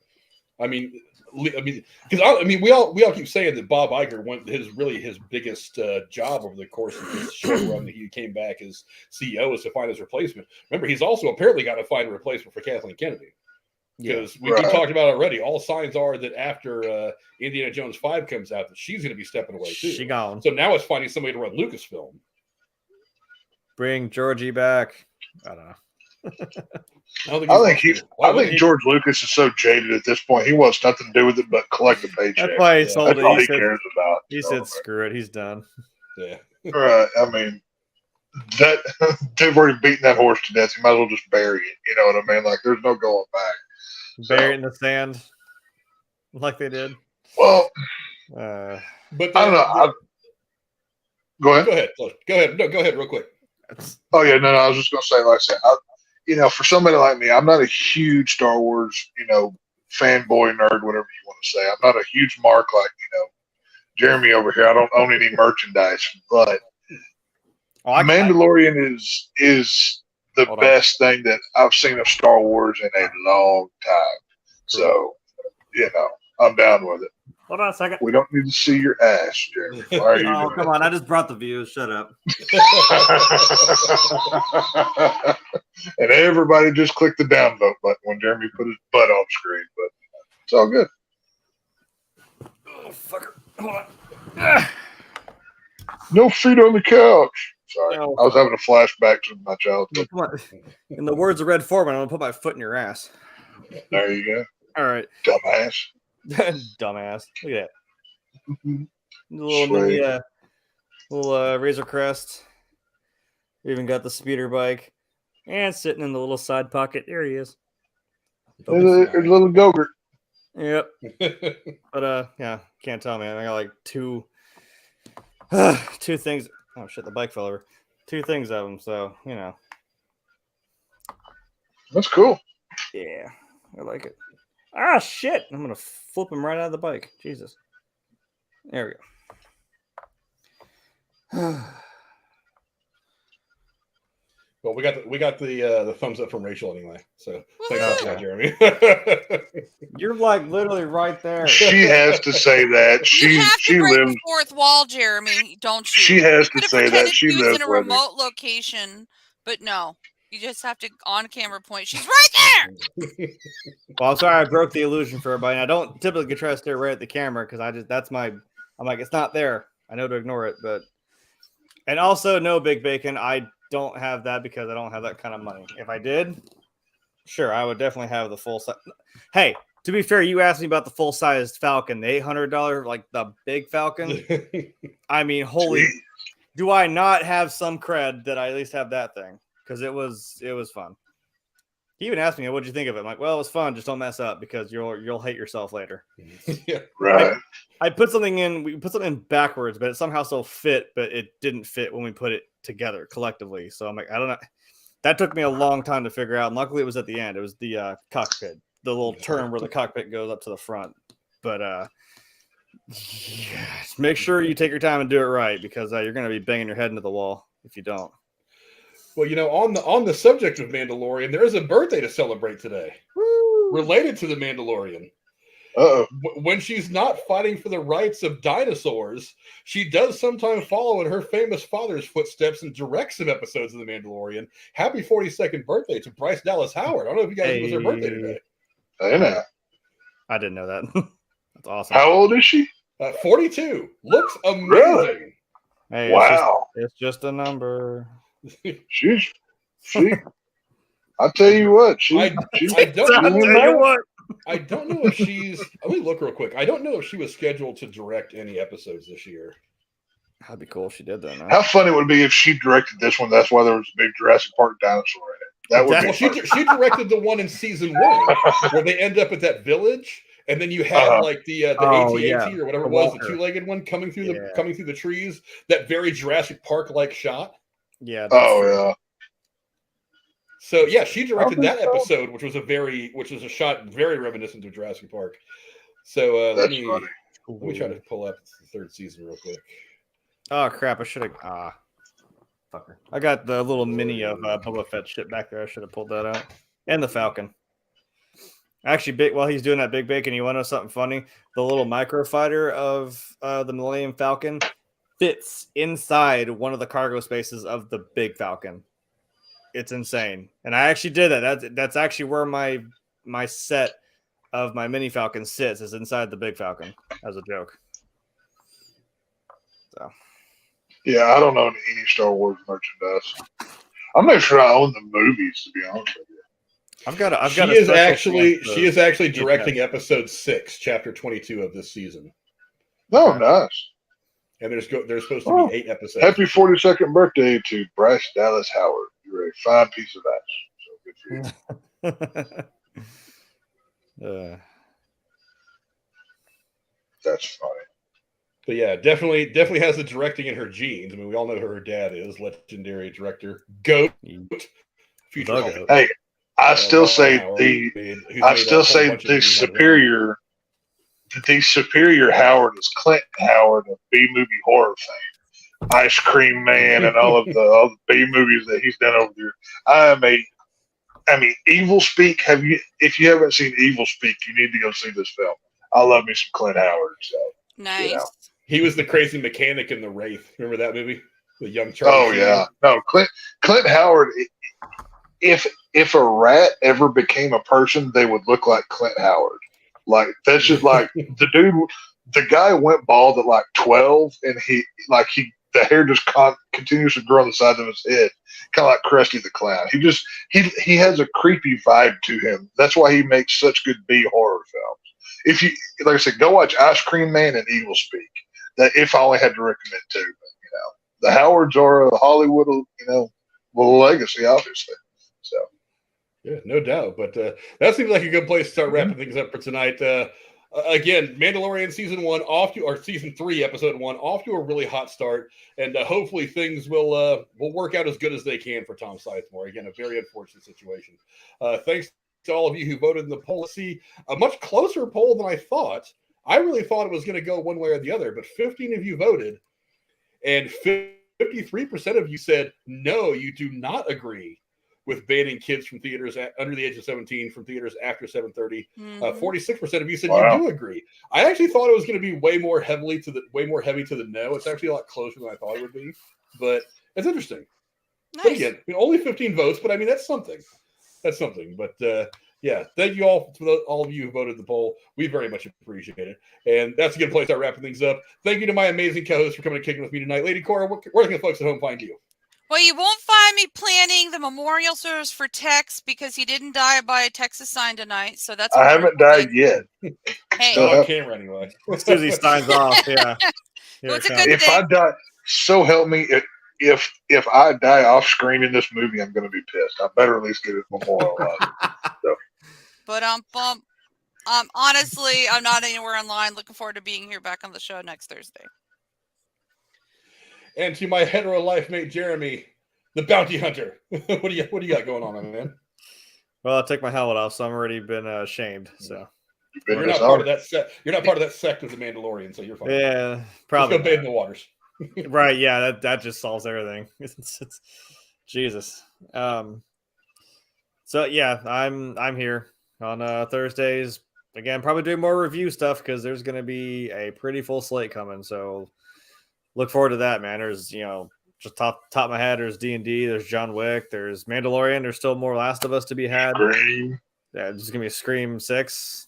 I mean, because we all keep saying that Bob Iger went his biggest job over the course of his short run that he came back as CEO is to find his replacement. Remember, he's also apparently got to find a replacement for Kathleen Kennedy because we talked about it already. All signs are that after Indiana Jones 5 comes out, that she's going to be stepping away too. She gone. So now it's finding somebody to run Lucasfilm. Bring Georgie back. I don't know. I think George Lucas is so jaded at this point. He wants nothing to do with it but collect the paycheck. That's why he sold That's it. all he cares about. He said, "Screw it, he's done." Yeah, right. I mean, that they've already beaten that horse to death. You might as well just bury it. You know what I mean? Like, there's no going back. Bury it in the sand, like they did. Well, but I don't know. Go ahead. Go ahead. No, go ahead, real quick. Oh yeah, no. I was just gonna say, like I said, for somebody like me, I'm not a huge Star Wars, fanboy nerd, whatever you want to say. I'm not a huge mark like, Jeremy over here. I don't own any merchandise, but Mandalorian is the best thing that I've seen of Star Wars in a long time. So, I'm down with it. Hold on a second. We don't need to see your ass, Jeremy. Why are you doing come on. I just brought the views. Shut up. And everybody just clicked the downvote button when Jeremy put his butt on screen, but it's all good. Oh, fucker. Hold on. No feet on the couch. Sorry. No. I was having a flashback to my childhood. Come on. In the words of Red Foreman, I'm going to put my foot in your ass. There you go. All right. Dumbass. Dumbass. Look at that. Little Razor Crest. We even got the speeder bike. And sitting in the little side pocket. There he is. There's a little Gogurt. Yep. But can't tell, man. I got like two things. Oh shit, the bike fell over. 2 things of them, so That's cool. Yeah, I like it. Ah, shit. I'm going to flip him right out of the bike. Jesus. There we go. Well, we got the thumbs up from Rachel anyway. So thanks for that, Jeremy. You're like literally right there. She has to say that. You have to break lives. the fourth wall, Jeremy, don't you? She has to Could have say that pretended she she was lives in a with her. remote location, but no. You just have to on camera point. She's right there. Well, I'm sorry I broke the illusion for everybody. I don't typically try to stare right at the camera because I'm like, it's not there. I know to ignore it, but and also no Big Bacon. I don't have that because I don't have that kind of money. If I did, sure, I would definitely have the full size. Hey, to be fair, you asked me about the full sized Falcon, the $800, like the big Falcon. I mean, holy, Jeez. do I not have some cred that I at least have that thing? Because it was fun. He even asked me, "What'd you think of it?" I'm like, "Well, it was fun. Just don't mess up because you'll hate yourself later." Yeah. Right. I put something in. We put something in backwards, but it somehow still fit. But it didn't fit when we put it together collectively. So I'm like, I don't know. That took me a long time to figure out. And luckily, it was at the end. It was the cockpit, the little turn where the cockpit goes up to the front. But yes, make sure you take your time and do it right because you're going to be banging your head into the wall if you don't. Well, on the subject of Mandalorian, there is a birthday to celebrate today, related to the Mandalorian. Uh-oh. When she's not fighting for the rights of dinosaurs, she does sometimes follow in her famous father's footsteps and direct some episodes of the Mandalorian. Happy 42nd birthday to Bryce Dallas Howard. I don't know if you guys knew it was her birthday today. I know. I didn't know that. That's awesome. How old is she? 42. Looks amazing. Really? Hey, Wow. It's just a number. She. I'll tell you what. I don't what. I don't know if she's. Let me look real quick. I don't know if she was scheduled to direct any episodes this year. That'd be cool if she did that. How funny would it be if she directed this one? That's why there was a big Jurassic Park dinosaur in it. That would be. Well, she directed the one in season 1 where they end up at that village, and then you had like the AT-AT or whatever it was, the two-legged one coming through the trees. That very Jurassic Park-like shot. Yeah. Yeah. So yeah, she directed that episode, which was a shot very reminiscent of Jurassic Park. So let me try to pull up the third season real quick. Oh crap! I should have. Fucker! I got the little mini of Boba Fett shit back there. I should have pulled that out, and the Falcon. Actually, while he's doing that, Big Bacon, you want to know something funny? The little microfighter of the Millennium Falcon fits inside one of the cargo spaces of the Big Falcon. It's insane, and I actually did that. That's actually where my set of my mini Falcon sits, is inside the Big Falcon as a joke. So, yeah, I don't own any Star Wars merchandise. I'm not sure I own the movies, to be honest with you. She is actually directing episode 6, chapter 22 of this season. Oh, nice. And there's supposed to be 8 episodes. Happy 42nd birthday to Bryce Dallas Howard. You're a fine piece of action. So good for you. That's funny. But yeah, definitely has the directing in her genes. I mean, we all know who her dad is, legendary director, Goat, future Goat. Hey, I still say the superior Howard is Clinton Howard of B-movie horror fame, Ice Cream Man, and all the B movies that he's done over there. I mean, Evil Speak. If you haven't seen Evil Speak, you need to go see this film. I love me some Clint Howard. So nice. You know. He was the crazy mechanic in The Wraith. Remember that movie? The young Charlie. Oh yeah, no, Clint Howard. If a rat ever became a person, they would look like Clint Howard. That's just like the guy went bald at like 12, and the hair just continues to grow on the side of his head, kind of like Krusty the Clown. He has a creepy vibe to him. That's why he makes such good B horror films. If you, like I said, go watch Ice Cream Man and Evil Speak. That if I only had to recommend two, but the Howards are a Hollywood, legacy, obviously. So. Yeah, no doubt. But that seems like a good place to start wrapping things up for tonight. Again, Mandalorian season 3, episode 1, off to a really hot start, and hopefully things will work out as good as they can for Tom Sizemore. Again, a very unfortunate situation. Thanks to all of you who voted in the poll. See, a much closer poll than I thought. I really thought it was going to go one way or the other, but 15 of you voted, and 53% of you said, no, you do not agree with banning kids from theaters under the age of 17 from theaters after 7:30. 46% of you said you do agree. I actually thought it was going to be way more heavy to the no. It's actually a lot closer than I thought it would be, but it's interesting. Nice. But again, only 15 votes, but I mean that's something. That's something. But yeah, thank you all for all of you who voted the poll. We very much appreciate it, and that's a good place to start wrapping things up. Thank you to my amazing co-host for coming and kicking with me tonight, Lady Cora. Where can the folks at home find you? Well, you won't find me planning the memorial service for Tex because he didn't die by a Texas sign tonight. So that's. I haven't died yet. Hey, Still on camera anyway. As soon as he signs off, yeah. Well, it's a good If thing. I die, so help me. If I die off screen in this movie, I'm going to be pissed. I better at least get it memorialized. But honestly, I'm not anywhere online. Looking forward to being here back on the show next Thursday. And to my hetero life mate Jeremy, the bounty hunter. What do you got going on, man? Well, I took my helmet off, so I'm already been shamed. So you're not part of that sect. You're not part of that sect of the Mandalorian, so you're fine. Yeah, probably. Let's go bathe in the waters. Right? Yeah, that just solves everything. It's Jesus. So yeah, I'm here on Thursdays again. Probably doing more review stuff because there's going to be a pretty full slate coming. So look forward to that, man. There's just top of my head. There's D&D. There's John Wick. There's Mandalorian. There's still more Last of Us to be had. Scream. Yeah, there's gonna be a Scream 6.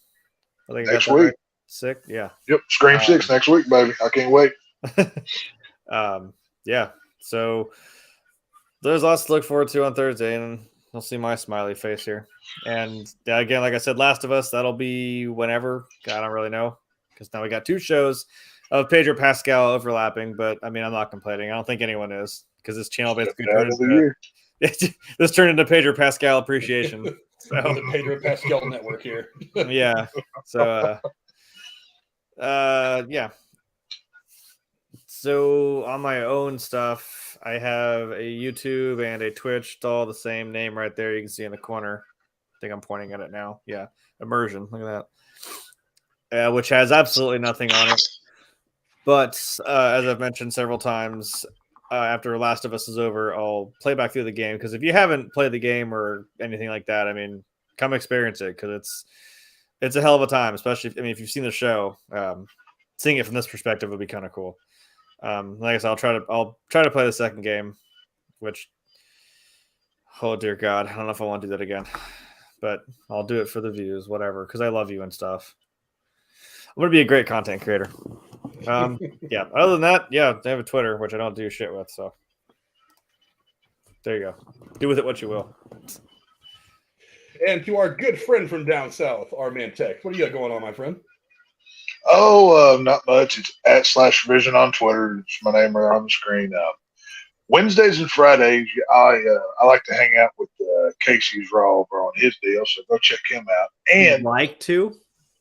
I think Next week. Right. 6. Yeah. Yep. Scream 6 next week, baby. I can't wait. Yeah. So there's lots to look forward to on Thursday, and you'll see my smiley face here. And again, like I said, Last of Us, that'll be whenever. I don't really know because now we got 2 shows of Pedro Pascal overlapping. But I mean, I'm not complaining. I don't think anyone is because this channel basically this turned into Pedro Pascal appreciation. So the Pedro Pascal network here. Yeah. So yeah. So on my own stuff, I have a YouTube and a Twitch. It's all the same name right there. You can see in the corner. I think I'm pointing at it now. Yeah. Immersion. Look at that. Which has absolutely nothing on it. But as I've mentioned several times, after Last of Us is over, I'll play back through the game. Because if you haven't played the game or anything like that, I mean, come experience it. Because it's a hell of a time. Especially, if you've seen the show. Seeing it from this perspective would be kind of cool. Like I said, I'll try to play the second game, which, oh dear God, I don't know if I want to do that again, but I'll do it for the views, whatever, because I love you and stuff. I'm gonna be a great content creator. Yeah. Other than that, yeah, I have a Twitter, which I don't do shit with, so there you go. Do with it what you will. And to our good friend from down south, our man Tech, what do you got going on, my friend? Oh, not much. It's @/Vision on Twitter. It's my name right on the screen. Wednesdays and Fridays, I like to hang out with Casey's Raw over on his deal, so go check him out. And like to?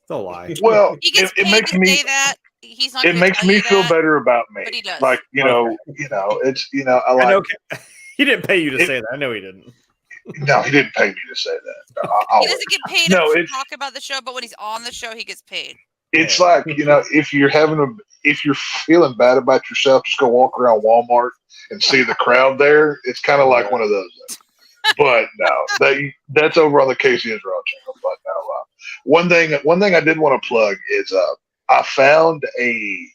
Don't lie. Well, He gets paid it makes to me say that. He's not it gonna makes tell me you feel that, better about me. but he does. Like it's I like. I know. He didn't pay you to say that. I know he didn't. No, he didn't pay me to say that. He doesn't get paid to talk about the show, but when he's on the show, he gets paid. It's like, if you're feeling bad about yourself, just go walk around Walmart and see the crowd there. It's kind of like one of those. But no, that's over on the Casey is Raw channel. But no, one thing I did want to plug is I found a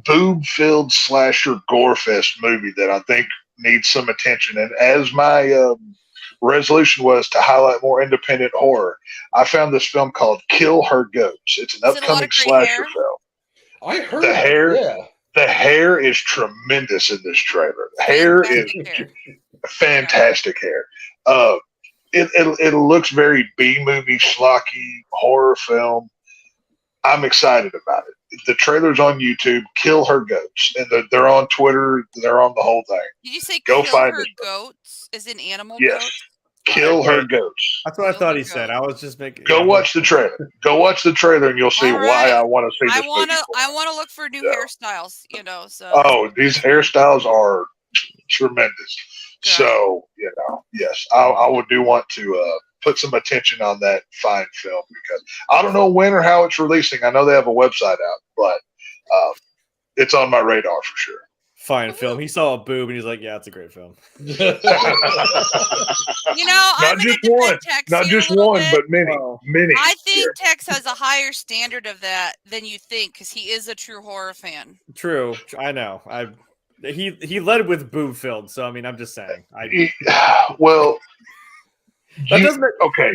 boob-filled slasher gore fest movie that I think needs some attention. And as my resolution was to highlight more independent horror, I found this film called Kill Her Goats. It's an upcoming slasher film. I heard the hair. Yeah. The hair is tremendous in this trailer. The hair is fantastic hair. It looks very B-movie schlocky horror film. I'm excited about it. The trailer's on YouTube. Kill Her Goats, and they're on Twitter. They're on the whole thing. Did you say Go kill find her it. goats? Is in animal Yes. goats? Kill Her Goats. That's what I thought he said. I was just making. Go watch the trailer. Go watch the trailer, and you'll see why I want to see this movie. I want to look for new hairstyles. So. Oh, these hairstyles are tremendous. So, yes, I would do want to put some attention on that fine film because I don't know when or how it's releasing. I know they have a website out, but it's on my radar for sure. Fine film. He saw a boob and he's like, "Yeah, it's a great film." You know, I'm Not just one, not just one, but many, many. I think Tex has a higher standard of that than you think because he is a true horror fan. True, I know. He led with boob filled, so I mean, I'm just saying. Well, that doesn't okay.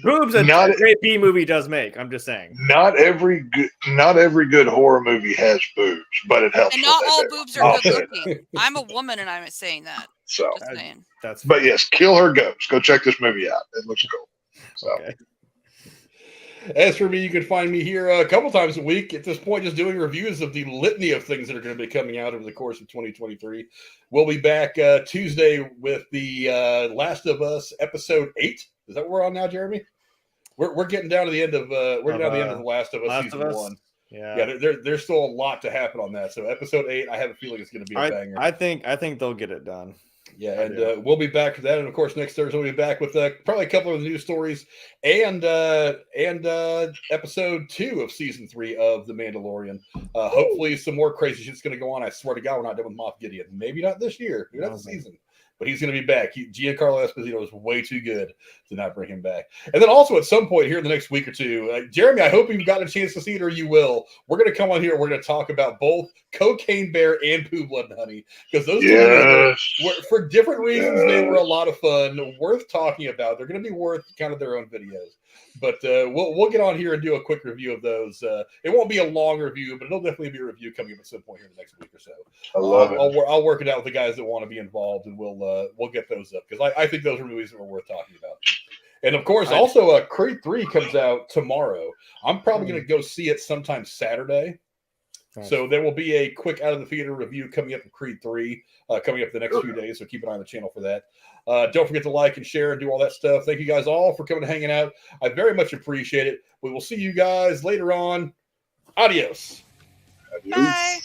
Boobs a great B movie does make. I'm just saying. Not every good horror movie has boobs, but it helps. And not all boobs are good looking. I'm a woman, and I'm saying that. So just saying. But yes, Kill Her Ghost. Go check this movie out. It looks cool. So. Okay. As for me, you can find me here a couple times a week at this point, just doing reviews of the litany of things that are going to be coming out over the course of 2023. We'll be back Tuesday with the Last of Us episode 8. Is that what we're on now, Jeremy? We're getting down to the end of the Last of Us season 1. Yeah. There's still a lot to happen on that. So episode 8, I have a feeling it's going to be a banger. I think they'll get it done. Yeah, and we'll be back for that. And of course, next Thursday we'll be back with probably a couple of news stories and episode 2 of season 3 of The Mandalorian. Hopefully, some more crazy shit's going to go on. I swear to God, we're not done with Moff Gideon. Maybe not this year, maybe not this season, but he's going to be back. Giancarlo Esposito is way too good to not bring him back. And then also at some point here in the next week or two, Jeremy, I hope you've gotten a chance to see it, or you will. We're going to come on here. We're going to talk about both Cocaine Bear and Pooh Blood and Honey, because those two were, for different reasons, they were a lot of fun, worth talking about. They're going to be worth kind of their own videos. But we'll get on here and do a quick review of those. It won't be a long review, but it'll definitely be a review coming up at some point here in the next week or so. I love it. I'll work it out with the guys that want to be involved, and we'll get those up because I think those are movies that are worth talking about. And of course, also Creed 3 comes out tomorrow. I'm probably going to go see it sometime Saturday. So there will be a quick out of the theater review coming up of Creed 3 coming up the next few days. So keep an eye on the channel for that. Don't forget to like and share and do all that stuff. Thank you guys all for coming and hanging out. I very much appreciate it. We will see you guys later on. Adios. Bye.